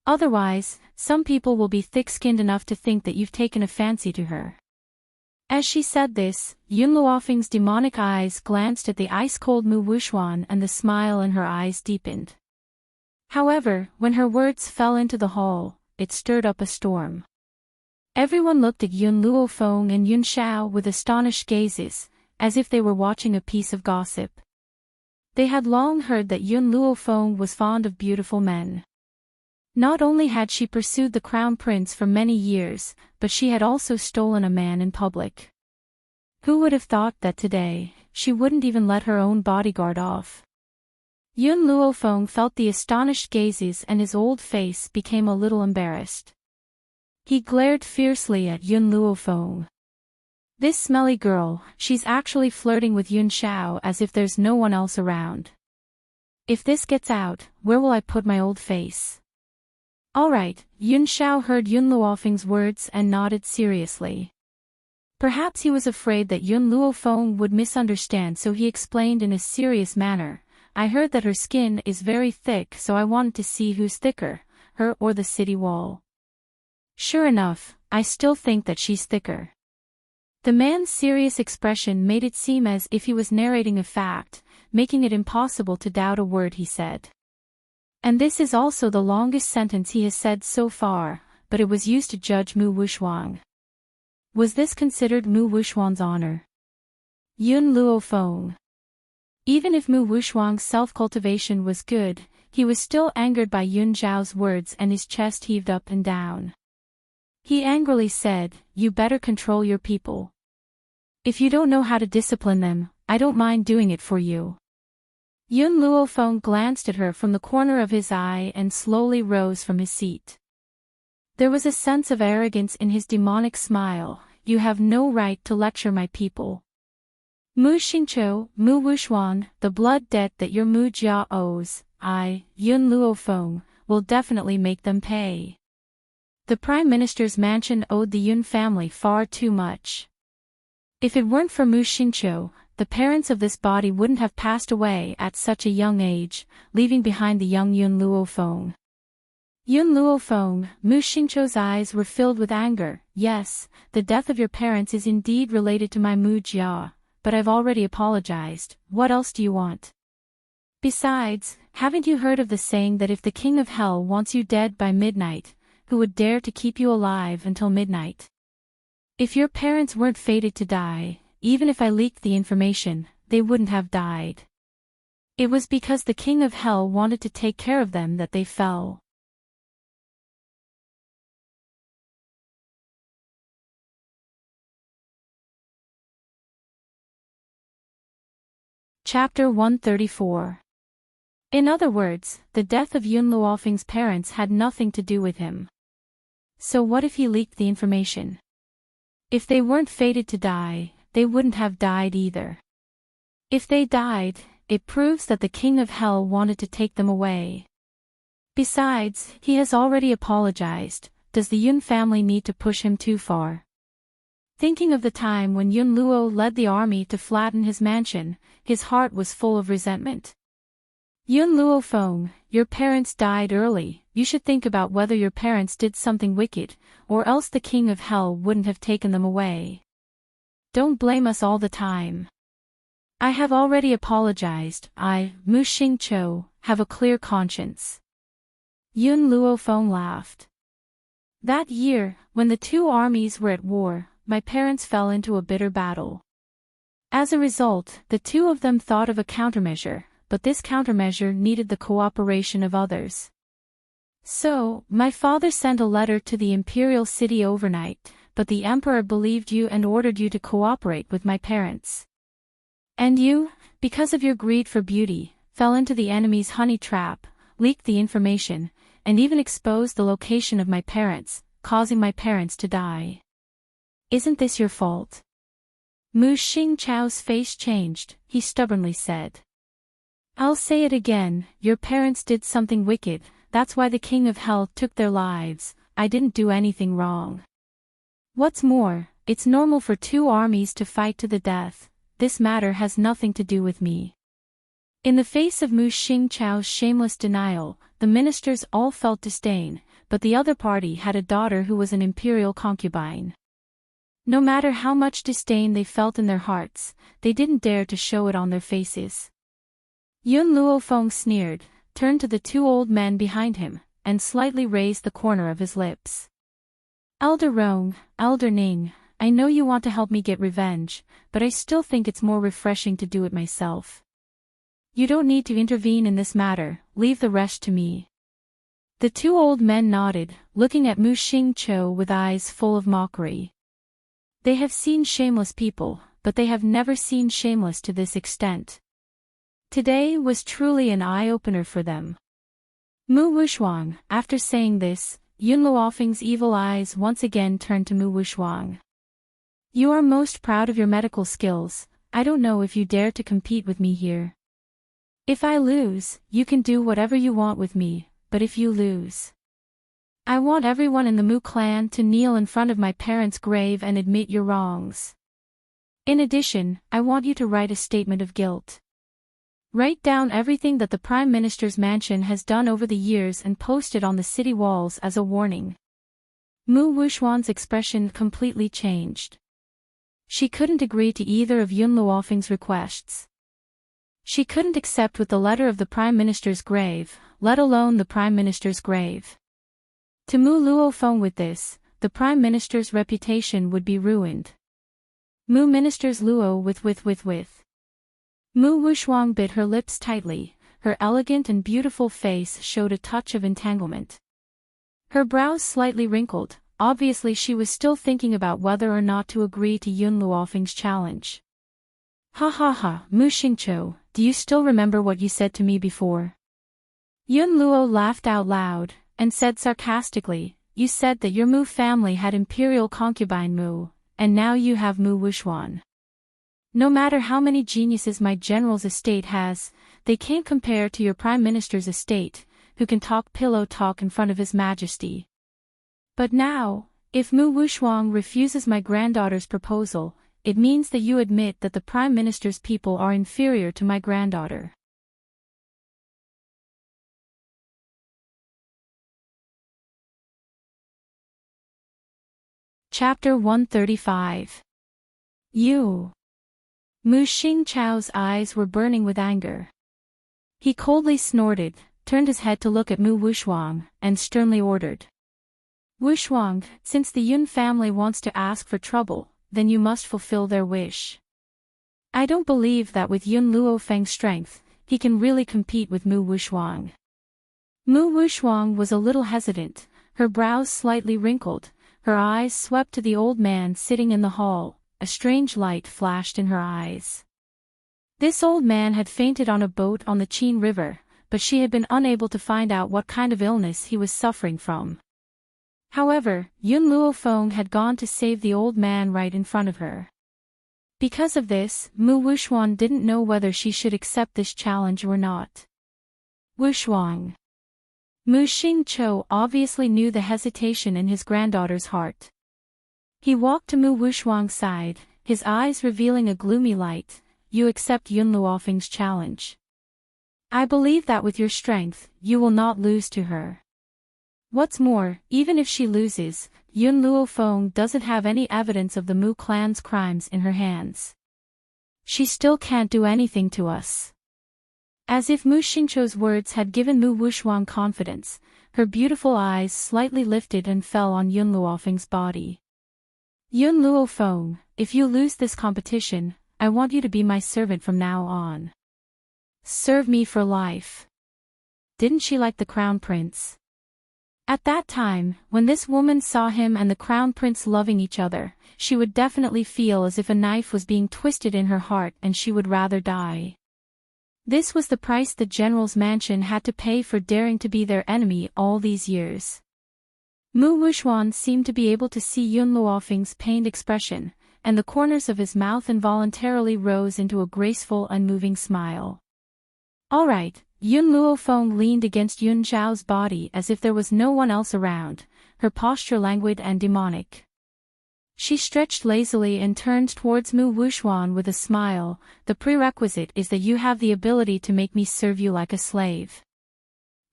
Speaker 1: Otherwise, some people will be thick-skinned enough to think that you've taken a fancy to her. As she said this, Yun Luofeng's demonic eyes glanced at the ice-cold Mu Wuxuan and the smile in her eyes deepened. However, when her words fell into the hall, it stirred up a storm. Everyone looked at Yun Luofeng and Yun Shao with astonished gazes, as if they were watching a piece of gossip. They had long heard that Yun Luofeng was fond of beautiful men. Not only had she pursued the crown prince for many years, but she had also stolen a man in public. Who would have thought that today, she wouldn't even let her own bodyguard off? Yun Luofeng felt the astonished gazes and his old face became a little embarrassed. He glared fiercely at Yun Luofeng. This smelly girl, she's actually flirting with Yun Shao as if there's no one else around. If this gets out, where will I put my old face? Alright, Yun Shao heard Yun Luofeng's words and nodded seriously. Perhaps he was afraid that Yun Luofeng would misunderstand, so he explained in a serious manner, I heard that her skin is very thick, so I wanted to see who's thicker, her or the city wall. Sure enough, I still think that she's thicker. The man's serious expression made it seem as if he was narrating a fact, making it impossible to doubt a word he said. And this is also the longest sentence he has said so far, but it was used to judge Mu Wuxuan. Was this considered Mu Wuxuan's honor? Yun Luofeng. Even if Mu Wuxuan's self-cultivation was good, he was still angered by Yun Zhao's words and his chest heaved up and down. He angrily said, you better control your people. If you don't know how to discipline them, I don't mind doing it for you. Yun Luofeng glanced at her from the corner of his eye and slowly rose from his seat. There was a sense of arrogance in his demonic smile. You have no right to lecture my people. Mu Xingqiu, Mu Wuxuan, the blood debt that your Mu Jia owes, I, Yun Luofeng, will definitely make them pay. The Prime Minister's mansion owed the Yun family far too much. If it weren't for Mu Xingqiu, the parents of this body wouldn't have passed away at such a young age, leaving behind the young Yun Luofeng. Yun Luofeng, Mu Xingqiu's eyes were filled with anger. Yes, the death of your parents is indeed related to my Mu Jia, but I've already apologized. What else do you want? Besides, haven't you heard of the saying that if the king of hell wants you dead by midnight, who would dare to keep you alive until midnight. If your parents weren't fated to die, even if I leaked the information, they wouldn't have died. It was because the King of Hell wanted to take care of them that they fell. Chapter 134. In other words, the death of Yun Luofeng's parents had nothing to do with him. So what if he leaked the information? If they weren't fated to die, they wouldn't have died either. If they died, it proves that the King of Hell wanted to take them away. Besides, he has already apologized. Does the Yun family need to push him too far? Thinking of the time when Yun Luo led the army to flatten his mansion, his heart was full of resentment. Yun Luofeng, your parents died early. You should think about whether your parents did something wicked, or else the King of Hell wouldn't have taken them away. Don't blame us all the time. I have already apologized. I, Mu Xingqiu, have a clear conscience. Yun Luofeng laughed. That year, when the two armies were at war, my parents fell into a bitter battle. As a result, the two of them thought of a countermeasure, but this countermeasure needed the cooperation of others. So, my father sent a letter to the imperial city overnight, but the emperor believed you and ordered you to cooperate with my parents. And you, because of your greed for beauty, fell into the enemy's honey trap, leaked the information, and even exposed the location of my parents, causing my parents to die. Isn't this your fault? Mu Xingqiu's face changed. He stubbornly said. I'll say it again, your parents did something wicked, that's why the King of Hell took their lives. I didn't do anything wrong. What's more, it's normal for two armies to fight to the death. This matter has nothing to do with me. In the face of Mu Xingqiu's shameless denial, the ministers all felt disdain, but the other party had a daughter who was an imperial concubine. No matter how much disdain they felt in their hearts, they didn't dare to show it on their faces. Yun Luofeng sneered, turned to the two old men behind him, and slightly raised the corner of his lips. Elder Rong, Elder Ning, I know you want to help me get revenge, but I still think it's more refreshing to do it myself. You don't need to intervene in this matter, leave the rest to me. The two old men nodded, looking at Mu Xingqiu with eyes full of mockery. They have seen shameless people, but they have never seen shameless to this extent. Today was truly an eye-opener for them. Mu Wuxuang, after saying this, Yun Luofeng's evil eyes once again turned to Mu Wuxuang. You are most proud of your medical skills. I don't know if you dare to compete with me here. If I lose, you can do whatever you want with me, but if you lose, I want everyone in the Mu clan to kneel in front of my parents' grave and admit your wrongs. In addition, I want you to write a statement of guilt. Write down everything that the Prime Minister's mansion has done over the years and post it on the city walls as a warning. Mu Wuxuan's expression completely changed. She couldn't agree to either of Yun Luofeng's requests. She couldn't accept with the letter of the Prime Minister's grave, let alone the Prime Minister's grave. To Mu Luofeng with this, the Prime Minister's reputation would be ruined. Mu Minister's Luo with. Mu Wuxuang bit her lips tightly, her elegant and beautiful face showed a touch of entanglement. Her brows slightly wrinkled, obviously she was still thinking about whether or not to agree to Yun Luofeng's challenge. Ha ha ha, Mu Xingqiu, do you still remember what you said to me before? Yun Luo laughed out loud, and said sarcastically, you said that your Mu family had imperial concubine Mu, and now you have Mu Wuxuan. No matter how many geniuses my general's estate has, they can't compare to your Prime Minister's estate, who can talk pillow talk in front of His Majesty. But now, if Mu Wuxuang refuses my granddaughter's proposal, it means that you admit that the Prime Minister's people are inferior to my granddaughter. Chapter 135. You. Mu Xingqiu's eyes were burning with anger. He coldly snorted, turned his head to look at Mu Wuxuang, and sternly ordered. Wushuang, since the Yun family wants to ask for trouble, then you must fulfill their wish. I don't believe that with Yun Luofeng's strength, he can really compete with Mu Wushuang. Mu Wushuang was a little hesitant, her brows slightly wrinkled, her eyes swept to the old man sitting in the hall, a strange light flashed in her eyes. This old man had fainted on a boat on the Qin River, but she had been unable to find out what kind of illness he was suffering from. However, Yun Luofeng had gone to save the old man right in front of her. Because of this, Mu Wushuang didn't know whether she should accept this challenge or not. Wushuang. Mu Xingqiu obviously knew the hesitation in his granddaughter's heart. He walked to Mu Wushuang's side, his eyes revealing a gloomy light. You accept Yun Luofeng's challenge. I believe that with your strength, you will not lose to her. What's more, even if she loses, Yun Luofeng doesn't have any evidence of the Mu clan's crimes in her hands. She still can't do anything to us. As if Mu Xingqiu's words had given Mu Wushuang confidence, her beautiful eyes slightly lifted and fell on Yun Luofeng's body. Yun Luofeng, if you lose this competition, I want you to be my servant from now on. Serve me for life. Didn't she like the crown prince? At that time, when this woman saw him and the crown prince loving each other, she would definitely feel as if a knife was being twisted in her heart and she would rather die. This was the price the general's mansion had to pay for daring to be their enemy all these years. Mu Wushuang seemed to be able to see Yun Luofeng's pained expression, and the corners of his mouth involuntarily rose into a graceful and moving smile. All right, Yun Luofeng leaned against Yun Zhao's body as if there was no one else around, her posture languid and demonic. She stretched lazily and turned towards Mu Wushuang with a smile. The prerequisite is that you have the ability to make me serve you like a slave.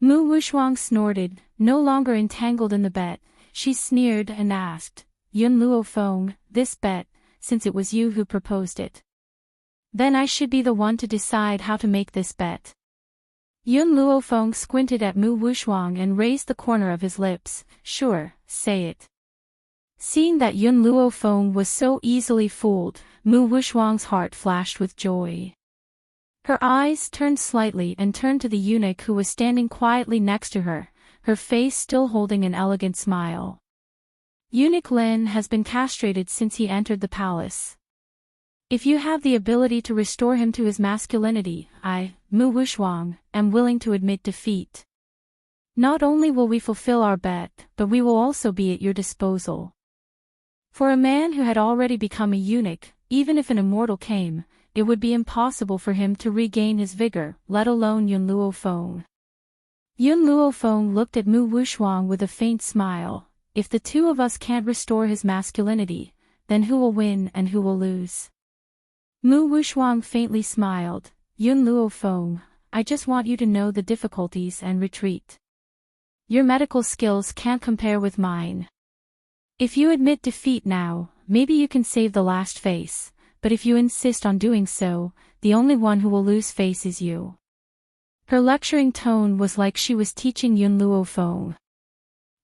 Speaker 1: Mu Wushuang snorted, no longer entangled in the bet. She sneered and asked, Yun Luofeng, this bet, since it was you who proposed it. Then I should be the one to decide how to make this bet. Yun Luofeng squinted at Mu Wushuang and raised the corner of his lips. Sure, say it. Seeing that Yun Luofeng was so easily fooled, Mu Wushuang's heart flashed with joy. Her eyes turned slightly and turned to the eunuch who was standing quietly next to her, her face still holding an elegant smile. Eunuch Lin has been castrated since he entered the palace. If you have the ability to restore him to his masculinity, I, Mu Wushuang, am willing to admit defeat. Not only will we fulfill our bet, but we will also be at your disposal. For a man who had already become a eunuch, even if an immortal came, it would be impossible for him to regain his vigor, let alone Yun Luofeng. Yun Luofeng looked at Mu Wushuang with a faint smile. If the two of us can't restore his masculinity, then who will win and who will lose? Mu Wushuang faintly smiled. Yun Luofeng, I just want you to know the difficulties and retreat. Your medical skills can't compare with mine. If you admit defeat now, maybe you can save the last face, but if you insist on doing so, the only one who will lose face is you. Her lecturing tone was like she was teaching Yun Luofeng.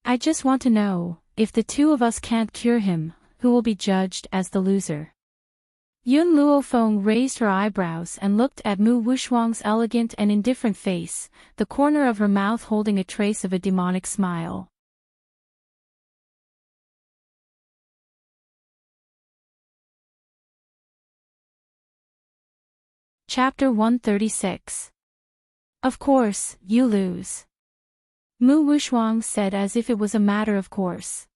Speaker 1: I just want to know, if the two of us can't cure him, who will be judged as the loser? Yun Luofeng raised her eyebrows and looked at Mu Wushuang's elegant and indifferent face, the corner of her mouth holding a trace of a demonic smile. Chapter 136. Of course, you lose. Mu Wushuang said as if it was a matter of course.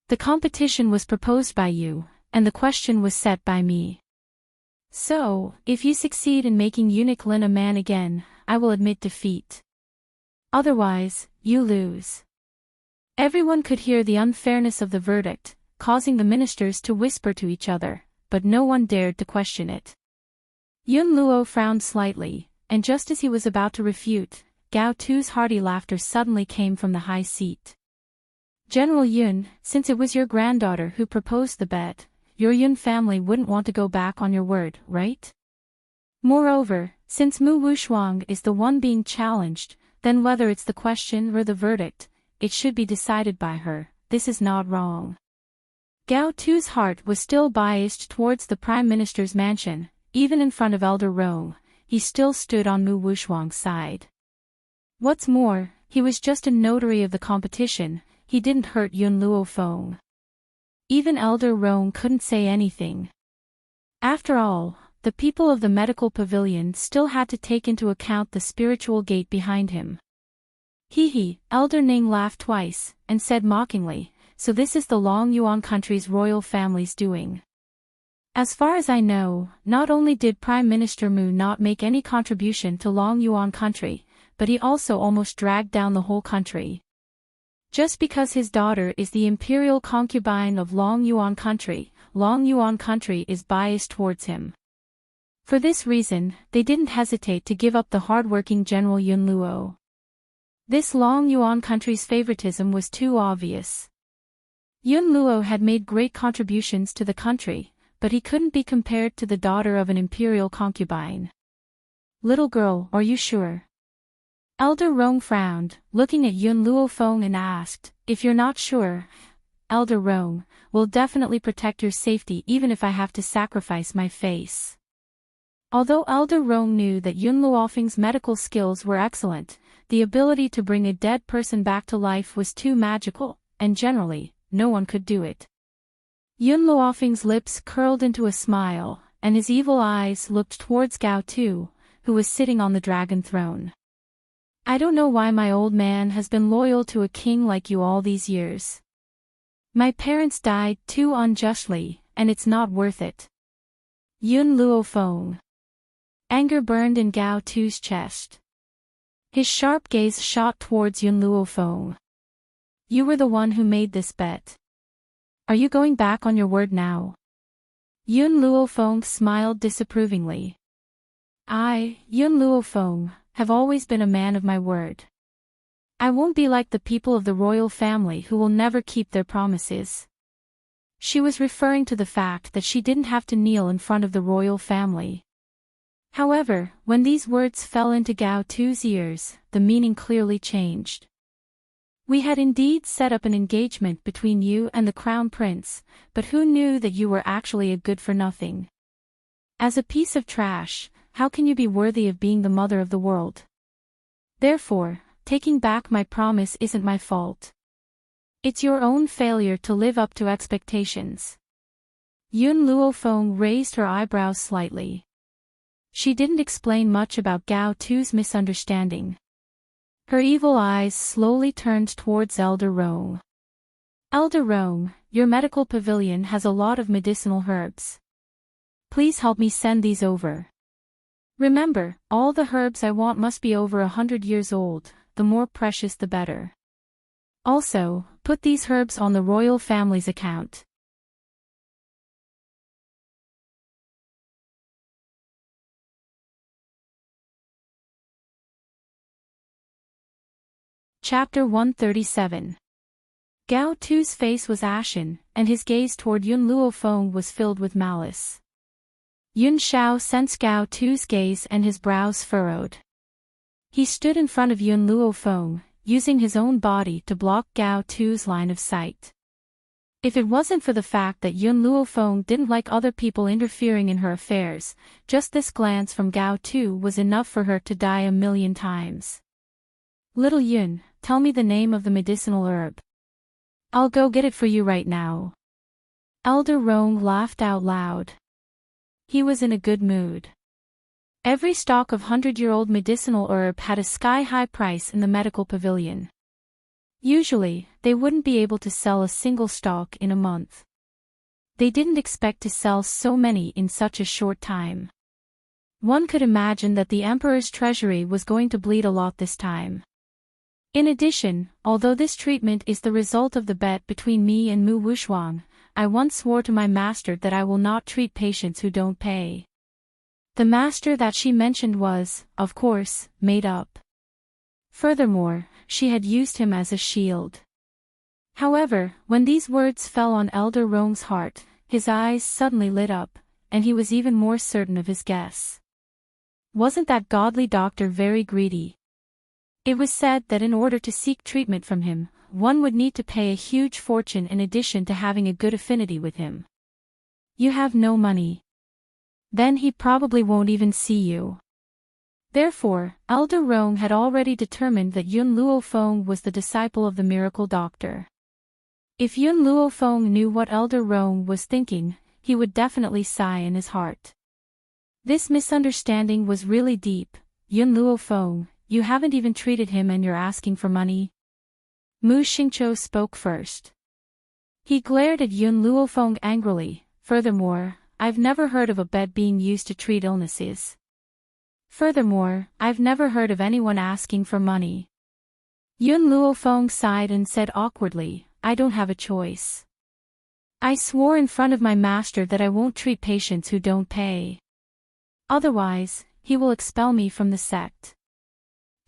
Speaker 1: The competition was proposed by you, and the question was set by me. So, if you succeed in making Eunuch Lin a man again, I will admit defeat. Otherwise, you lose. Everyone could hear the unfairness of the verdict, causing the ministers to whisper to each other, but no one dared to question it. Yun Luo frowned slightly, and just as he was about to refute, Gao Tu's hearty laughter suddenly came from the high seat. General Yun, since it was your granddaughter who proposed the bet, your Yun family wouldn't want to go back on your word, right? Moreover, since Mu Wushuang is the one being challenged, then whether it's the question or the verdict, it should be decided by her, this is not wrong. Gao Tu's heart was still biased towards the Prime Minister's mansion. Even in front of Elder Rong, he still stood on Mu Wuxuang's side. What's more, he was just a notary of the competition, he didn't hurt Yun Luofeng. Even Elder Rong couldn't say anything. After all, the people of the medical pavilion still had to take into account the spiritual gate behind him. Hee, Elder Ning laughed twice, and said mockingly, so this is the Long Yuan country's royal family's doing. As far as I know, not only did Prime Minister Mu not make any contribution to Long Yuan country, but he also almost dragged down the whole country. Just because his daughter is the imperial concubine of Long Yuan country is biased towards him. For this reason, they didn't hesitate to give up the hardworking General Yun Luo. This Long Yuan country's favoritism was too obvious. Yun Luo had made great contributions to the country, but he couldn't be compared to the daughter of an imperial concubine. Little girl, are you sure? Elder Rong frowned, looking at Yun Luofeng and asked, if you're not sure, Elder Rong, will definitely protect your safety even if I have to sacrifice my face. Although Elder Rong knew that Yun Luofeng's medical skills were excellent, the ability to bring a dead person back to life was too magical, and generally, no one could do it. Yun Luofeng's lips curled into a smile, and his evil eyes looked towards Gao Tu, who was sitting on the dragon throne. I don't know why my old man has been loyal to a king like you all these years. My parents died too unjustly, and it's not worth it. Yun Luofeng. Anger burned in Gao Tu's chest. His sharp gaze shot towards Yun Luofeng. You were the one who made this bet. Are you going back on your word now? Yun Luofeng smiled disapprovingly. I, Yun Luofeng, have always been a man of my word. I won't be like the people of the royal family who will never keep their promises. She was referring to the fact that she didn't have to kneel in front of the royal family. However, when these words fell into Gao Tu's ears, the meaning clearly changed. We had indeed set up an engagement between you and the crown prince, but who knew that you were actually a good-for-nothing? As a piece of trash, how can you be worthy of being the mother of the world? Therefore, taking back my promise isn't my fault. It's your own failure to live up to expectations. Yun Luofeng raised her eyebrows slightly. She didn't explain much about Gao Tu's misunderstanding. Her evil eyes slowly turned towards Elder Rong. Elder Rong, your medical pavilion has a lot of medicinal herbs. Please help me send these over. Remember, all the herbs I want must be over 100 years old, the more precious the better. Also, put these herbs on the royal family's account. Chapter 137. Gao Tu's face was ashen, and his gaze toward Yun Luofeng was filled with malice. Yun Shao sensed Gao Tu's gaze and his brows furrowed. He stood in front of Yun Luofeng, using his own body to block Gao Tu's line of sight. If it wasn't for the fact that Yun Luofeng didn't like other people interfering in her affairs, just this glance from Gao Tu was enough for her to die 1,000,000 times. Little Yun, tell me the name of the medicinal herb. I'll go get it for you right now. Elder Rong laughed out loud. He was in a good mood. Every stalk of 100-year-old medicinal herb had a sky-high price in the medical pavilion. Usually, they wouldn't be able to sell a single stalk in a month. They didn't expect to sell so many in such a short time. One could imagine that the emperor's treasury was going to bleed a lot this time. In addition, although this treatment is the result of the bet between me and Mu Wuxuang, I once swore to my master that I will not treat patients who don't pay. The master that she mentioned was, of course, made up. Furthermore, she had used him as a shield. However, when these words fell on Elder Rong's heart, his eyes suddenly lit up, and he was even more certain of his guess. Wasn't that godly doctor very greedy? It was said that in order to seek treatment from him, one would need to pay a huge fortune in addition to having a good affinity with him. You have no money. Then he probably won't even see you. Therefore, Elder Rong had already determined that Yun Luofeng was the disciple of the miracle doctor. If Yun Luofeng knew what Elder Rong was thinking, he would definitely sigh in his heart. This misunderstanding was really deep. Yun Luofeng, you haven't even treated him and you're asking for money? Mu Xingqiu spoke first. He glared at Yun Luofeng angrily. Furthermore, I've never heard of a bed being used to treat illnesses. Furthermore, I've never heard of anyone asking for money. Yun Luofeng sighed and said awkwardly, I don't have a choice. I swore in front of my master that I won't treat patients who don't pay. Otherwise, he will expel me from the sect.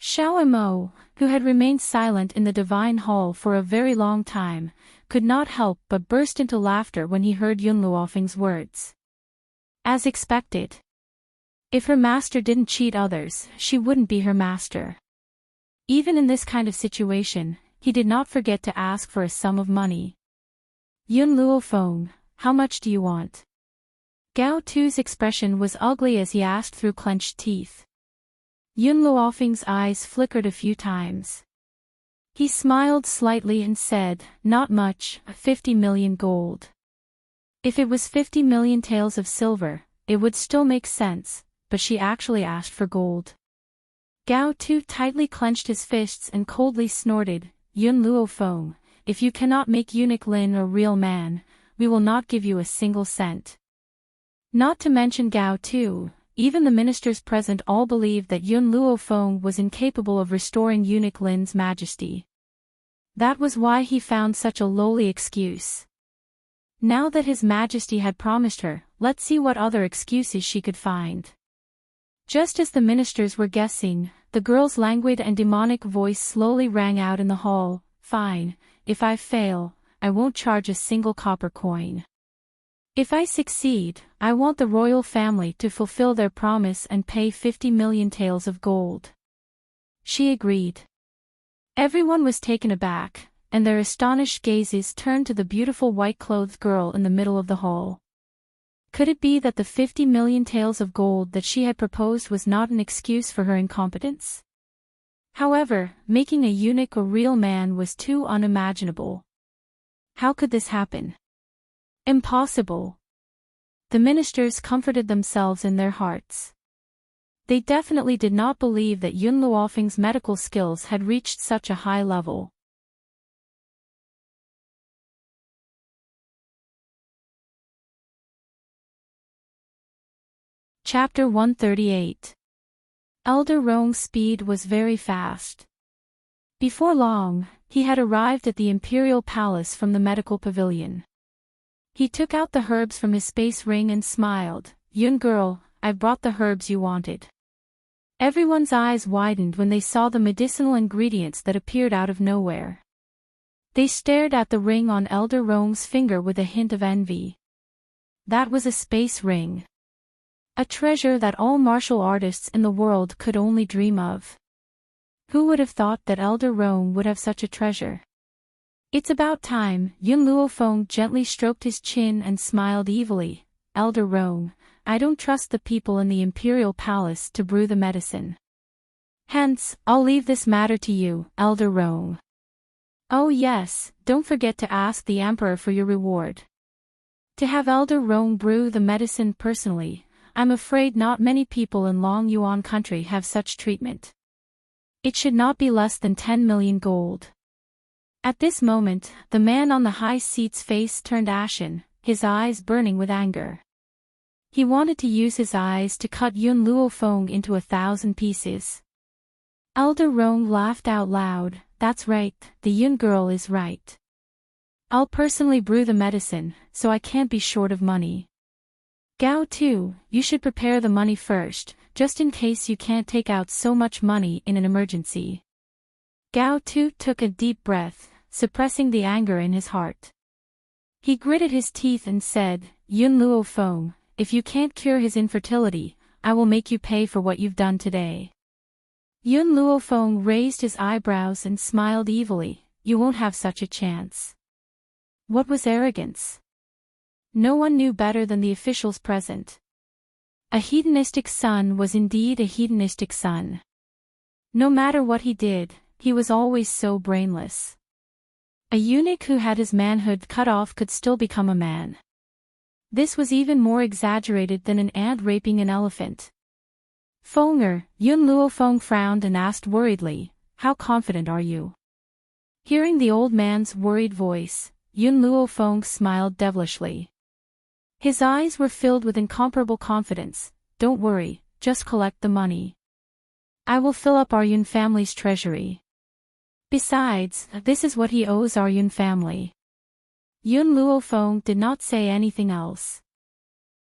Speaker 1: Xiao Mo, who had remained silent in the divine hall for a very long time, could not help but burst into laughter when he heard Yun Luofeng's words. As expected. If her master didn't cheat others, she wouldn't be her master. Even in this kind of situation, he did not forget to ask for a sum of money. Yun Luofeng, how much do you want? Gao Tu's expression was ugly as he asked through clenched teeth. Yun Luofeng's eyes flickered a few times. He smiled slightly and said, not much, 50 million gold. If it was 50 million taels of silver, it would still make sense, but she actually asked for gold. Gao Tu tightly clenched his fists and coldly snorted, Yun Luofeng, if you cannot make eunuch Lin a real man, we will not give you a single cent. Not to mention Gao Tu, even the ministers present all believed that Yun Luofeng was incapable of restoring eunuch Lin's majesty. That was why he found such a lowly excuse. Now that his majesty had promised her, let's see what other excuses she could find. Just as the ministers were guessing, the girl's languid and demonic voice slowly rang out in the hall, fine, if I fail, I won't charge a single copper coin. If I succeed, I want the royal family to fulfill their promise and pay 50 million taels of gold. She agreed. Everyone was taken aback, and their astonished gazes turned to the beautiful white-clothed girl in the middle of the hall. Could it be that the 50 million taels of gold that she had proposed was not an excuse for her incompetence? However, making a eunuch a real man was too unimaginable. How could this happen? Impossible. The ministers comforted themselves in their hearts. They definitely did not believe that Yun Luofeng's medical skills had reached such a high level. Chapter 138. Elder Rong's speed was very fast. Before long, he had arrived at the imperial palace from the medical pavilion. He took out the herbs from his space ring and smiled, Yun girl, I've brought the herbs you wanted. Everyone's eyes widened when they saw the medicinal ingredients that appeared out of nowhere. They stared at the ring on Elder Rong's finger with a hint of envy. That was a space ring. A treasure that all martial artists in the world could only dream of. Who would have thought that Elder Rong would have such a treasure? It's about time, Yun Luofeng gently stroked his chin and smiled evilly. Elder Rong, I don't trust the people in the imperial palace to brew the medicine. Hence, I'll leave this matter to you, Elder Rong. Oh yes, don't forget to ask the emperor for your reward. To have Elder Rong brew the medicine personally, I'm afraid not many people in Long Yuan country have such treatment. It should not be less than 10 million gold. At this moment, the man on the high seat's face turned ashen, his eyes burning with anger. He wanted to use his eyes to cut Yun Luofeng into 1,000 pieces. Elder Rong laughed out loud, that's right, the Yun girl is right. I'll personally brew the medicine, so I can't be short of money. Gao Tu, you should prepare the money first, just in case you can't take out so much money in an emergency. Gao Tu took a deep breath, suppressing the anger in his heart. He gritted his teeth and said, Yun Luofeng, if you can't cure his infertility, I will make you pay for what you've done today. Yun Luofeng raised his eyebrows and smiled evilly. You won't have such a chance. What was arrogance? No one knew better than the officials present. A hedonistic son was indeed a hedonistic son. No matter what he did, he was always so brainless. A eunuch who had his manhood cut off could still become a man. This was even more exaggerated than an ant raping an elephant. Fenger, Yun Luofeng frowned and asked worriedly, how confident are you? Hearing the old man's worried voice, Yun Luofeng smiled devilishly. His eyes were filled with incomparable confidence. Don't worry, just collect the money. I will fill up our Yun family's treasury. Besides, this is what he owes our Yun family. Yun Luofeng did not say anything else.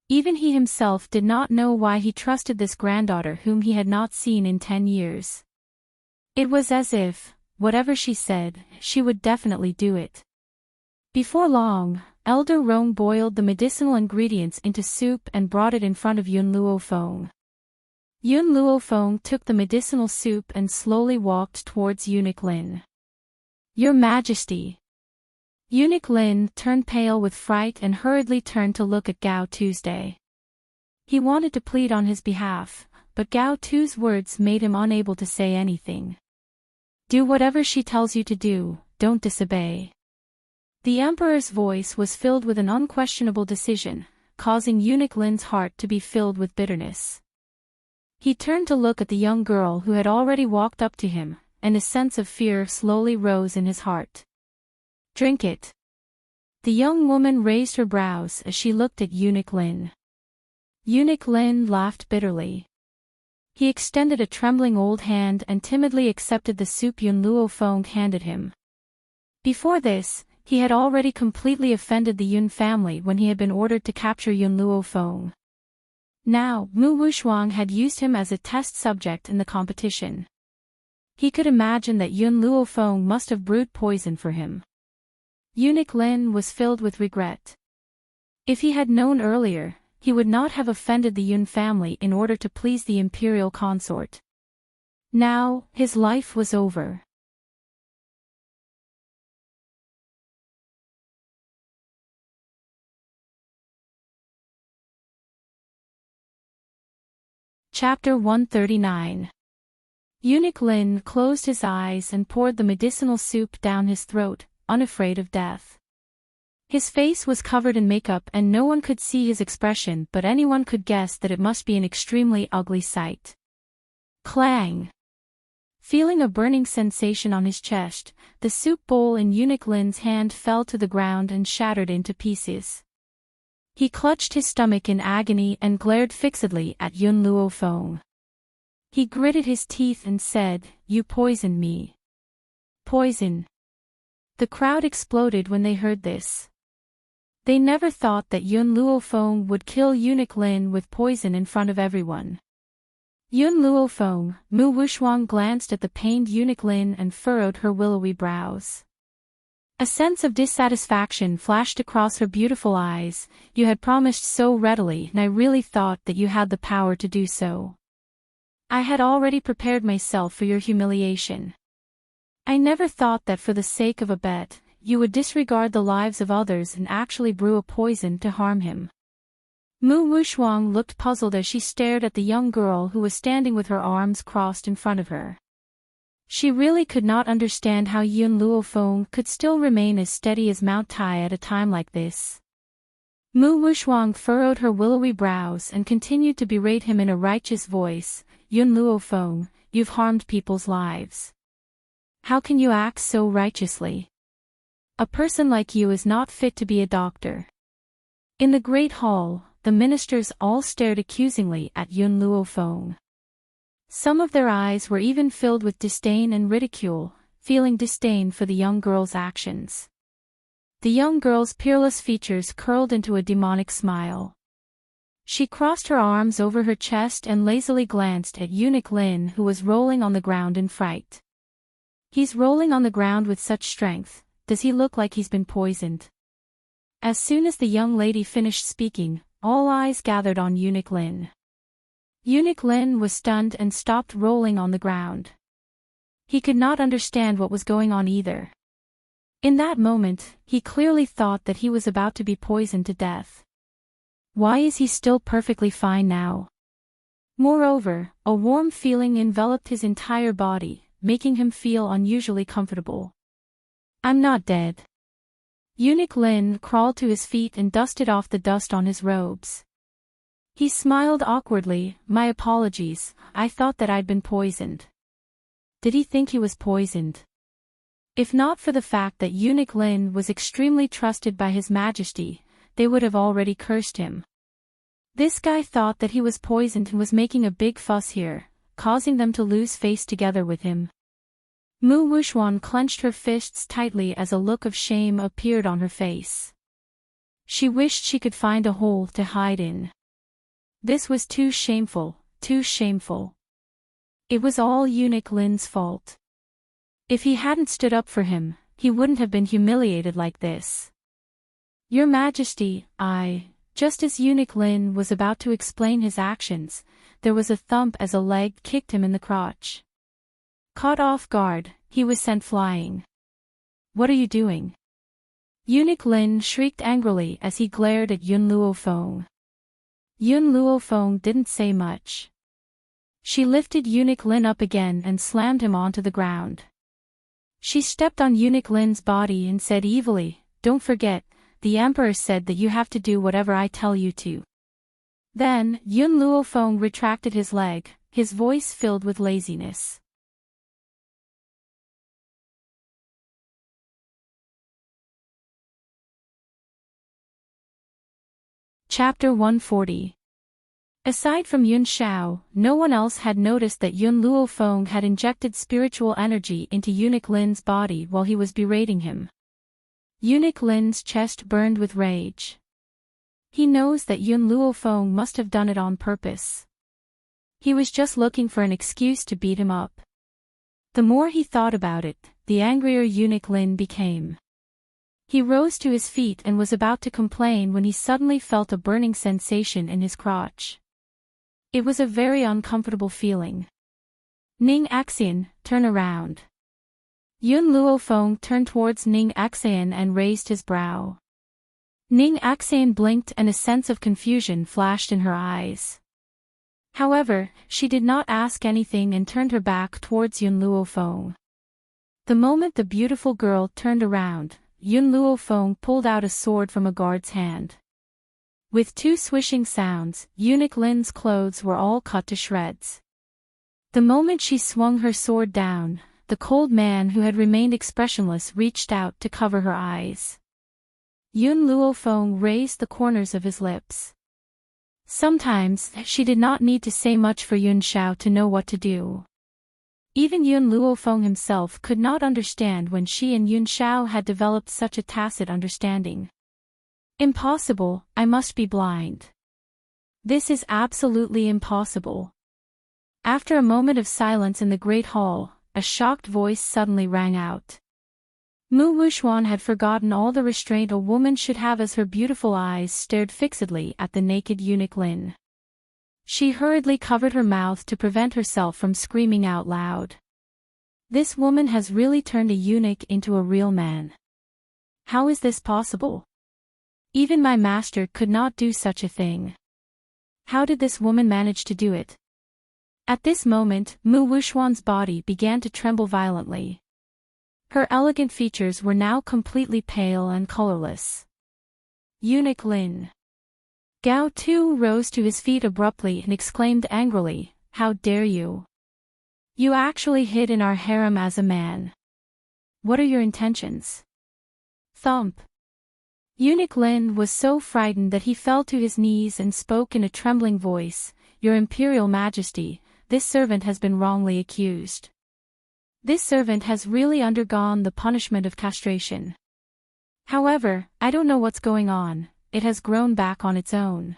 Speaker 1: Even he himself did not know why he trusted this granddaughter whom he had not seen in 10 years. It was as if, whatever she said, she would definitely do it. Before long, Elder Rong boiled the medicinal ingredients into soup and brought it in front of Yun Luofeng. Yun Luofeng took the medicinal soup and slowly walked towards Eunuch Lin. Your Majesty. Eunuch Lin turned pale with fright and hurriedly turned to look at Gao Tuesday. He wanted to plead on his behalf, but Gao Tu's words made him unable to say anything. Do whatever she tells you to do, don't disobey. The Emperor's voice was filled with an unquestionable decision, causing Eunuch Lin's heart to be filled with bitterness. He turned to look at the young girl who had already walked up to him, and a sense of fear slowly rose in his heart. Drink it. The young woman raised her brows as she looked at Eunuch Lin. Eunuch Lin laughed bitterly. He extended a trembling old hand and timidly accepted the soup Yun Luofeng handed him. Before this, he had already completely offended the Yun family when he had been ordered to capture Yun Luofeng. Now, Mu Wushuang had used him as a test subject in the competition. He could imagine that Yun Luofeng must have brewed poison for him. Eunuch Lin was filled with regret. If he had known earlier, he would not have offended the Yun family in order to please the imperial consort. Now, his life was over. Chapter 139. Eunuch Lin closed his eyes and poured the medicinal soup down his throat, unafraid of death. His face was covered in makeup and no one could see his expression, but anyone could guess that it must be an extremely ugly sight. Clang! Feeling a burning sensation on his chest, the soup bowl in Eunuch Lin's hand fell to the ground and shattered into pieces. He clutched his stomach in agony and glared fixedly at Yun Luofeng. He gritted his teeth and said, "You poisoned me." Poison. The crowd exploded when they heard this. They never thought that Yun Luofeng would kill Eunuch Lin with poison in front of everyone. Yun Luofeng, Mu Wushuang glanced at the pained Eunuch Lin and furrowed her willowy brows. A sense of dissatisfaction flashed across her beautiful eyes. You had promised so readily, and I really thought that you had the power to do so. I had already prepared myself for your humiliation. I never thought that for the sake of a bet, you would disregard the lives of others and actually brew a poison to harm him. Mu Wushuang looked puzzled as she stared at the young girl who was standing with her arms crossed in front of her. She really could not understand how Yun Luofeng could still remain as steady as Mount Tai at a time like this. Mu Wushuang furrowed her willowy brows and continued to berate him in a righteous voice. Yun Luofeng, you've harmed people's lives. How can you act so righteously? A person like you is not fit to be a doctor. In the great hall, the ministers all stared accusingly at Yun Luofeng. Some of their eyes were even filled with disdain and ridicule, feeling disdain for the young girl's actions. The young girl's peerless features curled into a demonic smile. She crossed her arms over her chest and lazily glanced at Eunuch Lin, who was rolling on the ground in fright. He's rolling on the ground with such strength. Does he look like he's been poisoned? As soon as the young lady finished speaking, all eyes gathered on Eunuch Lin. Eunuch Lin was stunned and stopped rolling on the ground. He could not understand what was going on either. In that moment, he clearly thought that he was about to be poisoned to death. Why is he still perfectly fine now? Moreover, a warm feeling enveloped his entire body, making him feel unusually comfortable. I'm not dead. Eunuch Lin crawled to his feet and dusted off the dust on his robes. He smiled awkwardly. My apologies, I thought that I'd been poisoned. Did he think he was poisoned? If not for the fact that Eunuch Lin was extremely trusted by His Majesty, they would have already cursed him. This guy thought that he was poisoned and was making a big fuss here, causing them to lose face together with him. Mu Wuxuan clenched her fists tightly as a look of shame appeared on her face. She wished she could find a hole to hide in. This was too shameful, too shameful. It was all Eunuch Lin's fault. If he hadn't stood up for him, he wouldn't have been humiliated like this. Your Majesty, Just as Eunuch Lin was about to explain his actions, there was a thump as a leg kicked him in the crotch. Caught off guard, he was sent flying. What are you doing? Eunuch Lin shrieked angrily as he glared at Yun Luofeng. Yun Luofeng didn't say much. She lifted Eunuch Lin up again and slammed him onto the ground. She stepped on Eunuch Lin's body and said evilly, "Don't forget, the Emperor said that you have to do whatever I tell you to." Then, Yun Luofeng retracted his leg, his voice filled with laziness. Chapter 140. Aside from Yun Shao, no one else had noticed that Yun Luofeng had injected spiritual energy into Eunuch Lin's body while he was berating him. Eunuch Lin's chest burned with rage. He knows that Yun Luofeng must have done it on purpose. He was just looking for an excuse to beat him up. The more he thought about it, the angrier Eunuch Lin became. He rose to his feet and was about to complain when he suddenly felt a burning sensation in his crotch. It was a very uncomfortable feeling. Ning Axian, turn around. Yun Luofeng turned towards Ning Axian and raised his brow. Ning Axian blinked and a sense of confusion flashed in her eyes. However, she did not ask anything and turned her back towards Yun Luofeng. The moment the beautiful girl turned around, Yun Luofeng pulled out a sword from a guard's hand. With two swishing sounds, Eunuch Lin's clothes were all cut to shreds. The moment she swung her sword down, the cold man who had remained expressionless reached out to cover her eyes. Yun Luofeng raised the corners of his lips. Sometimes, she did not need to say much for Yun Shao to know what to do. Even Yun Luofeng himself could not understand when she and Yun Shao had developed such a tacit understanding. Impossible, I must be blind. This is absolutely impossible. After a moment of silence in the Great Hall, a shocked voice suddenly rang out. Mu Wuxuan had forgotten all the restraint a woman should have as her beautiful eyes stared fixedly at the naked Eunuch Lin. She hurriedly covered her mouth to prevent herself from screaming out loud. This woman has really turned a eunuch into a real man. How is this possible? Even my master could not do such a thing. How did this woman manage to do it? At this moment, Mu Wuxuan's body began to tremble violently. Her elegant features were now completely pale and colorless. Eunuch Lin. Gao Tu rose to his feet abruptly and exclaimed angrily, "How dare you? You actually hid in our harem as a man. What are your intentions?" Thump. Eunuch Lin was so frightened that he fell to his knees and spoke in a trembling voice, "Your Imperial Majesty, this servant has been wrongly accused. This servant has really undergone the punishment of castration. However, I don't know what's going on, it has grown back on its own.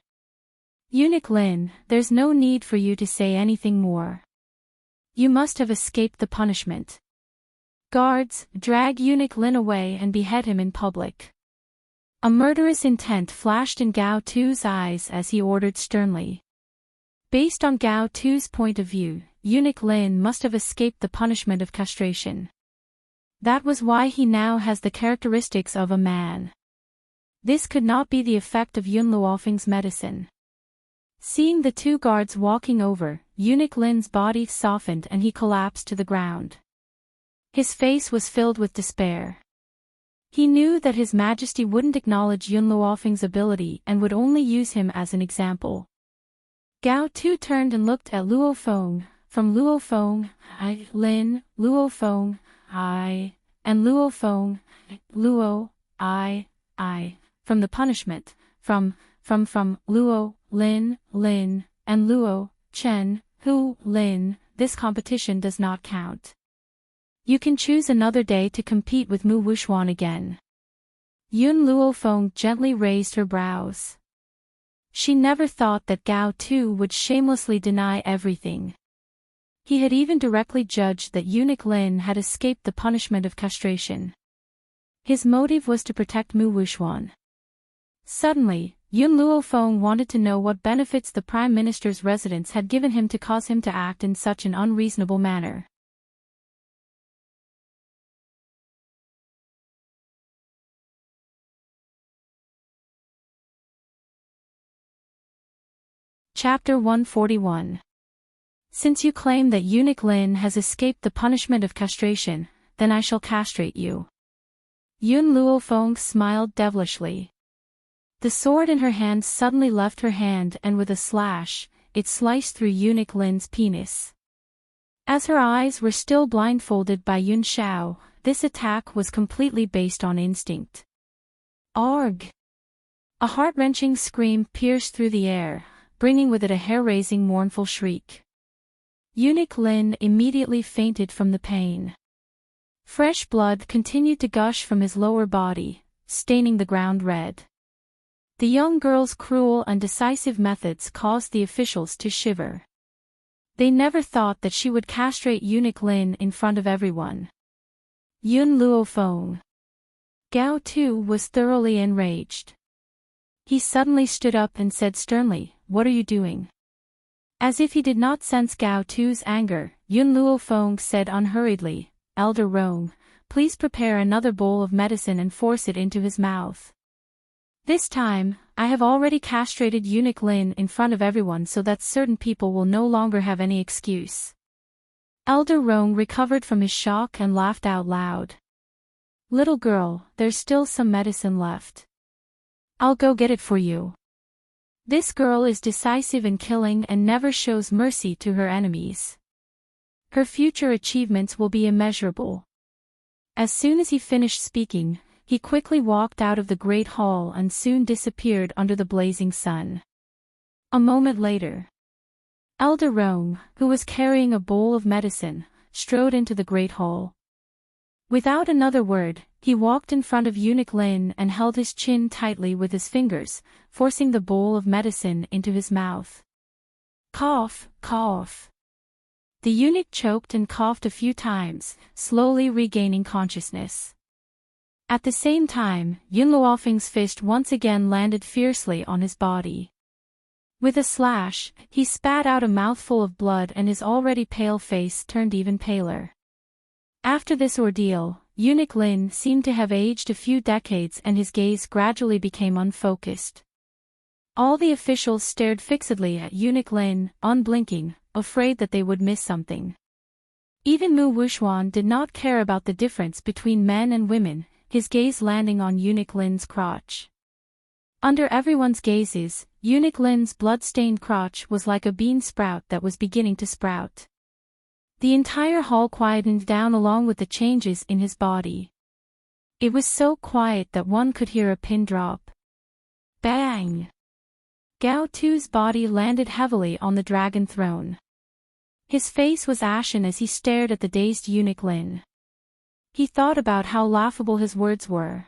Speaker 1: Eunuch Lin, there's no need for you to say anything more. You must have escaped the punishment. Guards, drag Eunuch Lin away and behead him in public." A murderous intent flashed in Gao Tu's eyes as he ordered sternly. Based on Gao Tu's point of view, eunuch Lin must have escaped the punishment of castration. That was why he now has the characteristics of a man. This could not be the effect of Yun Luofeng's medicine. Seeing the two guards walking over, eunuch Lin's body softened and he collapsed to the ground. His face was filled with despair. He knew that His Majesty wouldn't acknowledge Yun Luofeng's ability and would only use him as an example. Gao Tu turned and looked at Luofeng. From Luofeng, I, Lin, Luofeng, I, and Luofeng, Luo, I, from the punishment, from Luo, Lin, and Luo, Chen, Hu, Lin, this competition does not count. You can choose another day to compete with Mu Wuxuan again. Yun Luofeng gently raised her brows. She never thought that Gao Tu would shamelessly deny everything. He had even directly judged that eunuch Lin had escaped the punishment of castration. His motive was to protect Mu Wuxuan. Suddenly, Yun Luofeng wanted to know what benefits the Prime Minister's residence had given him to cause him to act in such an unreasonable manner. Chapter 141. Since you claim that eunuch Lin has escaped the punishment of castration, then I shall castrate you. Yun Luofeng smiled devilishly. The sword in her hand suddenly left her hand and with a slash, it sliced through eunuch Lin's penis. As her eyes were still blindfolded by Yun Shao, this attack was completely based on instinct. Arg! A heart-wrenching scream pierced through the air, bringing with it a hair-raising mournful shriek. Eunuch Lin immediately fainted from the pain. Fresh blood continued to gush from his lower body, staining the ground red. The young girl's cruel and decisive methods caused the officials to shiver. They never thought that she would castrate eunuch Lin in front of everyone. Yun Luofeng. Gao Tu was thoroughly enraged. He suddenly stood up and said sternly, "What are you doing?" As if he did not sense Gao Tu's anger, Yun Luofeng said unhurriedly, "Elder Rong, please prepare another bowl of medicine and force it into his mouth. This time, I have already castrated eunuch Lin in front of everyone so that certain people will no longer have any excuse." Elder Rong recovered from his shock and laughed out loud. "Little girl, there's still some medicine left. I'll go get it for you. This girl is decisive in killing and never shows mercy to her enemies. Her future achievements will be immeasurable." As soon as he finished speaking, he quickly walked out of the great hall and soon disappeared under the blazing sun. A moment later, Elder Rong, who was carrying a bowl of medicine, strode into the great hall. Without another word, he walked in front of eunuch Lin and held his chin tightly with his fingers, forcing the bowl of medicine into his mouth. Cough, cough. The eunuch choked and coughed a few times, slowly regaining consciousness. At the same time, Yun Luofeng's fist once again landed fiercely on his body. With a slash, he spat out a mouthful of blood and his already pale face turned even paler. After this ordeal, eunuch Lin seemed to have aged a few decades and his gaze gradually became unfocused. All the officials stared fixedly at eunuch Lin, unblinking, afraid that they would miss something. Even Mu Wuxuan did not care about the difference between men and women, his gaze landing on eunuch Lin's crotch. Under everyone's gazes, eunuch Lin's blood-stained crotch was like a bean sprout that was beginning to sprout. The entire hall quietened down along with the changes in his body. It was so quiet that one could hear a pin drop. Bang! Gao Tu's body landed heavily on the dragon throne. His face was ashen as he stared at the dazed eunuch Lin. He thought about how laughable his words were.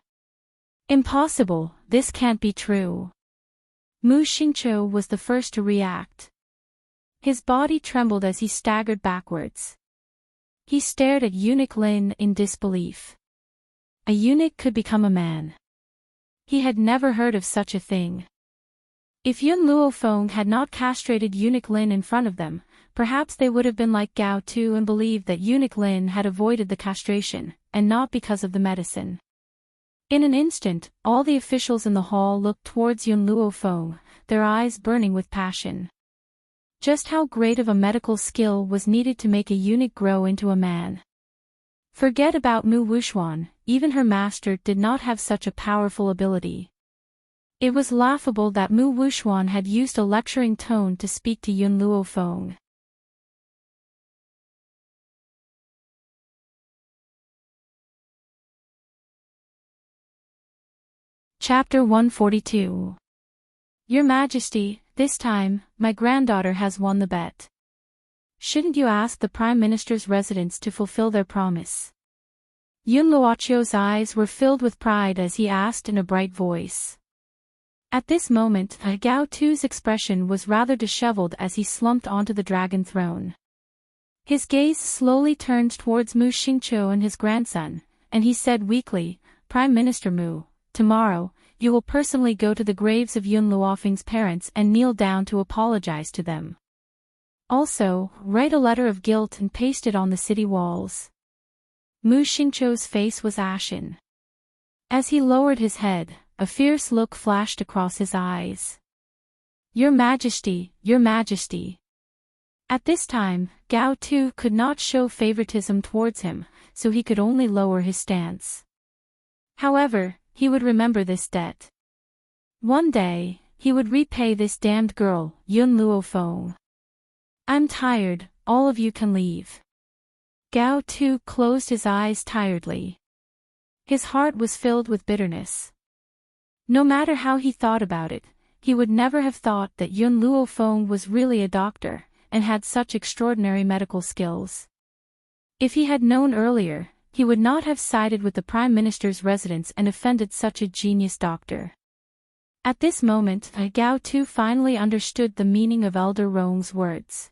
Speaker 1: Impossible, this can't be true. Mu Xingqiu was the first to react. His body trembled as he staggered backwards. He stared at eunuch Lin in disbelief. A eunuch could become a man. He had never heard of such a thing. If Yun Luofeng had not castrated eunuch Lin in front of them, perhaps they would have been like Gao Tu and believed that eunuch Lin had avoided the castration, and not because of the medicine. In an instant, all the officials in the hall looked towards Yun Luofeng, their eyes burning with passion. Just how great of a medical skill was needed to make a eunuch grow into a man? Forget about Mu Wuxuan, even her master did not have such a powerful ability. It was laughable that Mu Wuxuan had used a lecturing tone to speak to Yun Luofeng. Chapter 142. Your Majesty, this time, my granddaughter has won the bet. Shouldn't you ask the Prime Minister's residents to fulfill their promise? Yun Luochio's eyes were filled with pride as he asked in a bright voice. At this moment, Gao Tu's expression was rather disheveled as he slumped onto the dragon throne. His gaze slowly turned towards Mu Xingqiu and his grandson, and he said weakly, Prime Minister Mu, tomorrow, you will personally go to the graves of Yun Luofeng's parents and kneel down to apologize to them. Also, write a letter of guilt and paste it on the city walls. Mu Xingqiu's face was ashen. As he lowered his head, a fierce look flashed across his eyes. Your Majesty, Your Majesty. At this time, Gao Tu could not show favoritism towards him, so he could only lower his stance. However, he would remember this debt. One day, he would repay this damned girl, Yun Luofeng. I'm tired, all of you can leave. Gao Tu closed his eyes tiredly. His heart was filled with bitterness. No matter how he thought about it, he would never have thought that Yun Luofeng was really a doctor, and had such extraordinary medical skills. If he had known earlier, he would not have sided with the Prime Minister's residents and offended such a genius doctor. At this moment, Gao Tu finally understood the meaning of Elder Rong's words.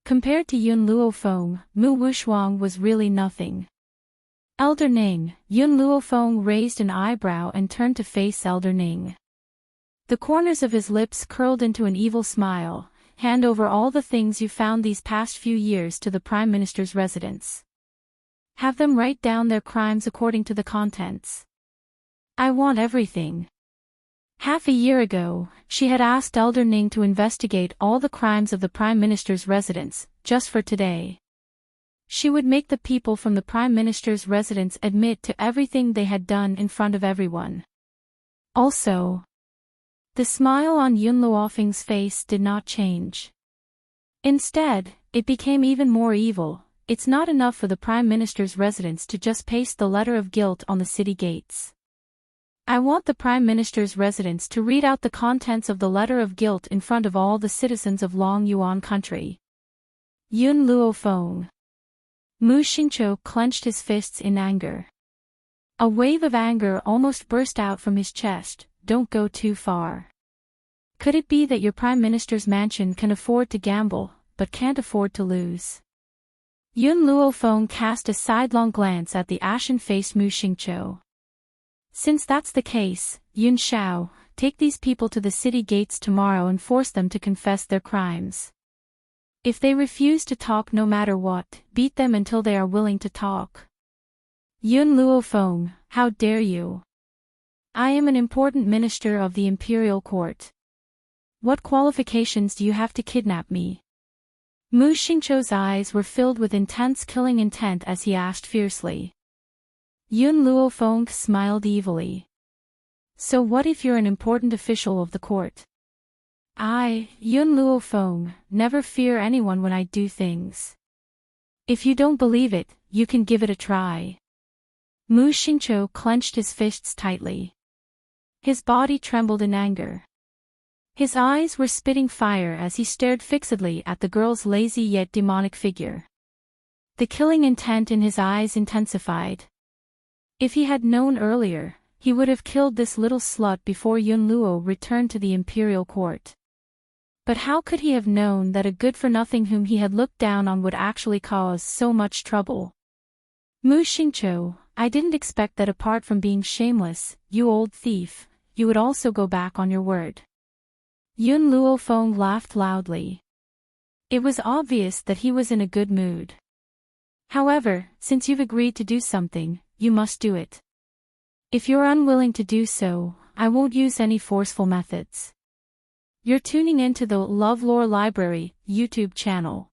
Speaker 1: Compared to Yun Luofeng, Mu Wuxuan was really nothing. Elder Ning, Yun Luofeng raised an eyebrow and turned to face Elder Ning. The corners of his lips curled into an evil smile. Hand over all the things you found these past few years to the Prime Minister's residents. Have them write down their crimes according to the contents. I want everything. Half a year ago, she had asked Elder Ning to investigate all the crimes of the Prime Minister's residents, just for today. She would make the people from the Prime Minister's residence admit to everything they had done in front of everyone. Also, the smile on Yun Luofeng's face did not change. Instead, it became even more evil. It's not enough for the Prime Minister's residence to just paste the letter of guilt on the city gates. I want the Prime Minister's residence to read out the contents of the letter of guilt in front of all the citizens of Long Yuan country. Yun Luofeng. Mu Xingqiu clenched his fists in anger. A wave of anger almost burst out from his chest. Don't go too far. Could it be that your Prime Minister's mansion can afford to gamble, but can't afford to lose? Yun Luofeng cast a sidelong glance at the ashen-faced Mu Xingqiu. Since that's the case, Yun Shao, take these people to the city gates tomorrow and force them to confess their crimes. If they refuse to talk no matter what, beat them until they are willing to talk. Yun Luofeng, how dare you? I am an important minister of the imperial court. What qualifications do you have to kidnap me? Mu Xingqiu's eyes were filled with intense killing intent as he asked fiercely. Yun Luofeng smiled evilly. So what if you're an important official of the court? I, Yun Luofeng, never fear anyone when I do things. If you don't believe it, you can give it a try. Mu Xingqiu clenched his fists tightly. His body trembled in anger. His eyes were spitting fire as he stared fixedly at the girl's lazy yet demonic figure. The killing intent in his eyes intensified. If he had known earlier, he would have killed this little slut before Yun Luo returned to the imperial court. But how could he have known that a good-for-nothing whom he had looked down on would actually cause so much trouble? Mu Xingqiu, I didn't expect that apart from being shameless, you old thief, you would also go back on your word. Yun Luofeng laughed loudly. It was obvious that he was in a good mood. However, since you've agreed to do something, you must do it. If you're unwilling to do so, I won't use any forceful methods. You're tuning into the LoveLore Library YouTube channel.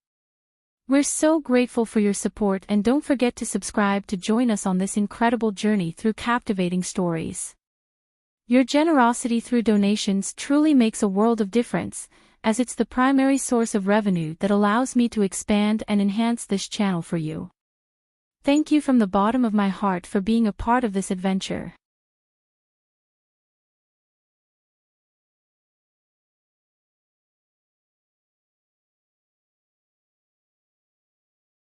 Speaker 1: We're so grateful for your support, and don't forget to subscribe to join us on this incredible journey through captivating stories. Your generosity through donations truly makes a world of difference, as it's the primary source of revenue that allows me to expand and enhance this channel for you. Thank you from the bottom of my heart for being a part of this adventure.